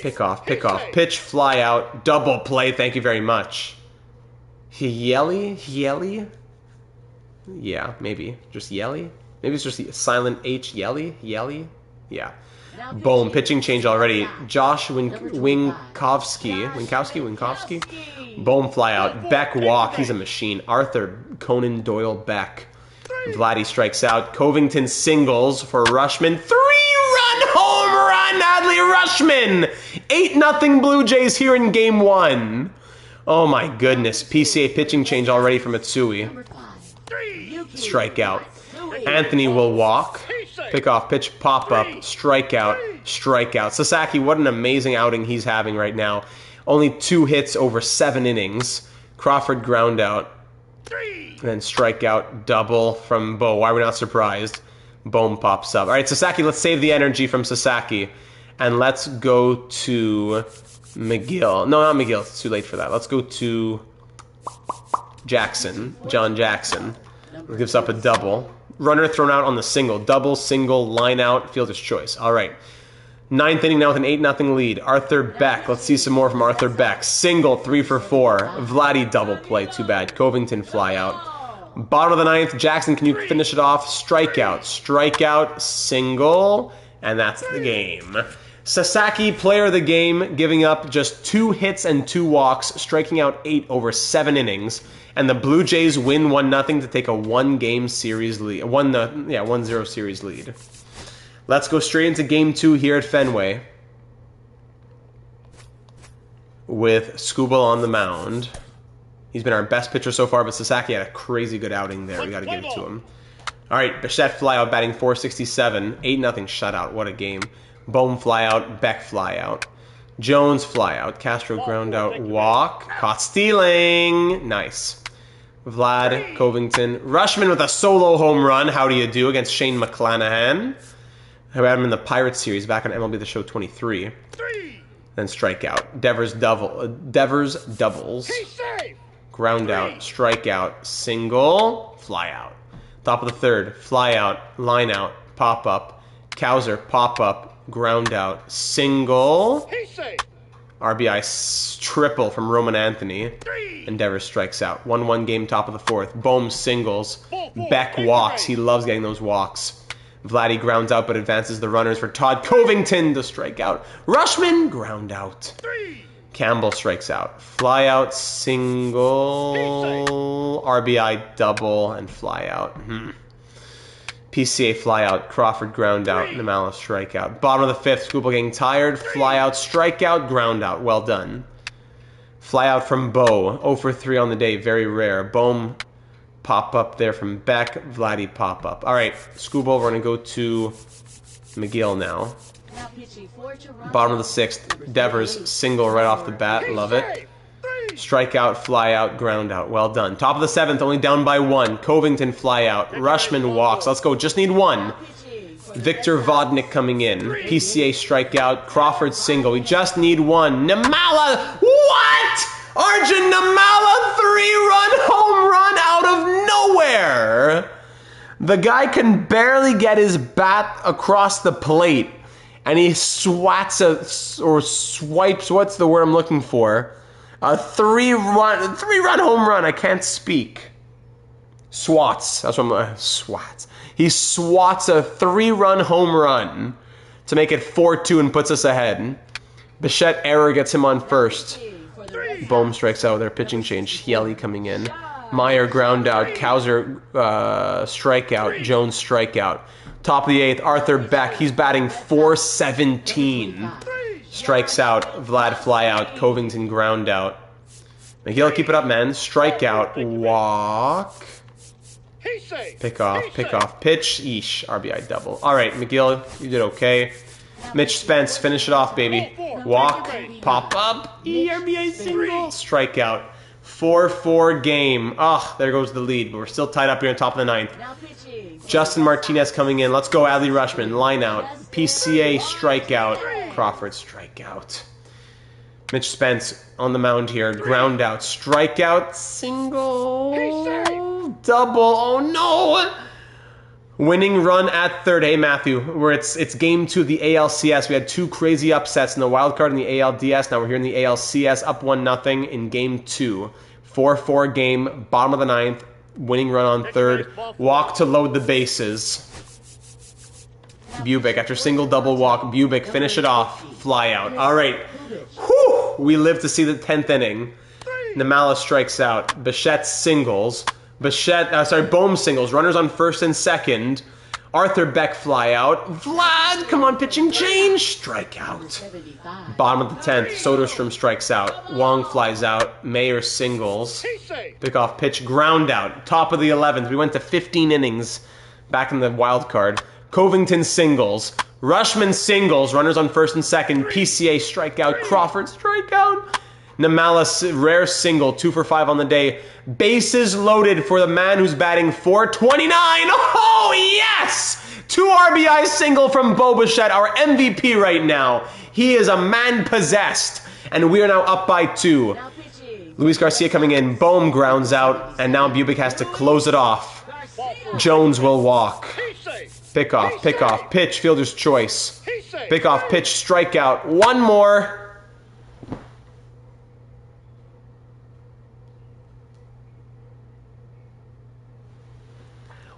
Pick off. Pitch, fly out. Double play. Thank you very much. Hieli? Yeah, maybe. Just Yelly? Maybe it's just silent H. Yelly? Yeah. Boom. Pitching change already. Josh Winkowski. Boom fly out. Beck walk. He's a machine. Arthur Conan Doyle Beck. Vladdy strikes out. Covington singles for Rushman. 3-run home run, Adley Rushman! 8-0 Blue Jays here in Game 1. Oh my goodness. PCA pitching change already from Mitsui. Strikeout. Anthony will walk. Pick off, pitch, pop up, strikeout. Sasaki, what an amazing outing he's having right now. Only 2 hits over 7 innings. Crawford ground out. And then strikeout, double from Bo. Why are we not surprised? Bohm pops up. All right, Sasaki, let's save the energy from Sasaki. And let's go to McGill. No, not McGill. It's too late for that. Let's go to Jackson. John Jackson. Gives up a double. Runner thrown out on the single. Double, single, line out, fielder's choice. All right. 9th inning now with an 8-0 lead. Arthur Beck. Let's see some more from Arthur Beck. Single, 3 for 4. Vladdy double play. Too bad. Covington fly out. Bottom of the 9th. Jackson, can you finish it off? Strikeout. Strikeout. Single. And that's the game. Sasaki, player of the game, giving up just 2 hits and 2 walks, striking out 8 over 7 innings. And the Blue Jays win 1-0 to take a 1-game series lead. 1-0 series lead. Let's go straight into Game 2 here at Fenway with Skubal on the mound. He's been our best pitcher so far, but Sasaki had a crazy good outing there. We got to give it to him. All right, Bichette fly out, batting .467. 8-0 shutout. What a game. Bohm fly out, Beck fly out. Jones fly out, Castro ground out, walk. Caught stealing. Nice. Vlad, Covington. Rushman with a solo home run. How do you do against Shane McClanahan? I had him in the Pirates series back on MLB The Show 23. Then strikeout. Devers doubles. Ground out. Strikeout. Single. Fly out. Top of the 3rd. Fly out. Line out. Pop up. Cowser. Pop up. Ground out. Single. RBI triple from Roman Anthony. And Devers strikes out. 1-1 game, top of the 4th. Bohm singles. Beck walks. He loves getting those walks. Vladdy grounds out but advances the runners for Todd Covington to strike out. Rushman, ground out. Campbell strikes out. Fly out, single. RBI double and fly out. PCA fly out. Crawford ground out. Namala strikeout. Bottom of the 5th. Skubal getting tired. Fly out, strikeout, ground out. Well done. Fly out from Bo. 0 for 3 on the day. Very rare. Bohm pop up there from Beck. Vladdy pop up. All right, Skubal, we're going to go to McGill now. Bottom of the 6th. Devers single right off the bat. Love it. Strikeout, fly out, ground out. Well done. Top of the 7th, only down by 1. Covington fly out. Rushman walks. Let's go. Just need 1. Victor Vodnik coming in. PCA strikeout. Crawford single. We just need 1. Namala. What? Arjun Namala, 3-run home run out of nowhere. The guy can barely get his bat across the plate, and he swipes. What's the word I'm looking for? A 3-run home run. I can't speak. Swats. That's what I'm. Swats. He swats a 3-run home run to make it 4-2 and puts us ahead. Bichette error gets him on first. Bohm strikes out with their pitching change. Hieli coming in. Meyer ground out. Cowser strikeout. Jones strikeout. Top of the 8th, Arthur Beck. He's batting .417. Strikes out. Vlad fly out. Covington ground out. McGill, keep it up, man. Strikeout. Walk. Pick off. Pitch. Eesh. RBI double. All right, McGill, you did okay. Mitch Spence, finish it off, baby. Walk, pop up, RBI single, strikeout. 4-4 game. There goes the lead, but we're still tied up here on top of the 9th. Justin Martinez coming in. Let's go, Adley Rushman. Line out. PCA strikeout. Crawford strikeout. Mitch Spence on the mound here. Ground out. Strikeout. Single. Double. Oh, no. Winning run at 3rd. Hey, Matthew, where it's game 2 of the ALCS. We had 2 crazy upsets in the wild card and the ALDS. Now we're here in the ALCS, up 1-0 in game 2. 4-4 game, bottom of the 9th. Winning run on 3rd. Walk to load the bases. Bubic, after single double walk, Bubic, finish it off. Fly out. All right. Whew. We live to see the 10th inning. Namala strikes out. Bichette singles. Bohm singles. Runners on 1st and 2nd. Arthur Beck fly out. Vlad, come on, pitching change. Strikeout. Bottom of the 10th. Soderstrom strikes out. Wong flies out. Mayer singles. Pick off pitch. Ground out. Top of the 11th. We went to 15 innings back in the wild card. Covington singles. Rushman singles. Runners on 1st and 2nd. PCA strikeout. Crawford strikeout. Namala rare single. 2 for 5 on the day. Bases loaded for the man who's batting .429. Oh, yes! 2 RBI single from Bo Bichette, our MVP right now. He is a man possessed. And we are now up by 2. Luis Garcia coming in. Bohm grounds out. And now Bubic has to close it off. Jones will walk. Pick off, pitch, fielder's choice. Pick off, pitch, strikeout. One more.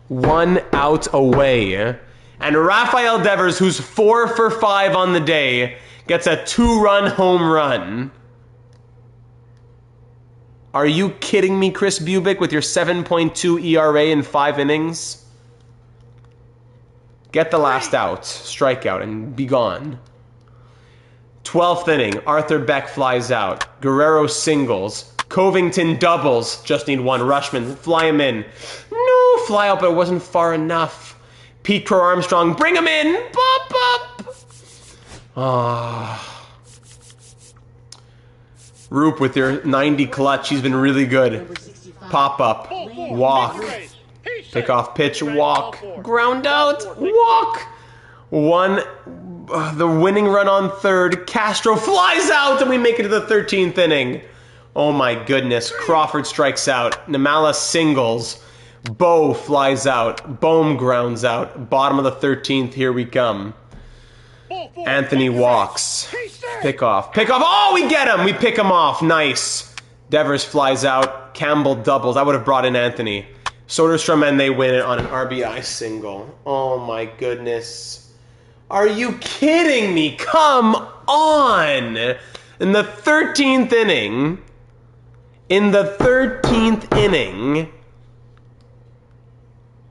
One out away. And Rafael Devers, who's 4 for 5 on the day, gets a 2-run home run. Are you kidding me, Chris Bubic, with your 7.2 ERA in 5 innings? Get the last out, strikeout, and be gone. 12th inning, Arthur Beck flies out. Guerrero singles. Covington doubles. Just need one. Rushman, fly him in. No, fly out, but it wasn't far enough. Pete Crow Armstrong, bring him in. Pop up. Ah. Roop with your 90 clutch. He's been really good. Pop up. Walk. Pick off pitch. Walk. Ground out. Walk. The winning run on third. Castro flies out and we make it to the 13th inning. Oh my goodness. Crawford strikes out. Namala singles. Bo flies out. Bohm grounds out. Bottom of the 13th. Here we come. Anthony walks. Pick off. Oh, we get him. We pick him off. Nice. Devers flies out. Campbell doubles. I would have brought in Anthony. Soderstrom and they win it on an RBI single. Oh my goodness. Are you kidding me? Come on. In the 13th inning.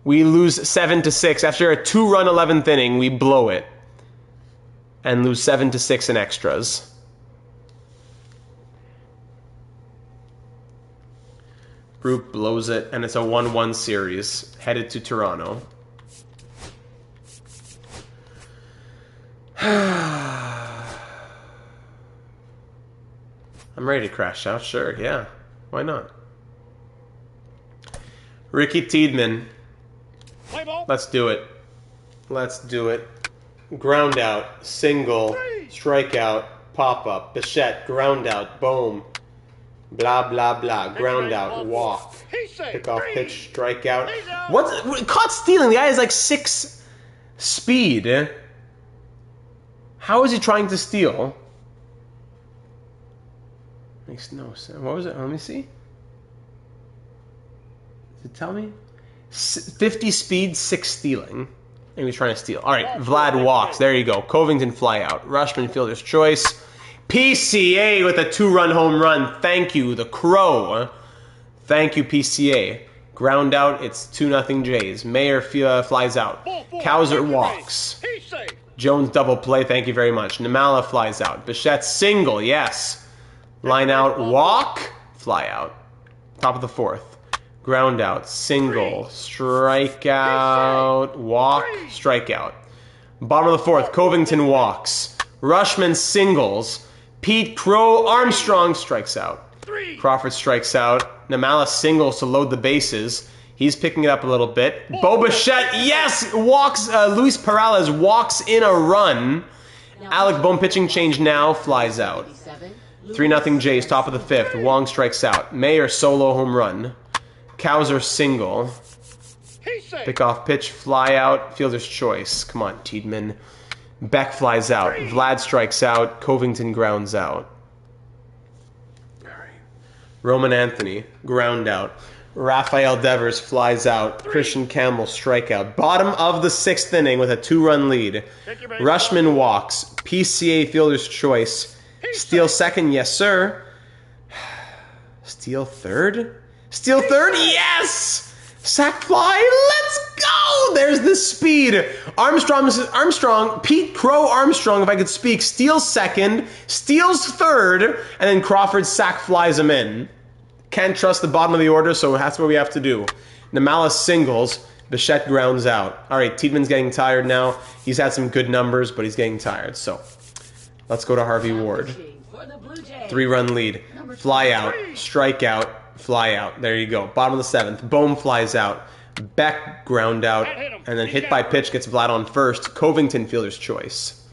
We lose 7-6. After a 2-run 11th inning, we blow it. And lose 7-6 in extras. Roop blows it, and it's a 1-1 series, headed to Toronto. I'm ready to crash out, sure, yeah. Why not? Ricky Tiedemann. Let's do it. Ground out, single, strikeout, pop-up, Bichette, ground out, boom, blah, blah, blah, ground out, walk, pick off pitch, strikeout. Caught stealing, the guy has like 6 speed. How is he trying to steal? Makes no sense. What was it? Let me see. Does it tell me? 50 speed, 6 stealing. And he was trying to steal. All right, Vlad walks. There you go. Covington fly out. Rushman fielder's choice. PCA with a 2-run home run. Thank you, the Crow. Thank you, PCA. Ground out. It's 2-0 Jays. Mayer flies out. Cowser walks. Jones double play. Thank you very much. Namala flies out. Bichette single. Yes. Line out. Walk. Fly out. Top of the 4th. Ground out, single, strikeout, walk, strikeout. Bottom of the 4th, Covington walks. Rushman singles. Pete Crow Armstrong strikes out. Crawford strikes out. Namala singles to load the bases. He's picking it up a little bit. Bo Bichette, yes, walks. Luis Perales walks in a run. Alec Bohm pitching change now, flies out. 3-0 Jays, top of the 5th. Wong strikes out. Mayer solo home run. Cowser single. Pick off pitch, fly out, fielder's choice. Come on, Tiedemann. Beck flies out. Vlad strikes out. Covington grounds out. All right. Roman Anthony, ground out. Rafael Devers flies out. Christian Campbell strikeout. Bottom of the 6th inning with a 2-run lead. Rushman walks. PCA fielder's choice. Steal second, yes sir. Steal third? Steal third, yes! Sack fly, let's go! There's the speed. Armstrong, Pete Crow Armstrong, if I could speak, steals second, steals third, and then Crawford sack flies him in. Can't trust the bottom of the order, so that's what we have to do. Namala singles, Bichette grounds out. All right, Tiedeman's getting tired now. He's had some good numbers, but he's getting tired, so let's go to Harvey Ward. 3-run lead. Fly out, strike out, fly out. There you go. Bottom of the 7th. Bohm flies out. Beck ground out. And then hit by pitch gets Vlad on first. Covington fielder's choice.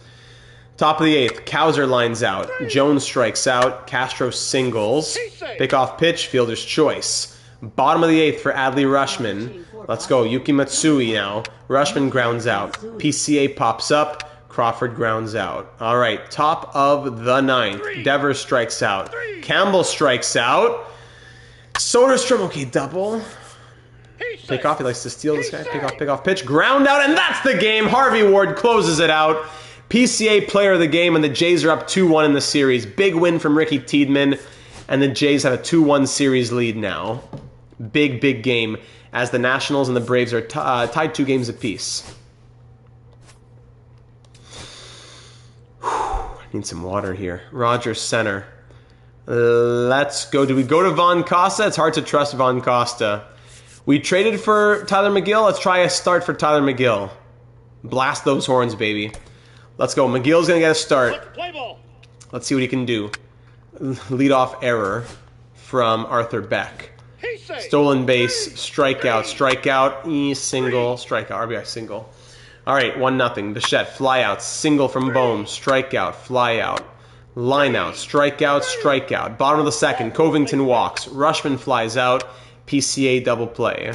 Top of the 8th. Cowser lines out. Jones strikes out. Castro singles. Pick off pitch, fielder's choice. Bottom of the 8th for Adley Rushman. Let's go. Yuki Matsui now. Rushman grounds out. PCA pops up. Crawford grounds out. All right, top of the ninth. Devers strikes out. Campbell strikes out. Soderstrom, okay, double. Pick off, he likes to steal this guy. Pick off, pitch. Ground out, and that's the game. Harvey Ward closes it out. PCA player of the game, and the Jays are up 2-1 in the series. Big win from Ricky Tiedemann, and the Jays have a 2-1 series lead now. Big, big game, as the Nationals and the Braves are tied 2 games apiece. I need some water here. Rogers center. Let's go. Do we go to Von Costa? It's hard to trust Von Costa. We traded for Tyler McGill. Let's try a start for Tyler McGill. Blast those horns, baby. Let's go. McGill's going to get a start. Let's see what he can do. Leadoff error from Arthur Beck. Stolen base, strikeout, single, strikeout, RBI single. All right, 1-0. Bichette, flyout, single from Bohm, strikeout, flyout, lineout, strikeout. Bottom of the second, Covington walks, Rushman flies out, PCA double play.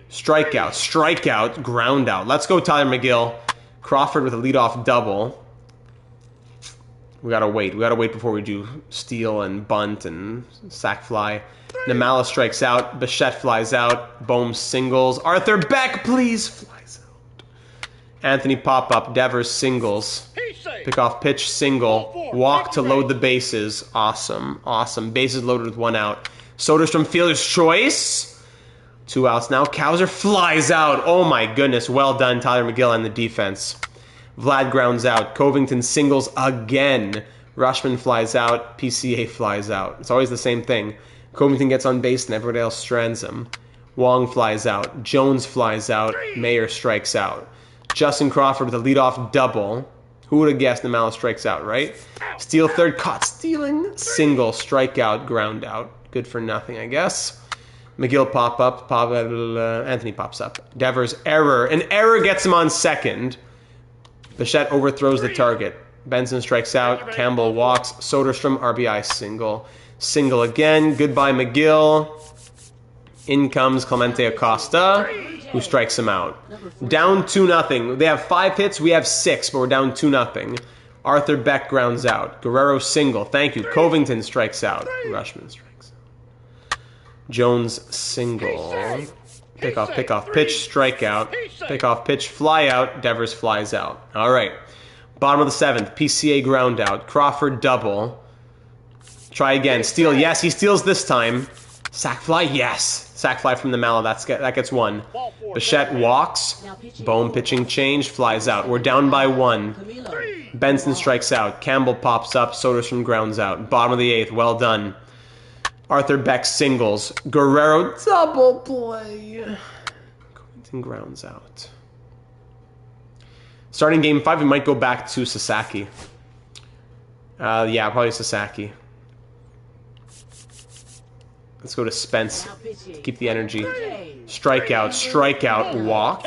Strikeout, ground out. Let's go, Tyler McGill. Crawford with a leadoff double. We gotta wait before we do steal and bunt and sac fly. Namala strikes out, Bichette flies out, Bohm singles. Arthur Beck, please, flies out. Anthony pop-up, Devers singles. Pick off pitch, single. Walk to load the bases. Awesome. Bases loaded with 1 out. Soderstrom fielder's choice. 2 outs now. Cowser flies out. Oh my goodness. Well done, Tyler McGill and the defense. Vlad grounds out. Covington singles again. Rushman flies out. PCA flies out. It's always the same thing. Covington gets on base and everybody else strands him. Wong flies out. Jones flies out. Mayer strikes out. Justin Crawford with a leadoff double. Who would have guessed Namala strikes out, right? Steal third, caught stealing. Single, strikeout, ground out. Good for nothing, I guess. McGill Anthony pops up. Devers error. An error gets him on second. Bichette overthrows the target. Benson strikes out. Campbell walks. Soderstrom RBI single. Single again. Goodbye McGill. In comes Clemente Acosta, who strikes him out. Down 2-0. They have 5 hits. We have 6, but we're down 2-0. Arthur Beck grounds out. Guerrero single. Thank you. Covington strikes out. Rushman strikes out. Jones single. Pick off pitch, strikeout. Pick off pitch, fly out. Devers flies out. All right. Bottom of the 7th. PCA ground out. Crawford double. Try again. Steal. Yes, he steals this time. Sac fly. Yes. Sac fly from the Namala. That gets 1. Bichette walks. Bohm pitching change. Flies out. We're down by 1. Benson strikes out. Campbell pops up. Soderstrom grounds out. Bottom of the 8th. Well done. Arthur Beck singles. Guerrero double play. Covington grounds out. Starting game 5, we might go back to Sasaki. Yeah, probably Sasaki. Let's go to Spence to keep the energy. Strikeout, walk.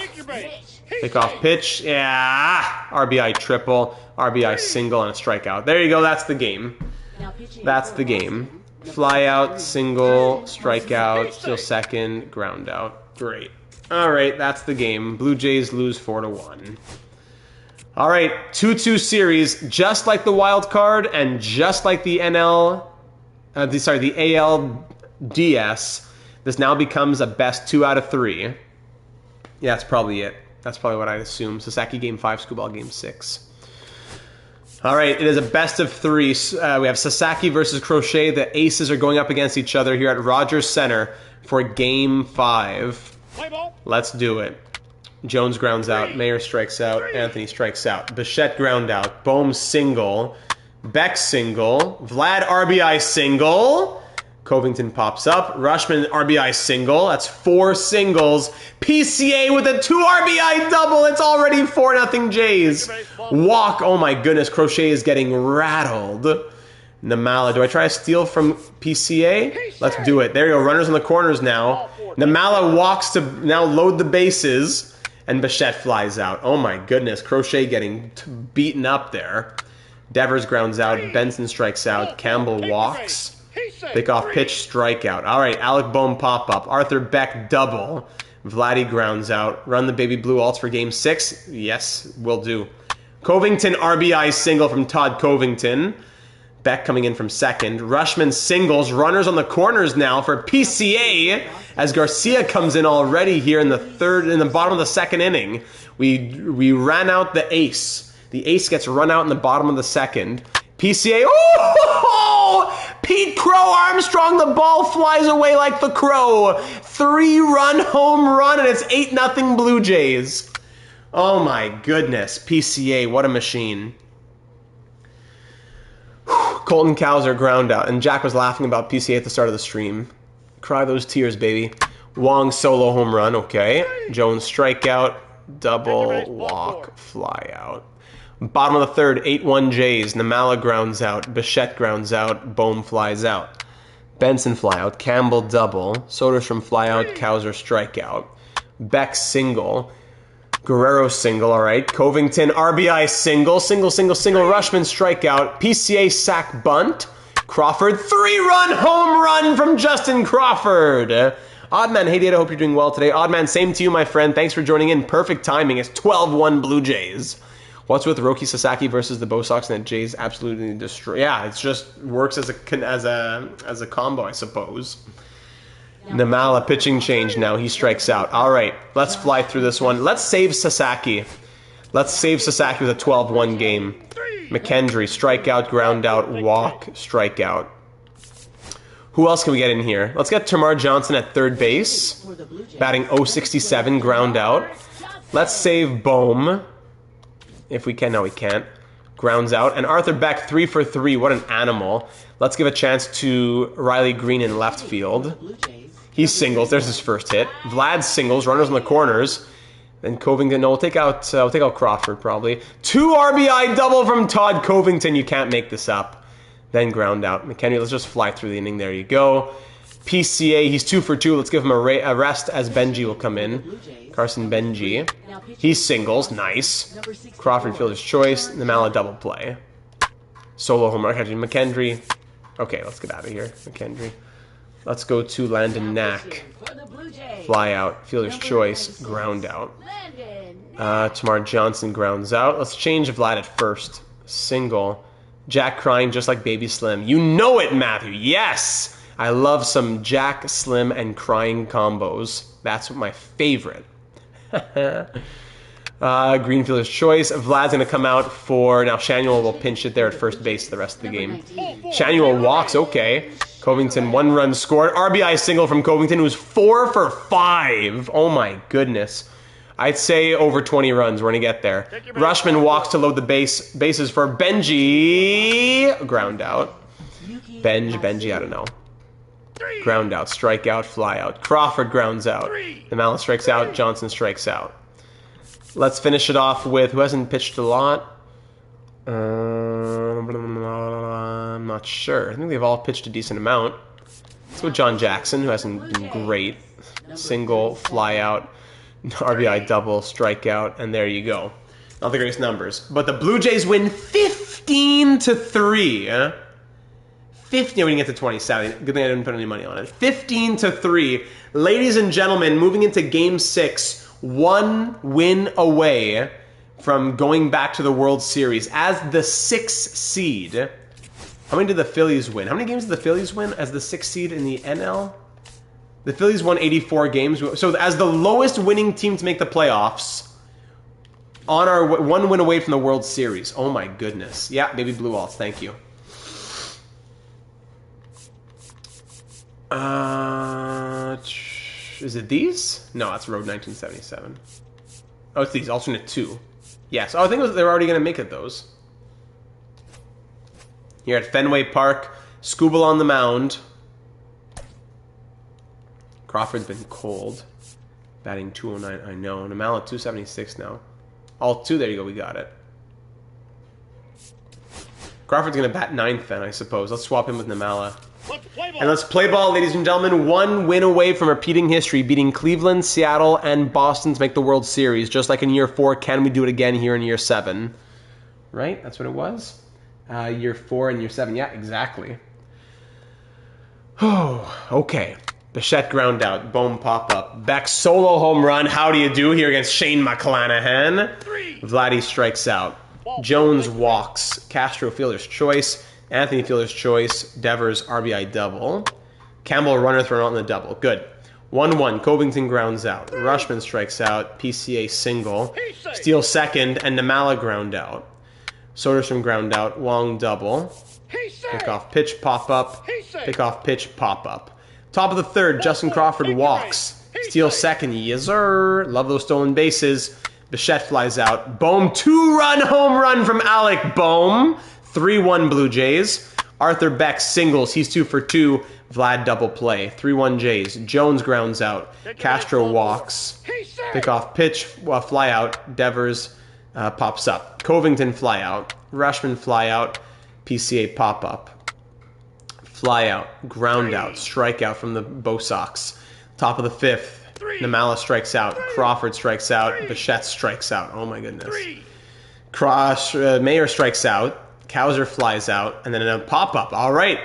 Pick off pitch. Yeah. RBI triple, RBI single, and a strikeout. There you go. That's the game. Fly out, single, strikeout, steal second, ground out. Great. All right, that's the game. Blue Jays lose 4-1. All right, 2-2 series, just like the wild card and just like the the ALDS. This now becomes a best 2 out of 3. Yeah, that's probably it. That's probably what I assume. Sasaki game 5, Skubal game 6. All right, it is a best of 3. We have Sasaki versus Crochet. The aces are going up against each other here at Rogers Center for game 5. Let's do it. Jones grounds out. Mayer strikes out. Anthony strikes out. Bichette ground out. Bohm single. Beck single. Vlad RBI single. Covington pops up. Rushman RBI single. That's 4 singles. PCA with a 2 RBI double. It's already 4-0 Jays. Walk. Oh my goodness. Crochet is getting rattled. Namala. Do I try a steal from PCA? Let's do it. There you go. Runners in the corners now. Namala walks to now load the bases. And Bichette flies out. Oh my goodness. Crochet getting beaten up there. Devers grounds out. Benson strikes out. Campbell walks. Pick off pitch, strikeout. All right, Alec Bohm pop-up. Arthur Beck double. Vladdy grounds out. Run the baby blue alts for game 6. Yes, will do. Covington RBI single from Todd Covington. Beck coming in from second. Rushman singles. Runners on the corners now for PCA as Garcia comes in already here in the bottom of the second inning. We ran out the ace. The ace gets run out in the bottom of the second. PCA. Oh! Pete Crow Armstrong. The ball flies away like the crow. 3-run home run, and it's 8-0 Blue Jays. Oh my goodness. PCA, what a machine. Colton Cowser ground out, and Jack was laughing about PCA at the start of the stream. Cry those tears, baby. Wong solo home run, okay. Jones strikeout, double, walk, fly out. Bottom of the third, 8-1 Jays. Namala grounds out, Bichette grounds out, Bohm flies out. Benson fly out, Campbell double, Soderstrom fly out, Cowser strikeout. Beck single. Guerrero single, all right. Covington RBI single. Rushman strikeout. PCA sack bunt. Crawford 3-run home run from Justin Crawford. Oddman, hey Data, hope you're doing well today. Oddman, same to you, my friend. Thanks for joining in. Perfect timing. It's 12-1 Blue Jays. What's with Roki Sasaki versus the Bo Sox and the Jays absolutely destroy? Yeah, it just works as a combo, I suppose. Namala pitching change now. He strikes out. All right, let's fly through this one. Let's save Sasaki. Let's save Sasaki with a 12-1 game. McKendry, strikeout, ground out, walk, strikeout. Who else can we get in here? Let's get Tamar Johnson at third base. Batting .067, ground out. Let's save Bohm. If we can. No, we can't. Grounds out. And Arthur Beck, 3 for 3. What an animal. Let's give a chance to Riley Green in left field. He singles. There's his first hit. Vlad singles. Runners on the corners. Then Covington. No, we'll take out Crawford probably. 2 RBI double from Todd Covington. You can't make this up. Then ground out. McKenry, let's just fly through the inning. There you go. PCA, he's 2 for 2. Let's give him a rest as Benji will come in. Carson Benji. He singles. Nice. Crawford fielder's choice. Namala double play. Solo home run. McKendry. Okay, let's get out of here. McKendry. Let's go to Landon Knack. Fly out. Fielder's choice. Ground out. Tamar Johnson grounds out. Let's change Vlad at first. Single. Jack crying just like Baby Slim. You know it, Matthew. Yes! I love some Jack, Slim, and crying combos. That's my favorite. Greenfielder's choice. Vlad's going to come out for... Now, Shanuel will pinch it there at first base the rest of the game. Shanuel walks. Okay. Covington, 1 run scored. RBI single from Covington, who's 4 for 5. Oh, my goodness. I'd say over 20 runs. We're going to get there. Rushman walks to load the bases for Benji. Ground out. Benji, I don't know. Ground out, strikeout, fly out. Crawford grounds out. Namala strikes out. Johnson strikes out. Let's finish it off with who hasn't pitched a lot. I'm not sure. I think they've all pitched a decent amount. Let's go with John Jackson, who hasn't been great. Single, fly out, RBI double, strikeout, and there you go. Not the greatest numbers. But the Blue Jays win 15-3. 15, we didn't get to 27. Good thing I didn't put any money on it. 15-3. Ladies and gentlemen, moving into Game 6, 1 win away from going back to the World Series as the 6th seed. How many did the Phillies win? How many games did the Phillies win as the 6th seed in the NL? The Phillies won 84 games. So as the lowest winning team to make the playoffs, on our 1 win away from the World Series. Oh my goodness. Yeah, baby blue alts. Thank you. Is it these? No, that's Road 1977. Oh, it's these. Alternate 2. Yes. Oh, I think they were already going to make it those. Here at Fenway Park, Scooble on the mound. Crawford's been cold. Batting 209, I know. Namala 276 now. All 2, there you go, we got it. Crawford's going to bat 9th then, I suppose. Let's swap him with Namala. And let's play ball, ladies and gentlemen. 1 win away from repeating history, beating Cleveland, Seattle, and Boston to make the World Series. Just like in year 4, can we do it again here in year 7? Right? That's what it was? Year 4 and year 7. Yeah, exactly. Oh, okay. Bichette ground out. Bohm pop up. Beck solo home run. How do you do here against Shane McClanahan? Vladdy strikes out. Jones walks. Castro fielder's choice. Anthony fielder's choice. Devers RBI double. Campbell runner thrown out in the double. Good. 1-1. Covington grounds out. Rushman strikes out. PCA single. Steele second. And Namala ground out. Soderstrom ground out. Wong double. Pick off pitch pop up. Pick off pitch pop up. Top of the third. Justin Crawford walks. Steele second. Yes, sir. Love those stolen bases. Bichette flies out. Bohm 2-run home run from Alec Bohm. 3-1 Blue Jays. Arthur Beck singles. He's 2 for 2. Vlad double play. 3-1 Jays. Jones grounds out. Castro walks. Pick off pitch. Fly out. Devers pops up. Covington fly out. Rushman fly out. PCA pop up. Fly out. Ground out. Strikeout from the Bo Sox. Top of the fifth. Namala strikes out. Crawford strikes out. Bichette strikes out. Oh my goodness. Mayer strikes out. Cowser flies out. And then a pop-up. All right.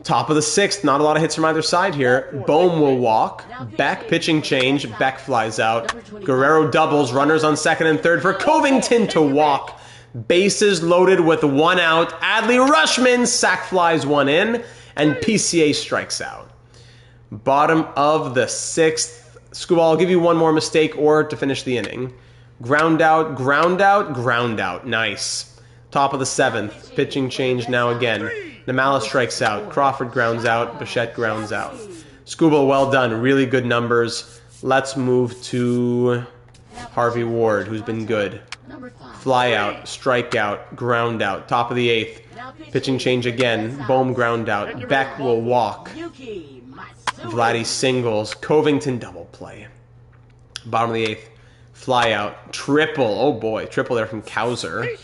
Top of the sixth. Not a lot of hits from either side here. Bohm will walk. Beck pitching change. Beck flies out. Guerrero doubles. Runners on second and third for Covington to walk. Bases loaded with 1 out. Adley Rushman sac flies 1 in. And PCA strikes out. Bottom of the sixth. Scuba, I'll give you one more mistake or to finish the inning. Ground out, ground out, ground out. Nice. Top of the seventh. Pitching change now again. Namala strikes out. Crawford grounds out. Bichette grounds out. Scuba, well done. Really good numbers. Let's move to Harvey Ward, who's been good. Fly out, strike out, ground out. Top of the eighth. Pitching change again. Bohm ground out. Beck will walk. Vladdy singles. Covington double play. Bottom of the eighth. Fly out. Triple. Oh boy. Triple there from Cowser.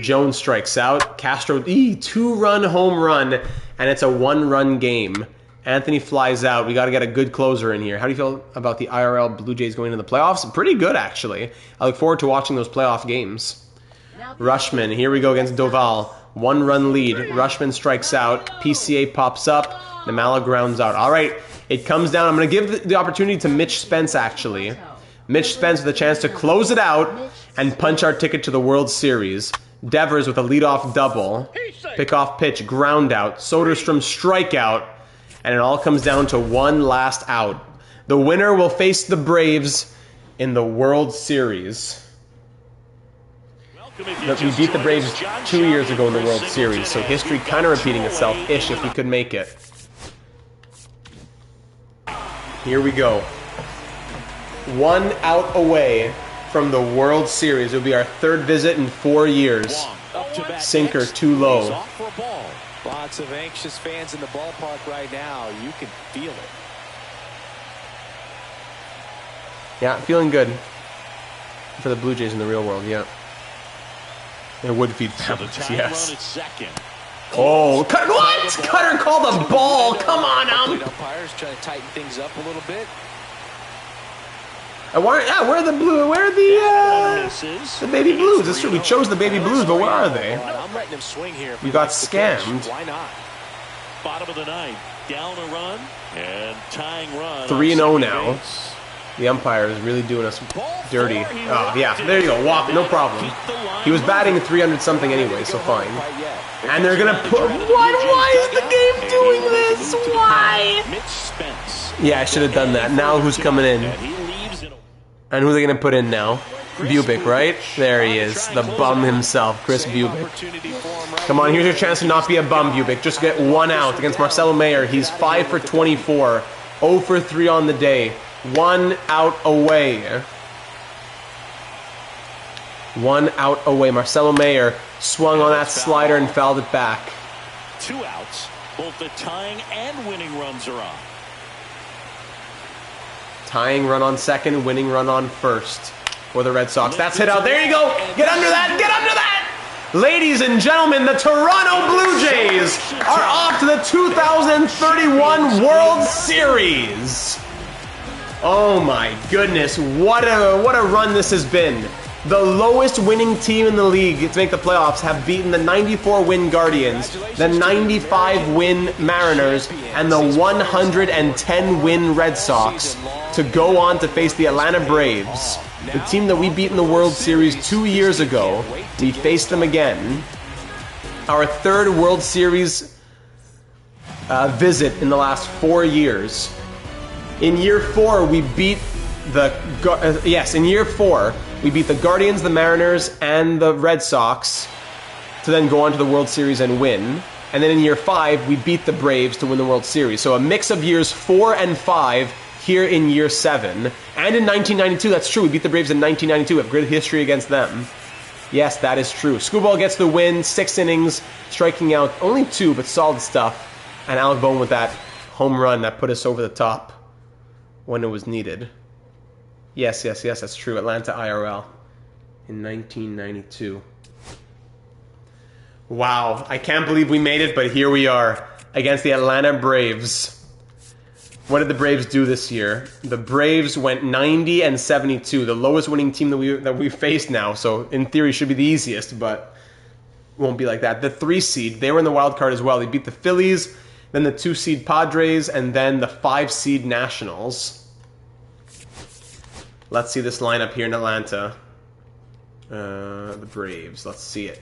Jones strikes out. Castro, 2-run home run. And it's a 1-run game. Anthony flies out. We got to get a good closer in here. How do you feel about the IRL Blue Jays going into the playoffs? Pretty good, actually. I look forward to watching those playoff games. Rushman. Here we go against Doval. 1-run lead. Rushman strikes out. PCA pops up. Namala grounds out. All right, it comes down. I'm going to give the opportunity to Mitch Spence, actually. Mitch Spence with a chance to close it out and punch our ticket to the World Series. Devers with a leadoff double. Pick off pitch, ground out. Soderstrom strikeout. And it all comes down to one last out. The winner will face the Braves in the World Series. We beat the Braves 2 years ago in the World Series, so history kind of repeating itself-ish if we could make it. Here we go. 1 out away from the World Series. It'll be our 3rd visit in 4 years. Sinker too low. Lots of anxious fans in the ballpark right now. You can feel it. Yeah, feeling good for the Blue Jays in the real world, yeah. It would feed families, yes. Oh, what? Cutter called a ball. Come on, umpires trying to tighten things up a little bit. Where are the blue? Where are the baby blues? That's true. We chose the baby blues, but where are they? I'm letting him swing here. We got scammed. Why not? Bottom of the ninth, down a run and tying run. 3-0 now. The umpire is really doing us dirty. Oh, yeah, there you go. Walk, no problem. He was batting 300 something anyway, so fine. And they're gonna put. Why is the game doing this? Why? Yeah, I should have done that. Now who's coming in? And who are they gonna put in now? Bubic, right? There he is, the bum himself, Chris Bubic. Come on, here's your chance to not be a bum, Bubic. Just get 1 out against Marcelo Mayer. He's 5 for 24, 0 for 3 on the day. 1 out away. 1 out away. Marcelo Mayer swung on that slider and fouled it back. 2 outs. Both the tying and winning runs are on. Tying run on second, winning run on first for the Red Sox. That's hit out. There you go. Get under that. Get under that. Ladies and gentlemen, the Toronto Blue Jays are off to the 2031 World Series. Oh my goodness, what a run this has been. The lowest winning team in the league to make the playoffs have beaten the 94-win Guardians, the 95-win Mariners, and the 110-win Red Sox to go on to face the Atlanta Braves, the team that we beat in the World Series 2 years ago. We faced them again. Our third World Series visit in the last 4 years. In year 4, we beat in year 4, we beat the Guardians, the Mariners, and the Red Sox to then go on to the World Series and win. And then in year 5, we beat the Braves to win the World Series. So a mix of years 4 and 5 here in year 7. And in 1992, that's true, we beat the Braves in 1992. We have good history against them. Yes, that is true. Screwball gets the win, 6 innings, striking out only 2, but solid stuff. And Alec Bohm with that home run that put us over the top when it was needed. Yes, that's true. Atlanta IRL in 1992. Wow, I can't believe we made it, but here we are against the Atlanta Braves. What did the Braves do this year? The Braves went 90-72, the lowest winning team that we faced now. So in theory, should be the easiest, but won't be like that. The 3 seed, they were in the wild card as well. They beat the Phillies, then the 2 seed Padres, and then the 5 seed Nationals. Let's see this lineup here in Atlanta. The Braves. Let's see it.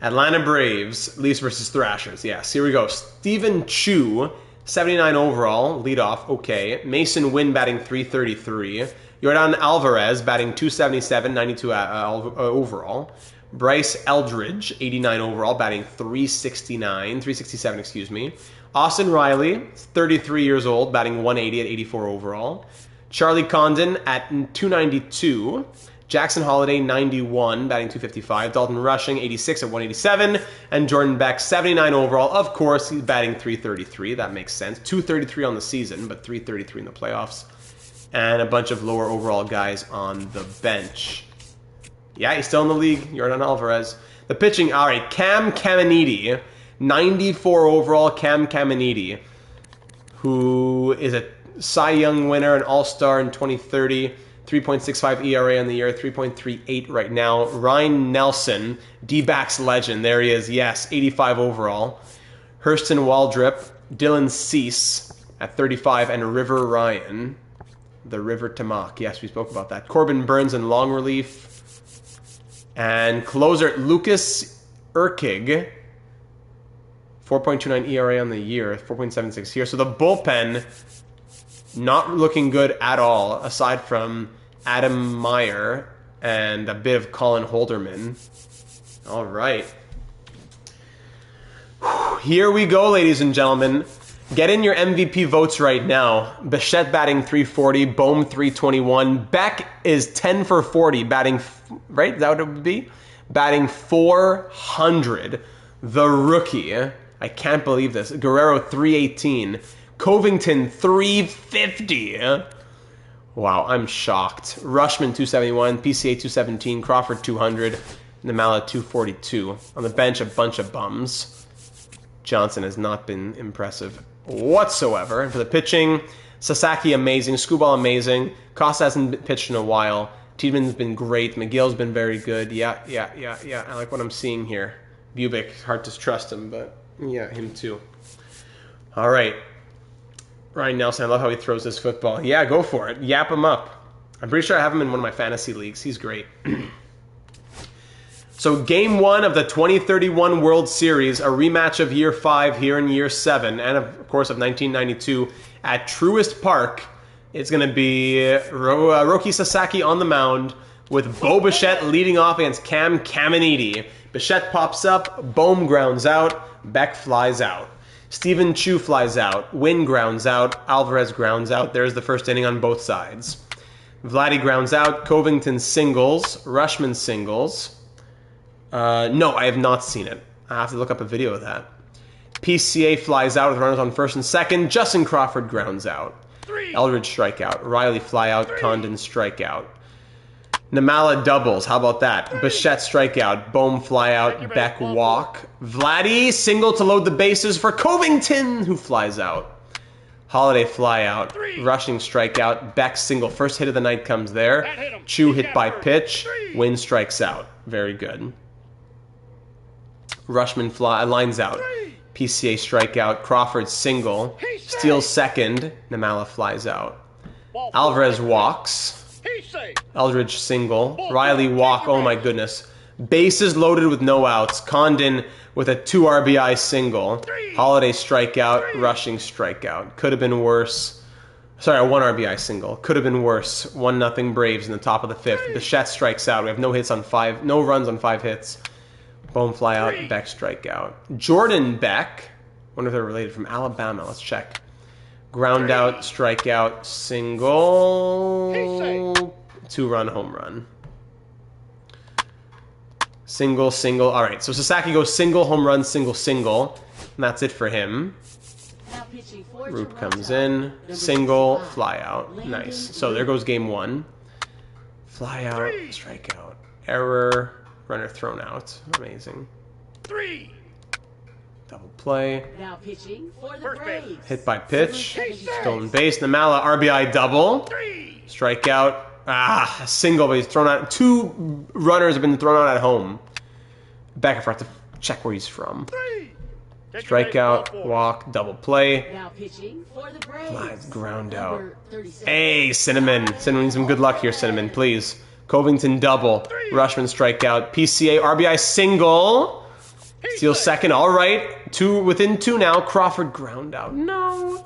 Atlanta Braves, Leafs versus Thrashers. Yes, here we go. Stephen Chu, 79 overall, leadoff, okay. Mason Wynn batting .333. Yordan Alvarez batting .277, 92 overall. Bryce Eldridge, 89 overall, batting .367, excuse me. Austin Riley, 33 years old, batting .180 at 84 overall. Charlie Condon at .292. Jackson Holiday, 91, batting .255. Dalton Rushing, 86 at 187. And Jordan Beck, 79 overall. Of course, he's batting .333. That makes sense. .233 on the season, but .333 in the playoffs. And a bunch of lower overall guys on the bench. Yeah, he's still in the league. Yordan Alvarez. The pitching, all right, Cam Caminiti, 94 overall Cam Caminiti, who is a Cy Young winner, an All-Star in 2030, 3.65 ERA on the year, 3.38 right now. Ryan Nelson, D-backs legend, there he is, yes, 85 overall. Hurston Waldrip, Dylan Cease at 35, and River Ryan, the River Tamak. Yes, we spoke about that. Corbin Burns in long relief. And closer, Lucas Urquig, 4.29 ERA on the year, 4.76 here. So the bullpen, not looking good at all, aside from Adam Meyer and a bit of Colin Holderman. All right. Here we go, ladies and gentlemen. Get in your MVP votes right now. Bichette batting .340, Bohm .321. Beck is 10 for 40, batting, right? Is that what it would be? Batting .400. The rookie. I can't believe this. Guerrero .318. Covington .350. Wow, I'm shocked. Rushman .271, PCA .217, Crawford .200, Namala .242. On the bench, a bunch of bums. Johnson has not been impressive whatsoever. And for the pitching, Sasaki amazing, Screwball amazing. Costa hasn't pitched in a while. Tiedeman's been great. McGill's been very good. Yeah. I like what I'm seeing here. Bubic, hard to trust him, but yeah, him too. All right. Ryan Nelson, I love how he throws this football. Yeah, go for it. Yap him up. I'm pretty sure I have him in one of my fantasy leagues. He's great. So game 1 of the 2031 World Series, a rematch of year 5 here in year 7, and of course of 1992 at Truist Park. It's going to be Roki Sasaki on the mound with Bo Bichette leading off against Cam Caminiti. Bichette pops up, Bohm grounds out, Beck flies out. Stephen Chu flies out, Wynn grounds out, Alvarez grounds out. There's the first inning on both sides. Vladdy grounds out, Covington singles, Rushman singles. No, I have not seen it. I have to look up a video of that. PCA flies out with runners on first and second. Justin Crawford grounds out. Eldridge strikeout. Riley fly out. Condon strikeout. Namala doubles. How about that? Bichette strikeout. Bohm fly out. Beck walk. Vladdy single to load the bases for Covington, who flies out. Holiday fly out. Rushing strikeout. Beck single. First hit of the night comes there. Chu hit by pitch. Wynn strikes out. Very good. Rushman lines out. PCA strikeout. Crawford single. Steals second. Namala flies out. Alvarez walks. Eldridge single. Riley walk. Oh my goodness. Bases loaded with no outs. Condon with a 2 RBI single. Holiday strikeout. Rushing strikeout. Could have been worse. Sorry, a 1 RBI single. Could have been worse. 1-0 Braves in the top of the 5th. Bichette strikes out. We have no runs on 5 hits. Bohm fly out. Beck strikeout. Jordan Beck. Wonder if they're related, from Alabama. Let's check. Ground out, strikeout, single, 2-run home run. Single, single. All right, so Sasaki goes single, home run, single, single. And that's it for him. Roop comes in, single, fly out. Nice. So there goes game 1. Fly out, strikeout, error, runner thrown out. Amazing. 3. Double play. Now pitching for the Braves. Hit by pitch. Stolen base. Namala RBI double. Strikeout. A single, but he's thrown out. 2 runners have been thrown out at home. Beck, I forgot to check where he's from. Strikeout, walk, double play. Now pitching for the Braves. Flies, ground out. Hey, Cinnamon. Cinnamon, some good luck here, Cinnamon, please. Covington double. Rushman strikeout. PCA RBI single. Steals second. All right. Within 2 now. Crawford ground out. No.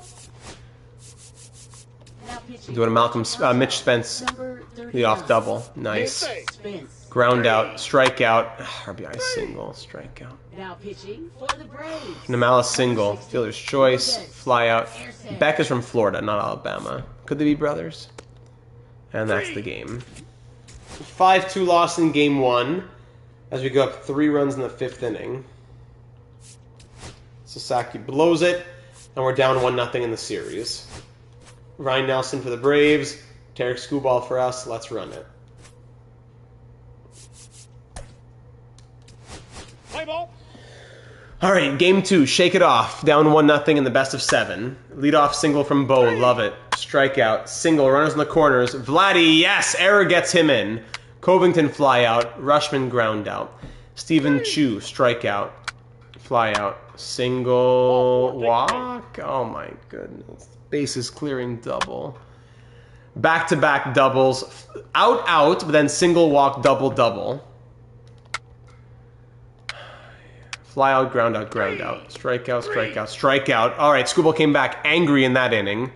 Doing a Mitch Spence. The off double. Nice. Ground out. Strikeout. RBI single. Strikeout. Now pitching for the Braves. Namala single. Fielder's choice. Fly out. Beck is from Florida, not Alabama. Could they be brothers? And that's the game. 5-2 loss in game 1. As we go up 3 runs in the 5th inning. Sasaki blows it, and we're down 1-0 in the series. Ryan Nelson for the Braves. Tarek Skubal for us. Let's run it. Play ball. All right, game 2. Shake it off. Down 1-0 in the best of 7. Leadoff single from Bo. Love it. Strikeout. Single. Runners in the corners. Vladdy, yes. Error gets him in. Covington fly out. Rushman ground out. Stephen Chu strikeout. Fly out. Single. Walk. Oh my goodness. Bases clearing double. Back-to-back doubles. Out, but then single walk, double. Fly out, ground out, ground out. Strikeout. All right, Skubal came back angry in that inning.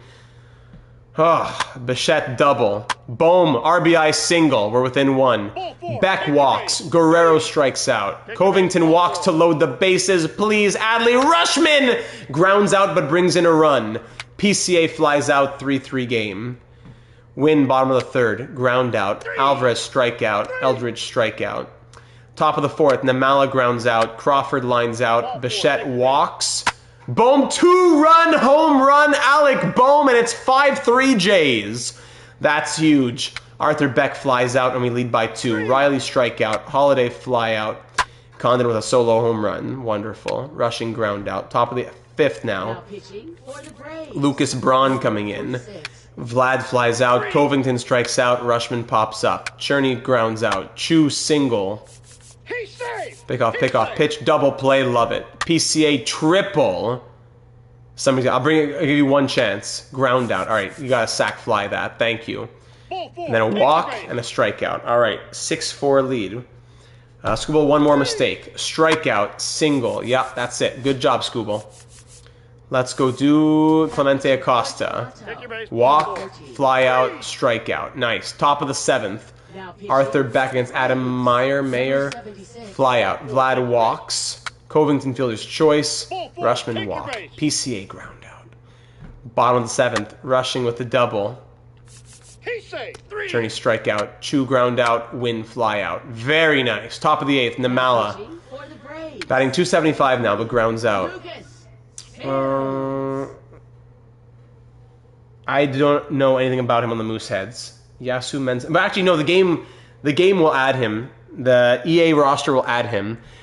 Bichette double. Bohm, RBI single. We're within 1. Beck walks. Guerrero strikes out. Covington walks to load the bases. Please, Adley. Rushman grounds out but brings in a run. PCA flies out. 3-3 game. Win bottom of the 3rd. Ground out. Alvarez strikeout. Eldridge strikeout. Top of the 4th. Namala grounds out. Crawford lines out. Bichette walks. Bohm, 2-run home run, Alec Bohm, and it's 5-3 Jays. That's huge. Arthur Beck flies out, and we lead by 2. Riley strikeout. Holiday fly out. Condon with a solo home run. Wonderful. Rushing ground out. Top of the 5th now. Lucas Braun coming in. Vlad flies out. Covington strikes out. Rushman pops up. Cherney grounds out. Chu single. Pick off, pitch, double play, love it. PCA triple. I'll give you 1 chance. Ground out. All right, you got to sack fly that. Thank you. And then a walk and a strikeout. All right, 6-4 lead. Skubal, 1 more mistake. Strikeout, single. Yep, that's it. Good job, Skubal. Let's go do Clemente Acosta. Walk, fly out, strikeout. Nice. Top of the 7th. Arthur Beck against Adam Mayer. Fly out. Vlad walks. Covington fielder's choice. Rushman walk. PCA ground out. Bottom of the 7th. Rushing with the double. Cherney strikeout. Chu ground out. Win fly out. Very nice. Top of the 8th. Namala. Batting .275 now, but grounds out. I don't know anything about him on the Mooseheads. Yasu Menz. But actually, no, the game will add him. The EA roster will add him.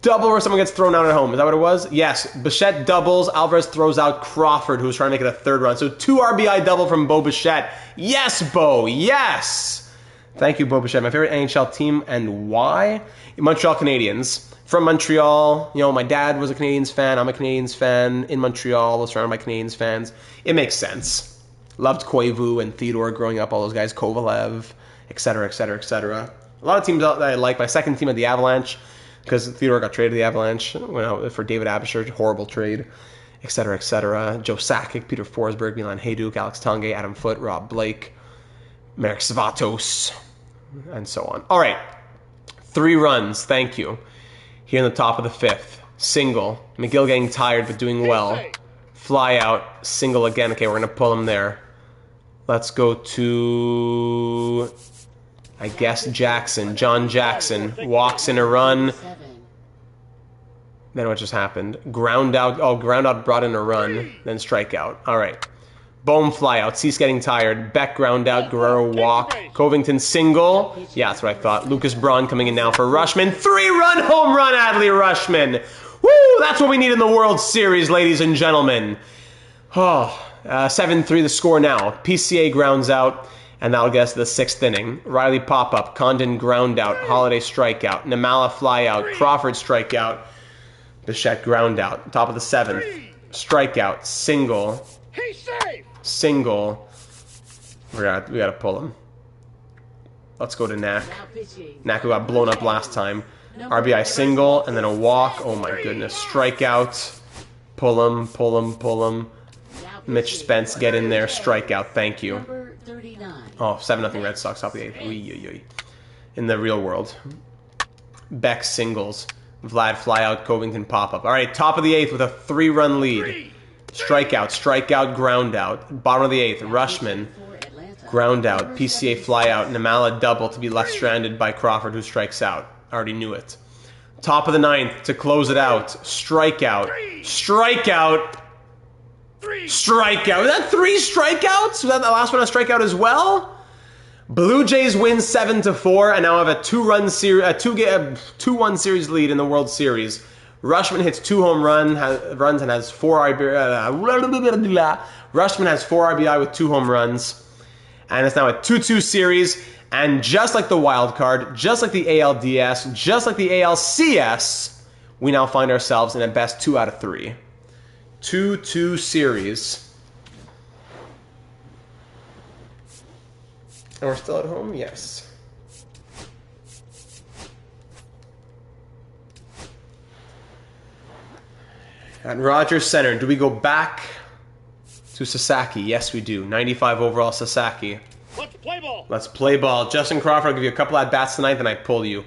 Double where someone gets thrown out at home. Is that what it was? Yes. Bichette doubles. Alvarez throws out Crawford, who was trying to make it a third run. So 2 RBI double from Bo Bichette. Yes, Bo. Yes. Thank you, Bo Bichette. My favorite NHL team and why? Montreal Canadiens. From Montreal. You know, my dad was a Canadiens fan. I'm a Canadiens fan. In Montreal, was surrounded by Canadiens fans. It makes sense. Loved Koivu and Theodore growing up. All those guys. Kovalev, etc., etc., etc. A lot of teams that I like. My second team at the Avalanche. Because Theodore got traded to the Avalanche, went out for David Abisher, horrible trade, etc., etc. Joe Sakic, Peter Forsberg, Milan Hajduk, Alex Tanguay, Adam Foote, Rob Blake, Marek Svatos, and so on. All right, 3 runs, thank you. Here in the top of the 5th, single. McGill getting tired but doing well. Fly out, single again. Okay, we're going to pull him there. Let's go to... I guess Jackson. John Jackson walks in a run. Then what just happened? Ground out. Oh, ground out brought in a run. Then strikeout. All right. Bohm fly out. Cease getting tired. Beck ground out. Guerrero walk. Covington single. Yeah, that's what I thought. Lucas Braun coming in now for Rushman. 3-run home run, Adley Rushman. Woo! That's what we need in the World Series, ladies and gentlemen. Oh, 7-3 the score now. PCA grounds out. And that'll get us to the 6th inning. Riley pop-up, Condon ground out, Holiday strikeout, Namala fly out, Crawford strikeout, Bichette ground out. Top of the 7th, strikeout, single, single. We gotta pull him. Let's go to Knack. Knack who got blown up last time. RBI single, and then a walk. Oh my goodness, strikeout. Pull him, pull him, pull him. Mitch Spence, get in there, strikeout, thank you. Oh, 7-0 Red Sox, top of the 8th. In the real world. Beck singles. Vlad fly out, Covington pop up. All right, top of the 8th with a 3-run lead. Strikeout, strikeout, ground out. Bottom of the 8th, Rushman. Ground out, PCA fly out, Namala double to be left stranded by Crawford who strikes out. Already knew it. Top of the 9th to close it out. Strikeout. Strikeout. Strikeout. Was that 3 strikeouts? Was that the last one a strikeout as well? Blue Jays win 7-4 and now have a 2-1 series lead in the World Series. Rushman hits 2 home runs and has 4 RBI. Rushman has 4 RBI with 2 home runs. And it's now a 2-2 series. And just like the wild card, just like the ALDS, just like the ALCS, we now find ourselves in a best 2 out of 3. 2-2 series. And we're still at home? Yes. At Rogers Center, do we go back to Sasaki? Yes, we do. 95 overall Sasaki. Let's play ball. Let's play ball. Justin Crawford, I'll give you a couple at bats tonight, then I pull you.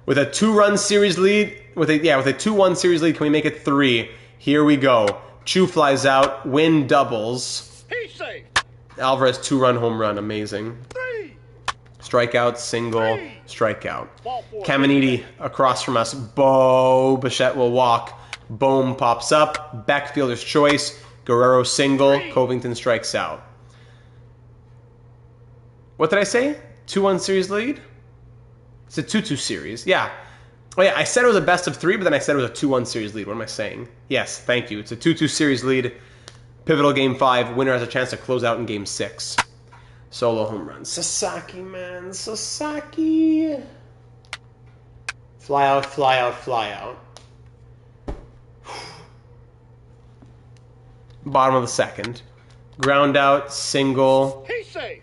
With a 2-run series lead, with a 2-1 series lead, can we make it 3? Here we go. Chu flies out. Win doubles. He's safe. Alvarez 2-run home run. Amazing. 3. Strikeout, single, strikeout. Caminiti across from us. Bo Bichette will walk. Bohm pops up. Beck fielder's choice. Guerrero single. Covington strikes out. What did I say? 2-1 series lead? It's a 2-2 series. Yeah. Oh yeah, I said it was a best of 3, but then I said it was a 2-1 series lead. What am I saying? Yes, thank you. It's a 2-2 series lead. Pivotal game 5. Winner has a chance to close out in game 6. Solo home run. Sasaki, man. Sasaki. Fly out, fly out, fly out. Bottom of the 2nd. Ground out, single.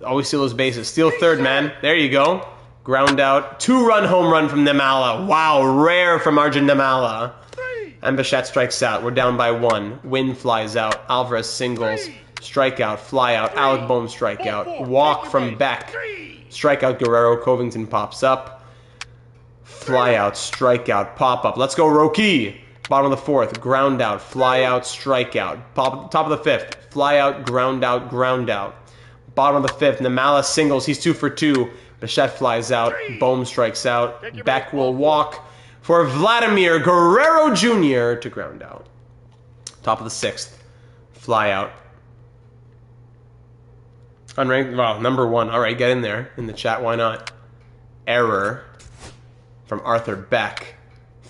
Always steal those bases. Steal third, man. There you go. Ground out. 2-run home run from Namala. Wow, rare from Arjun Namala. And Bichette strikes out. We're down by 1. Win flies out. Alvarez singles. Strikeout, fly out. Alec Bohm strikeout. Walk from Beck. Strikeout Guerrero. Covington pops up. Fly out, strikeout, pop up. Let's go Roki. Bottom of the 4th. Ground out, fly out, strikeout. Top of the 5th. Fly out, ground out, ground out. Bottom of the 5th. Namala singles. He's 2 for 2. Bichette flies out. Bohm strikes out. Beck will walk for Vladimir Guerrero Jr. to ground out. Top of the 6th. Fly out. Unranked. Wow, number 1. All right, get in there in the chat. Why not? Error from Arthur Beck.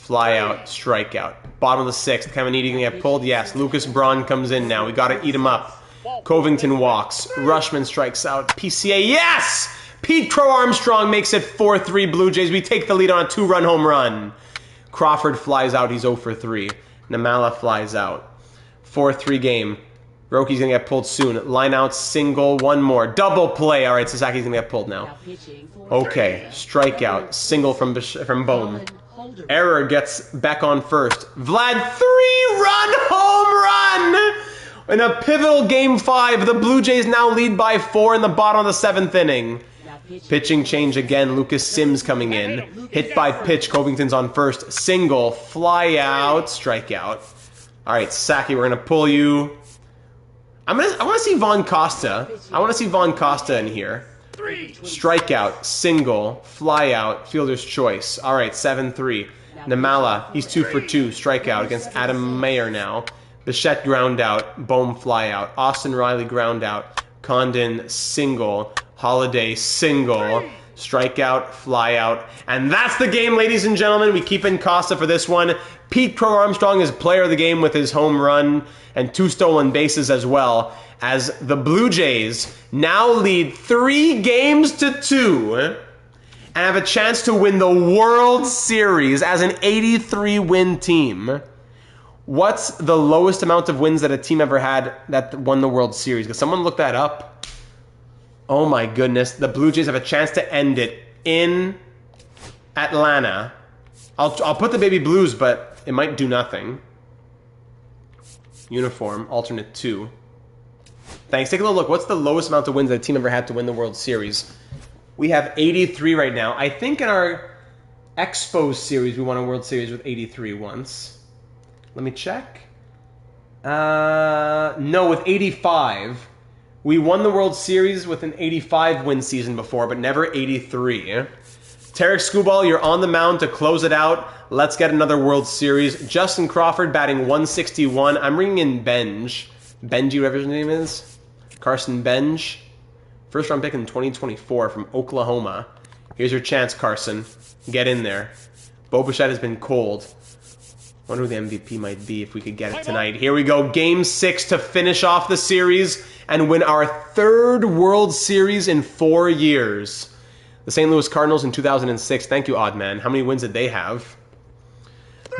fly out, strikeout. Bottom of the 6th, Kevin Eady gonna get pulled? Yes. Lucas Braun comes in now. We gotta eat him up. Covington walks. Rushman strikes out. PCA, yes! Pete Crow Armstrong makes it 4-3 Blue Jays. We take the lead on a 2-run home run. Crawford flies out. He's 0 for 3. Namala flies out. 4-3 game. Roki's going to get pulled soon. Line out, single, one more. Double play. All right, Sasaki's going to get pulled now. Okay, strikeout. Single from Bohm. Error gets back on first. Vlad, 3-run home run! In a pivotal Game 5, the Blue Jays now lead by 4 in the bottom of the 7th inning. Pitching change again. Lucas Sims coming in. Hit by pitch. Covington's on first. Single. Fly out. Strikeout. All right, Saki, we're going to pull you. I want to see Von Costa. I want to see Von Costa in here. Strikeout. Single. Fly out. Fielder's choice. All right, 7-3. Namala. He's 2 for 2. Strikeout against Adam Mayer now. Bichette ground out. Bohm fly out. Austin Riley ground out. Condon single. Holiday single, strikeout, fly out. And that's the game, ladies and gentlemen. We keep in Costa for this one. Pete Crow Armstrong is player of the game with his home run and 2 stolen bases as well, as the Blue Jays now lead 3-2 and have a chance to win the World Series as an 83-win team. What's the lowest amount of wins that a team ever had that won the World Series? Because someone look that up. Oh my goodness, the Blue Jays have a chance to end it in Atlanta. I'll put the baby blues, but it might do nothing. Uniform, alternate 2. Thanks, take a little look. What's the lowest amount of wins that a team ever had to win the World Series? We have 83 right now. I think in our Expos series, we won a World Series with 83 once. Let me check. No, with 85. We won the World Series with an 85-win season before, but never 83. Tarek Skubal, you're on the mound to close it out. Let's get another World Series. Justin Crawford batting 161. I'm bringing in Benj. Benji, whatever his name is. Carson Benj. First round pick in 2024 from Oklahoma. Here's your chance, Carson. Get in there. Bo Bichette has been cold. Wonder who the MVP might be if we could get it tonight. Here we go. Game 6 to finish off the series and win our 3rd World Series in 4 years. The St. Louis Cardinals in 2006. Thank you, Oddman. How many wins did they have?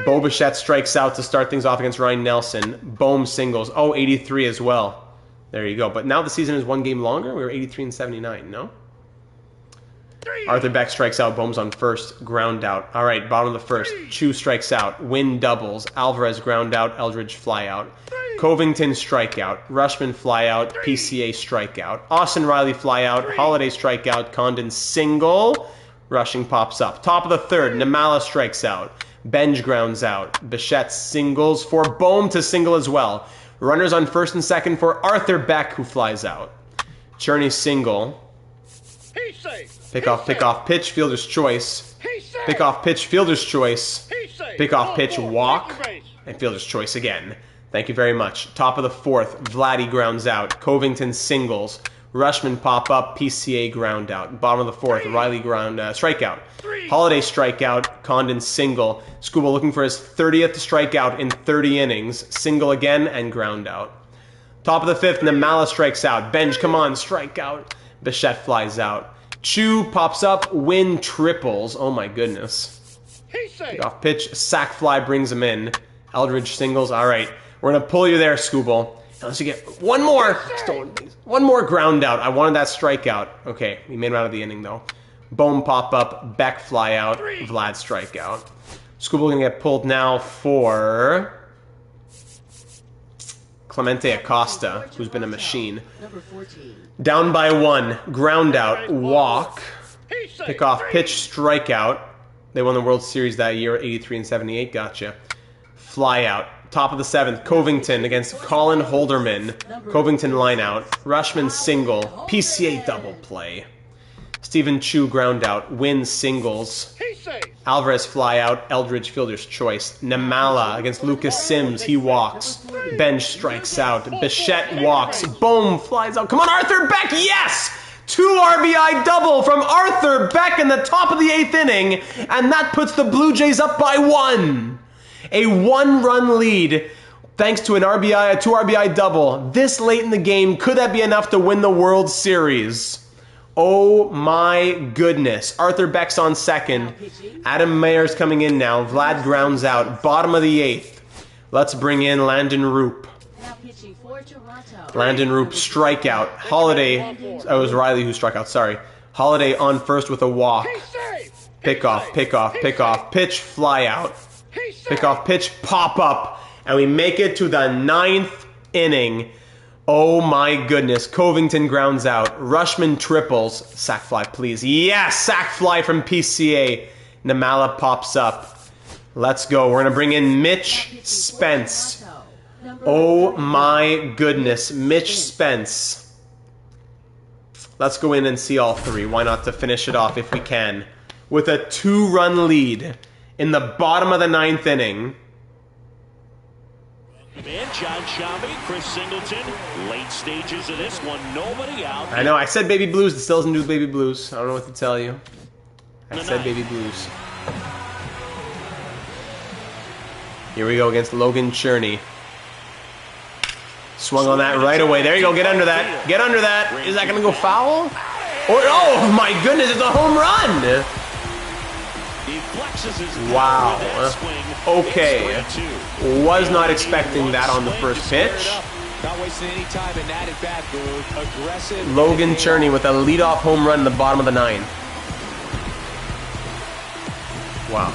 Bo Bichette strikes out to start things off against Ryan Nelson. Bohm singles. Oh, 83 as well. There you go. But now the season is 1 game longer. We were 83 and 79, no? Arthur Beck strikes out. Bohm's on first. Ground out. All right, bottom of the 1st. Chu strikes out. Win doubles. Alvarez ground out. Eldridge fly out. Covington strikeout. Rushman fly out. PCA strikeout. Austin Riley fly out. Holiday strikeout. Condon single. Rushing pops up. Top of the 3rd. Namala strikes out. Benj grounds out. Bichette singles for Bohm to single as well. Runners on 1st and 2nd for Arthur Beck, who flies out. Cherney single. Pick off, pitch, fielder's choice. Pick off, pitch, fielder's choice. Pick off, pitch, walk. And fielder's choice again. Thank you very much. Top of the 4th, Vladdy grounds out. Covington singles. Rushman pop up. PCA ground out. Bottom of the 4th, Riley ground strikeout. Holiday strikeout. Condon single. Scuba looking for his 30th strikeout in 30 innings. Single again and ground out. Top of the 5th, Namala strikes out. Benj, come on, strikeout. Bichette flies out. Chu pops up, win triples. Oh my goodness. Pick off pitch, sack fly brings him in. Eldridge singles. All right, we're gonna pull you there, Scooble. Unless you get one more stolen base. One more ground out. I wanted that strikeout. Okay, we made him out of the inning though. Bohm pop up, Beck fly out, Vlad strikeout. Scooble gonna get pulled now for Clemente Acosta, who's been a machine. Down by 1, ground out, walk, pick off, pitch, strikeout. They won the World Series that year, 83 and 78, gotcha. Fly out, top of the 7th, Covington against Colin Holderman. Covington line out, Rushman single, PCA double play. Stephen Chu ground out, win singles. Alvarez fly out, Eldridge fielder's choice. Namala against Lucas Sims, he walks. Benj strikes out, Bichette walks, Bohm flies out. Come on, Arthur Beck, yes! 2 RBI double from Arthur Beck in the top of the 8th inning, and that puts the Blue Jays up by 1. A 1-run lead thanks to a 2 RBI double. This late in the game, could that be enough to win the World Series? Oh my goodness. Arthur Beck's on second. Adam Mayer's coming in now. Vlad grounds out. Bottom of the 8th. Let's bring in Landon Roop. Landon Roop strikeout. Holiday. It was Riley who struck out, sorry. Holiday on first with a walk. Pick off, pick off, pick off. Pitch, fly out. Pick off, pitch, pop up. And we make it to the 9th inning. Oh my goodness. Covington grounds out. Rushman triples. Sack fly, please. Yes! Sack fly from PCA. Namala pops up. Let's go. We're going to bring in Mitch Spence. Oh my goodness. Mitch Spence. Let's go in and see all 3. Why not to finish it off if we can. With a 2-run lead in the bottom of the 9th inning. And John Shambi, Chris Singleton, late stages of this one, nobody out. I know, I said Baby Blues, it still doesn't do Baby Blues. I don't know what to tell you. I said Baby Blues. Here we go against Logan Cherney. Swung on that right away. There you go, get under that. Get under that. Is that going to go foul? Or, oh my goodness, it's a home run! Wow. Okay. Was not expecting that on the first pitch. Not wasting any time in that at bat, Boo. Aggressive. Logan Cherney with a leadoff home run in the bottom of the 9th. Wow.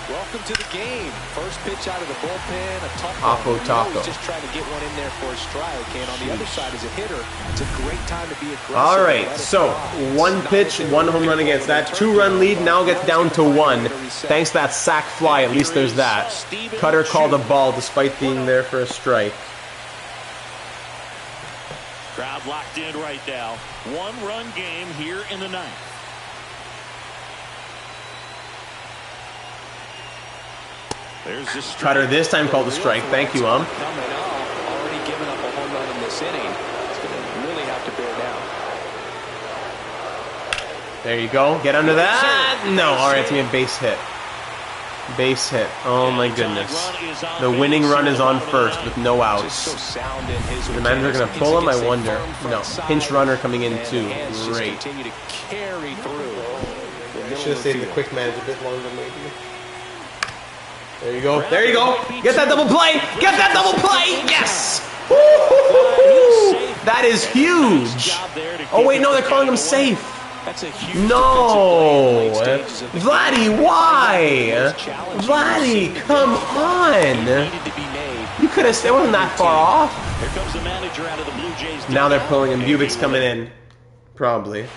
Welcome to the game. First pitch out of the bullpen. A tough Taco, one. taco. He's just trying to get one in there for a strike. And on the other side, as a hitter, it's a great time to be aggressive. All right, so 1 pitch, 1 home run against that. 2-run lead now gets down to 1. Thanks to that sack fly, at least there's that. Cutter called a ball despite being there for a strike. Crowd locked in right now. 1-run game here in the 9th. There's this Cutter this time called a strike. Thank you, Coming up, already giving up a home run in this inning. It's going to really have to bear down. There you go. Get under that. No. All right, it's going to be a base hit. Base hit. Oh, my goodness. The winning run is on first with no outs. Is the manager going to pull him? I wonder. No. Pinch runner coming in, too. Great. I should have saved the quick manage a bit longer, maybe. There you go. There you go. Get that double play. Get that double play. Yes. Woo-hoo-hoo. That is huge. Oh, wait, no, they're calling him safe. No. Vladdy, why? Vladdy, come on. You could have, it wasn't that far off. Now they're pulling him. Bubik's coming in. Probably.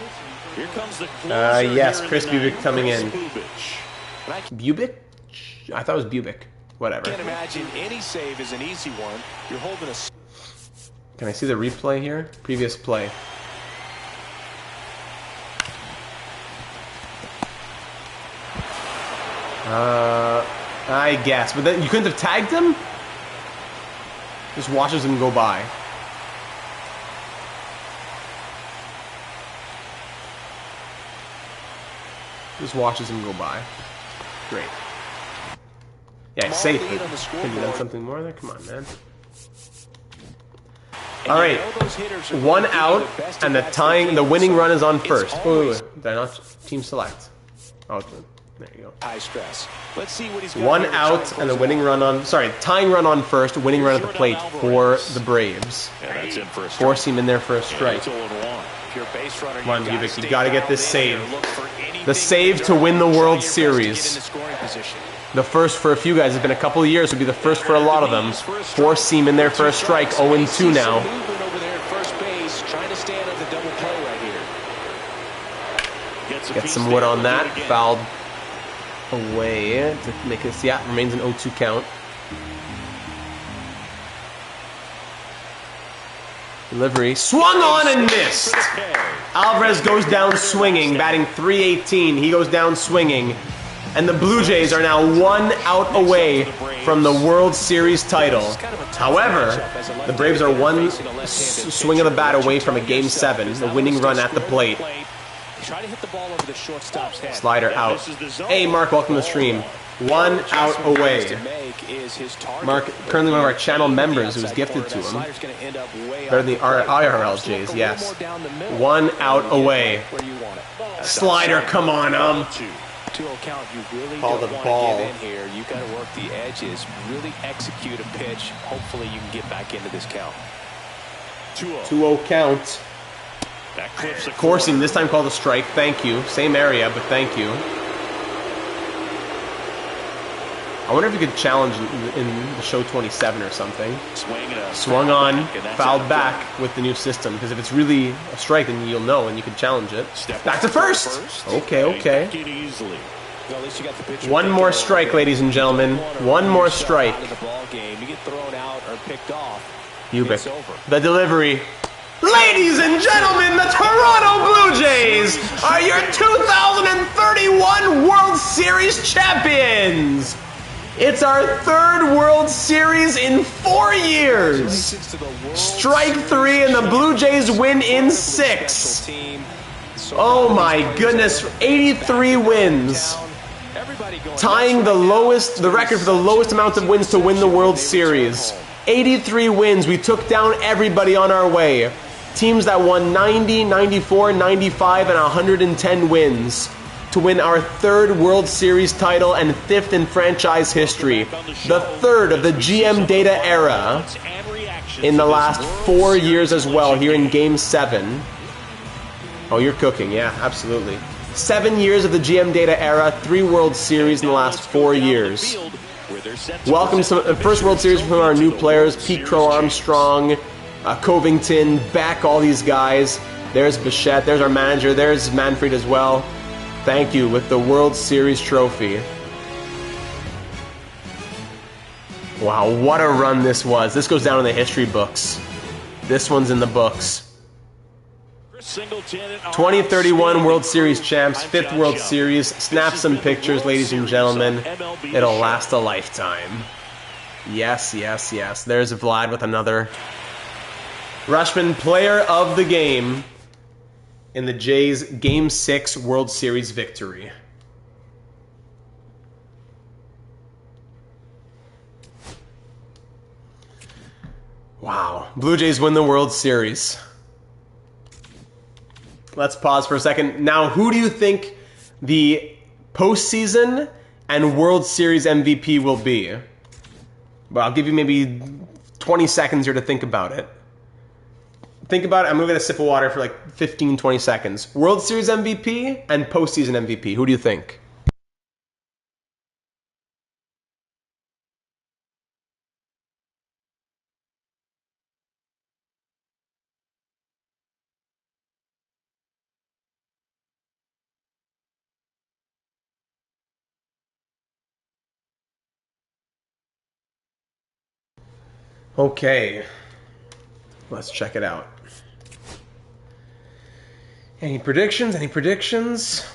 Yes, Chris Bubik coming in. Bubik? I thought it was Bubik. Whatever. I can't imagine any save is an easy one. You're holding a... Can I see the replay here? Previous play. I guess. But then you couldn't have tagged him? Just watches him go by. Just watches him go by. Great. Yeah, he's safe. Can you done something more there? Come on, man. All right, 1 out, and the winning run is on first. Ooh, did I not team select? Oh, there you go. High stress. Let's see what he's got. 1 out, and the winning run on. Sorry, tying run on first, winning run at the plate for the Braves. Force him in there for a strike. Come on, Bubik, you got to get this save. The save to win the World Series. The first for a few guys. It's been a couple of years. It would be the first for a lot of them. Force seam in there for a strike. 0-2 now. Get some wood on that. Fouled away to make it. Yeah, remains an 0-2 count. Delivery. Swung on and missed. Alvarez goes down swinging, batting .318. He goes down swinging. And the Blue Jays are now 1 out away from the World Series title. However, the Braves are one swing of the bat away from a Game 7, the winning run at the plate. Try to hit the ball over the shortstop's head. Slider out. Hey, Mark, welcome to the stream. 1 out away. Mark, currently one of our channel members, who was gifted to him. Better than the IRL Jays, yes. 1 out away. Slider, come on, 2-0 count, you really Call don't the want ball. to give in here. You got to work the edges, really execute a pitch. Hopefully you can get back into this count. 2-0 count. That clips a Coursing, this time called a strike. Thank you. Same area, but thank you. I wonder if you could challenge in the show 27 or something. Swung on, fouled back with the new system. Because if it's really a strike, then you'll know and you can challenge it. Back to first. Okay, okay. One more strike, ladies and gentlemen. One more strike. Ubik. The delivery. Ladies and gentlemen, the Toronto Blue Jays are your 2031 World Series champions. It's our 3rd World Series in 4 years. Strike 3 and the Blue Jays win in 6. Oh my goodness, 83 wins. Tying the record for the lowest amount of wins to win the World Series. 83 wins. We took down everybody on our way. Teams that won 90, 94, 95, and 110 wins to win our 3rd World Series title and 5th in franchise history. The 3rd of the GM data era in the last 4 years as well, here in Game 7. Oh, you're cooking. Yeah, absolutely. 7 years of the GM data era, 3 World Series in the last 4 years. Welcome to the first World Series from our new players, Pete Crow Armstrong, Covington, Beck, all these guys. There's Bichette, there's our manager, there's Manfred as well. Thank you with the World Series trophy. Wow, what a run this was. This goes down in the history books. This one's in the books. 2031 World Series champs, 5th World Series. Snap some pictures, ladies and gentlemen. It'll last a lifetime. Yes, yes, yes. There's Vlad with another Rushman player of the game in the Jays' Game 6 World Series victory. Wow. Blue Jays win the World Series. Let's pause for a second. Now, who do you think the postseason and World Series MVP will be? Well, I'll give you maybe 20 seconds here to think about it. Think about it. I'm going to get a sip of water for like 15, 20 seconds. World Series MVP and postseason MVP. Who do you think? Okay. Let's check it out. Any predictions? Any predictions?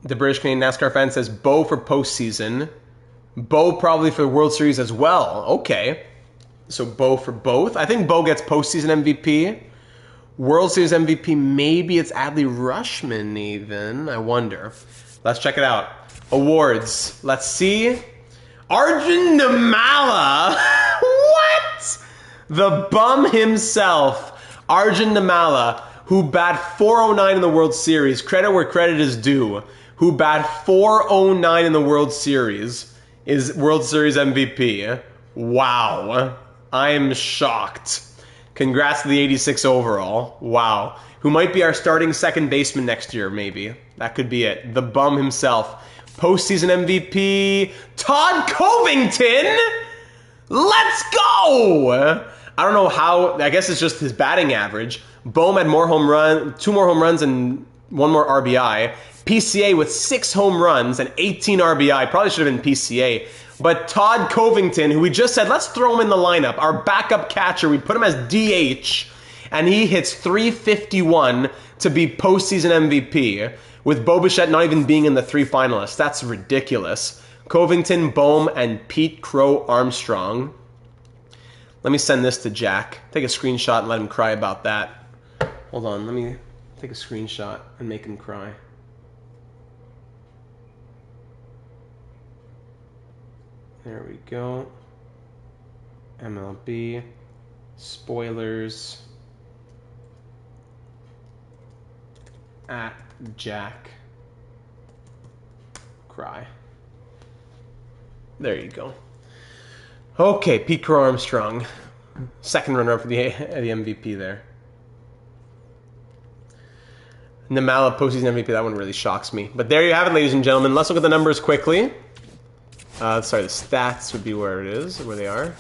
The British Canadian NASCAR fan says Bo for postseason. Bo probably for the World Series as well. Okay. So Bo for both. I think Bo gets postseason MVP. World Series MVP, maybe it's Adley Rushman even. I wonder. Let's check it out. Awards. Let's see. Arjun Namala. What? The bum himself, Arjun Namala, who bat .409 in the World Series. Credit where credit is due. Who bat .409 in the World Series is World Series MVP. Wow. I am shocked. Congrats to the 86 overall. Wow. Who might be our starting second baseman next year, maybe. That could be it. The bum himself. Postseason MVP, Todd Covington. Let's go! I don't know how. I guess it's just his batting average. Bohm had 2 more home runs and 1 more RBI. PCA with 6 home runs and 18 RBI. Probably should have been PCA. But Todd Covington, who we just said, let's throw him in the lineup. Our backup catcher, we put him as DH. And he hits .351, to be postseason MVP, with Bo Bichette not even being in the 3 finalists. That's ridiculous. Covington, Bohm, and Pete Crow Armstrong. Let me send this to Jack. Take a screenshot and let him cry about that. Hold on, let me take a screenshot and make him cry. There we go. MLB. Spoilers. At Jack. Cry. There you go. Okay, Pete Crow Armstrong. Second runner-up for the MVP there. Namala postseason MVP, that one really shocks me. But there you have it, ladies and gentlemen. Let's look at the numbers quickly. Sorry, the stats would be where it is, where they are.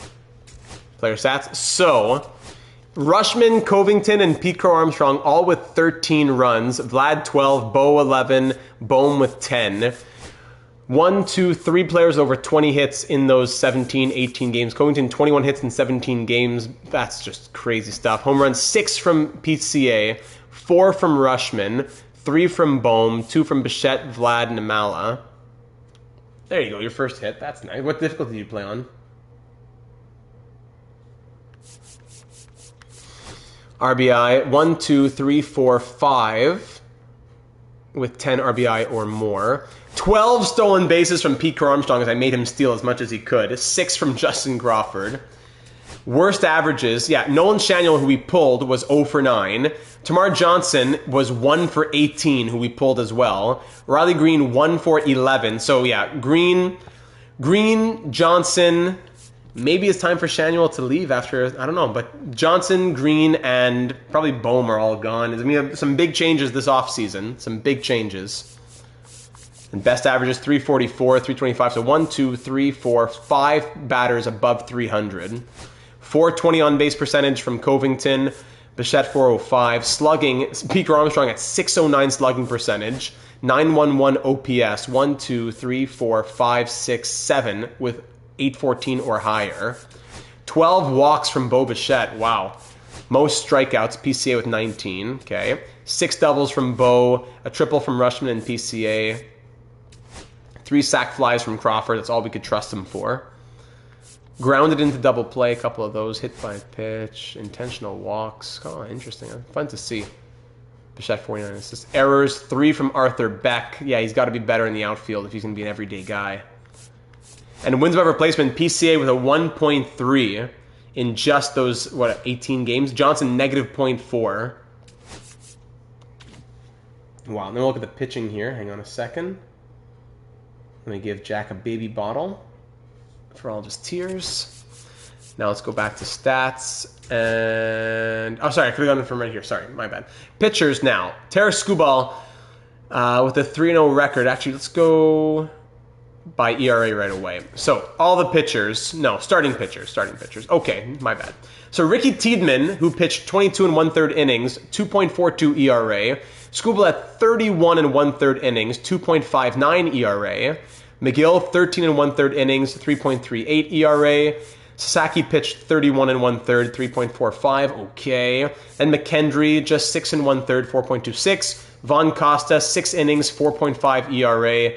Player stats. So, Rushman, Covington, and Pete Crow Armstrong all with 13 runs. Vlad 12, Bo 11, Bohm with 10. 1, 2, 3 players over 20 hits in those 17, 18 games. Covington, 21 hits in 17 games. That's just crazy stuff. Home runs, 6 from PCA, 4 from Rushman, 3 from Bohm, 2 from Bichette, Vlad, and Namala. There you go, your first hit. That's nice. What difficulty do you play on? RBI, 1, 2, 3, 4, 5 with 10 RBI or more. 12 stolen bases from Pete Crow Armstrong as I made him steal as much as he could. 6 from Justin Crawford. Worst averages, yeah, Nolan Shaniel, who we pulled, was 0 for 9. Tamar Johnson was 1 for 18, who we pulled as well. Riley Green, 1 for 11. So, yeah, Green, Johnson. Maybe it's time for Shaniel to leave after, I don't know. But Johnson, Green, and probably Bohm are all gone. I mean, some big changes this offseason. Some big changes. And best averages, 344, 325. So 1, 2, 3, 4, 5 batters above 300. 420 on base percentage from Covington. Bichette 405. Slugging, Pete Crow Armstrong at 609 slugging percentage. 911 OPS. 1, 2, 3, 4, 5, 6, 7 with 814 or higher. 12 walks from Bo Bichette. Wow. Most strikeouts, PCA with 19. Okay. 6 doubles from Bo. A triple from Rushman and PCA. 3 sac flies from Crawford. That's all we could trust him for. Grounded into double play. A couple of those. Hit by pitch. Intentional walks. Oh, interesting. Fun to see. Bichette 49 assists. Errors. 3 from Arthur Beck. Yeah, he's got to be better in the outfield if he's going to be an everyday guy. And wins above replacement. PCA with a 1.3 in just those, 18 games. Johnson, negative 0.4. Wow. Then we'll look at the pitching here. Hang on a second. Let me give Jack a baby bottle for all of his tears. Now let's go back to stats. And, oh, sorry, I could have gotten it from right here. Sorry, my bad. Pitchers now. Taras Skubal with a 3-0 record. Actually, let's go by ERA right away. So, all the pitchers. No, starting pitchers. Okay, my bad. So, Ricky Tiedemann, who pitched 22 1/3 innings, 2.42 ERA. Skubal at 31 1/3 innings, 2.59 ERA. McGill, 13 1/3 innings, 3.38 ERA. Sasaki pitched 31 1/3, 3.45. Okay. Then McKendry, just 6 1/3, 4.26. Von Costa, 6 innings, 4.5 ERA.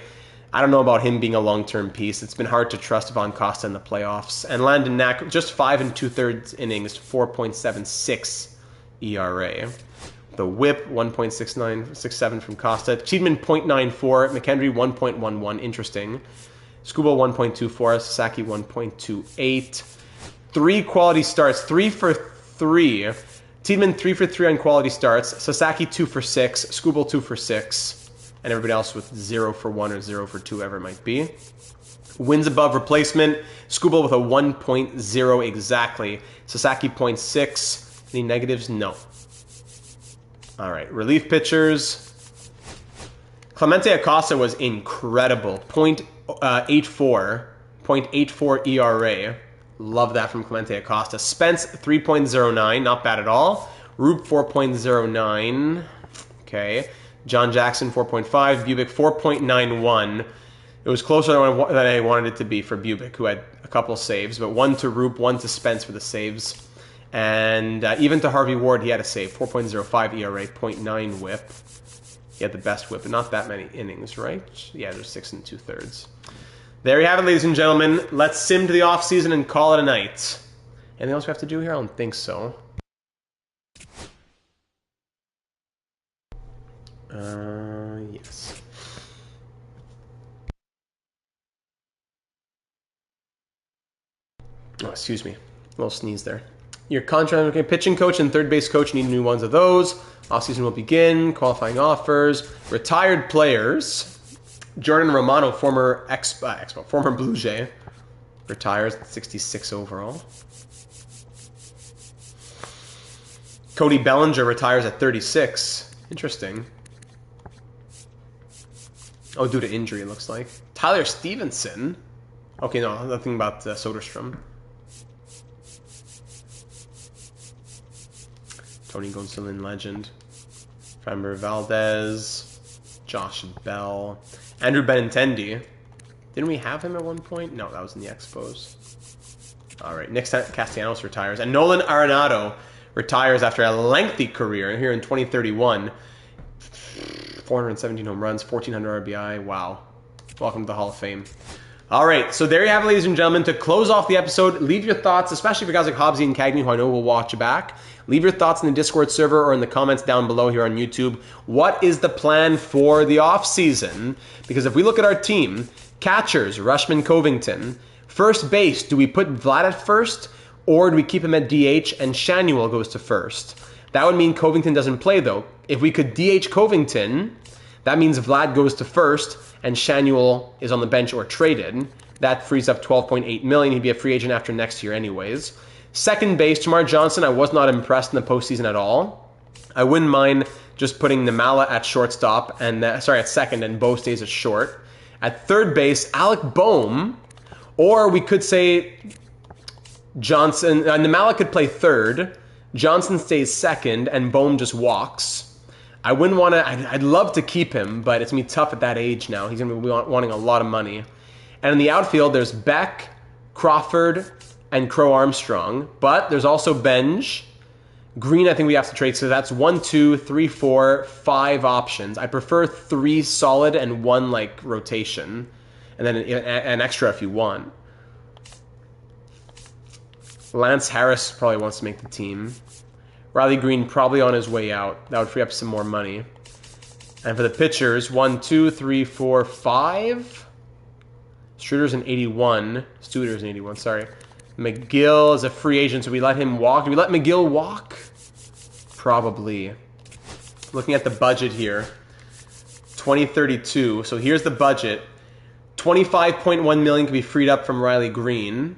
I don't know about him being a long-term piece. It's been hard to trust Von Costa in the playoffs. And Landon Knack, just 5 2/3 innings, 4.76 ERA. The whip, 1.6967 from Costa. Cheatman, 0.94. McKendry, 1.11. Interesting. Skubal, 1.24. Sasaki, 1.28. 3 quality starts. 3 for 3. Tiedemann, 3 for 3 on quality starts. Sasaki, 2 for 6. Skubal, 2 for 6. And everybody else with 0 for 1 or 0 for 2, whatever it might be. Wins above replacement. Skubal with a 1.0 exactly. Sasaki, 0.6. Any negatives? No. All right, relief pitchers. Clemente Acosta was incredible. 0.84 ERA. Love that from Clemente Acosta. Spence, 3.09, not bad at all. Roop, 4.09. Okay. John Jackson, 4.5. Bubic, 4.91. It was closer than I wanted it to be for Bubic, who had a couple saves, but 1 to Roop, 1 to Spence for the saves. And even to Harvey Ward, he had a save. 4.05 ERA, 0.9 whip. He had the best whip, but not that many innings, right? Yeah, there's 6 2/3. There you have it, ladies and gentlemen. Let's sim to the offseason and call it a night. Anything else we have to do here? I don't think so. Yes. Oh, excuse me. A little sneeze there. Your contract, okay, pitching coach and third base coach need new ones of those. Offseason will begin. Qualifying offers. Retired players. Jordan Romano, former former Blue Jay, retires at 66 overall. Cody Bellinger retires at 36. Interesting. Oh, due to injury, it looks like. Tyler Stevenson. Okay, no, nothing about Soderstrom. Tony Gonsolin, legend. Framber Valdez. Josh Bell. Andrew Benintendi. Didn't we have him at one point? No, that was in the Expos. All right, Nick Castellanos retires. And Nolan Arenado retires after a lengthy career here in 2031. 417 home runs, 1,400 RBI. Wow. Welcome to the Hall of Fame. All right, so there you have it, ladies and gentlemen. To close off the episode, leave your thoughts, especially for guys like Hobbsy and Cagney, who I know will watch back. Leave your thoughts in the Discord server or in the comments down below here on YouTube. What is the plan for the offseason? Because if we look at our team, catchers, Rushman Covington. First base, do we put Vlad at first, or do we keep him at DH and Shanuel goes to first? That would mean Covington doesn't play, though. If we could DH Covington, that means Vlad goes to first and Shanuel is on the bench or traded. That frees up $12.8 million. He'd be a free agent after next year anyways. Second base, Jamar Johnson, I was not impressed in the postseason at all. I wouldn't mind just putting Namala at shortstop and at second, and Bo stays at short. At third base, Alec Boehm, or we could say Johnson. Namala could play third. Johnson stays second, and Boehm just walks. I wouldn't want to. I'd love to keep him, but it's gonna be tough at that age now. He's gonna be wanting a lot of money. And in the outfield, there's Beck, Crawford, and Crow Armstrong. But there's also Benj. Green, I think we have to trade. So that's 1, 2, 3, 4, 5 options. I prefer 3 solid and 1 like rotation, and then an extra if you want. Lance Harris probably wants to make the team. Riley Green probably on his way out. That would free up some more money. And for the pitchers, 1, 2, 3, 4, 5. Studer's an 81. Studer's an 81, sorry. McGill is a free agent, so we let him walk. Do we let McGill walk? Probably. Looking at the budget here. 2032. So here's the budget. $25.1 million can be freed up from Riley Green.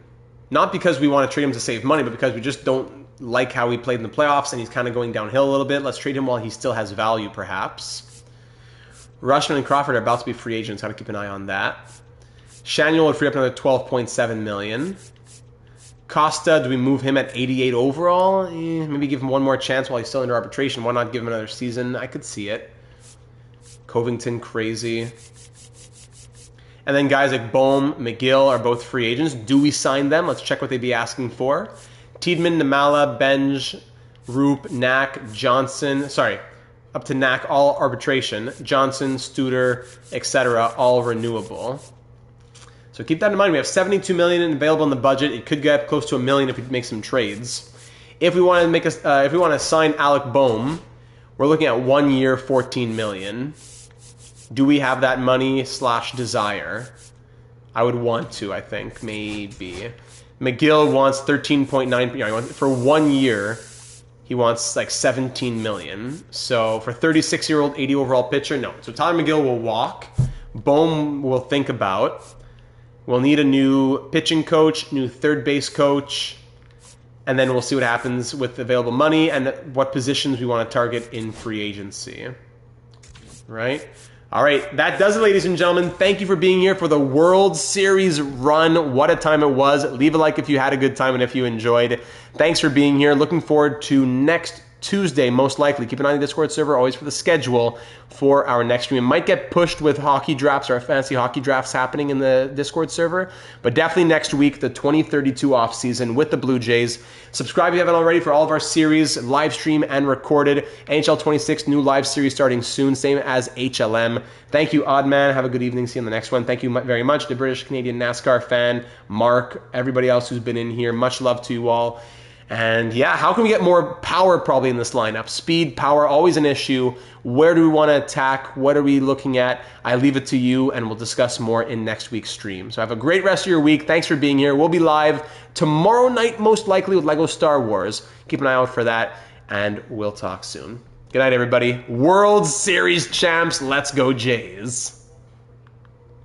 Not because we want to trade him to save money, but because we just don't like how he played in the playoffs and he's kind of going downhill a little bit. Let's trade him while he still has value, perhaps. Rushman and Crawford are about to be free agents. Got to keep an eye on that. Shanuel would free up another $12.7 million. Costa, do we move him at 88 overall? Maybe give him one more chance while he's still under arbitration. Why not give him another season? I could see it. Covington, crazy. And then guys like Boehm, McGill are both free agents. Do we sign them? Let's check what they'd be asking for. Tiedemann, Namala, Benj, Roop, Knack, Johnson. Sorry, up to Knack, all arbitration. Johnson, Studer, etc., all renewable. So keep that in mind. We have $72 million available in the budget. It could get close to $1 million if we make some trades. If we want to make if we want to sign Alec Boehm, we're looking at 1 year, $14 million. Do we have that money / desire? I would want to, I think, maybe. McGill wants 13.9, for 1 year, he wants like $17 million. So for 36-year-old, 80 overall pitcher, no. So Tyler McGill will walk. Boehm will think about. We'll need a new pitching coach, new third base coach, and then we'll see what happens with available money and what positions we want to target in free agency. Right? All right, that does it, ladies and gentlemen. Thank you for being here for the World Series run. What a time it was. Leave a like if you had a good time and if you enjoyed. Thanks for being here. Looking forward to next Tuesday, most likely. Keep an eye on the Discord server, always for the schedule for our next stream. It might get pushed with hockey drafts, our fantasy hockey drafts happening in the Discord server, but definitely next week, the 2032 off season with the Blue Jays. Subscribe if you haven't already for all of our series, live stream and recorded. NHL 26, new live series starting soon, same as HLM. Thank you, Oddman. Have a good evening. See you in the next one. Thank you very much, the British Canadian NASCAR fan, Mark, everybody else who's been in here. Much love to you all. And yeah, how can we get more power probably in this lineup? Speed, power, always an issue. Where do we want to attack? What are we looking at? I leave it to you, and we'll discuss more in next week's stream. So have a great rest of your week. Thanks for being here. We'll be live tomorrow night, most likely, with LEGO Star Wars. Keep an eye out for that, and we'll talk soon. Good night, everybody. World Series champs. Let's go, Jays.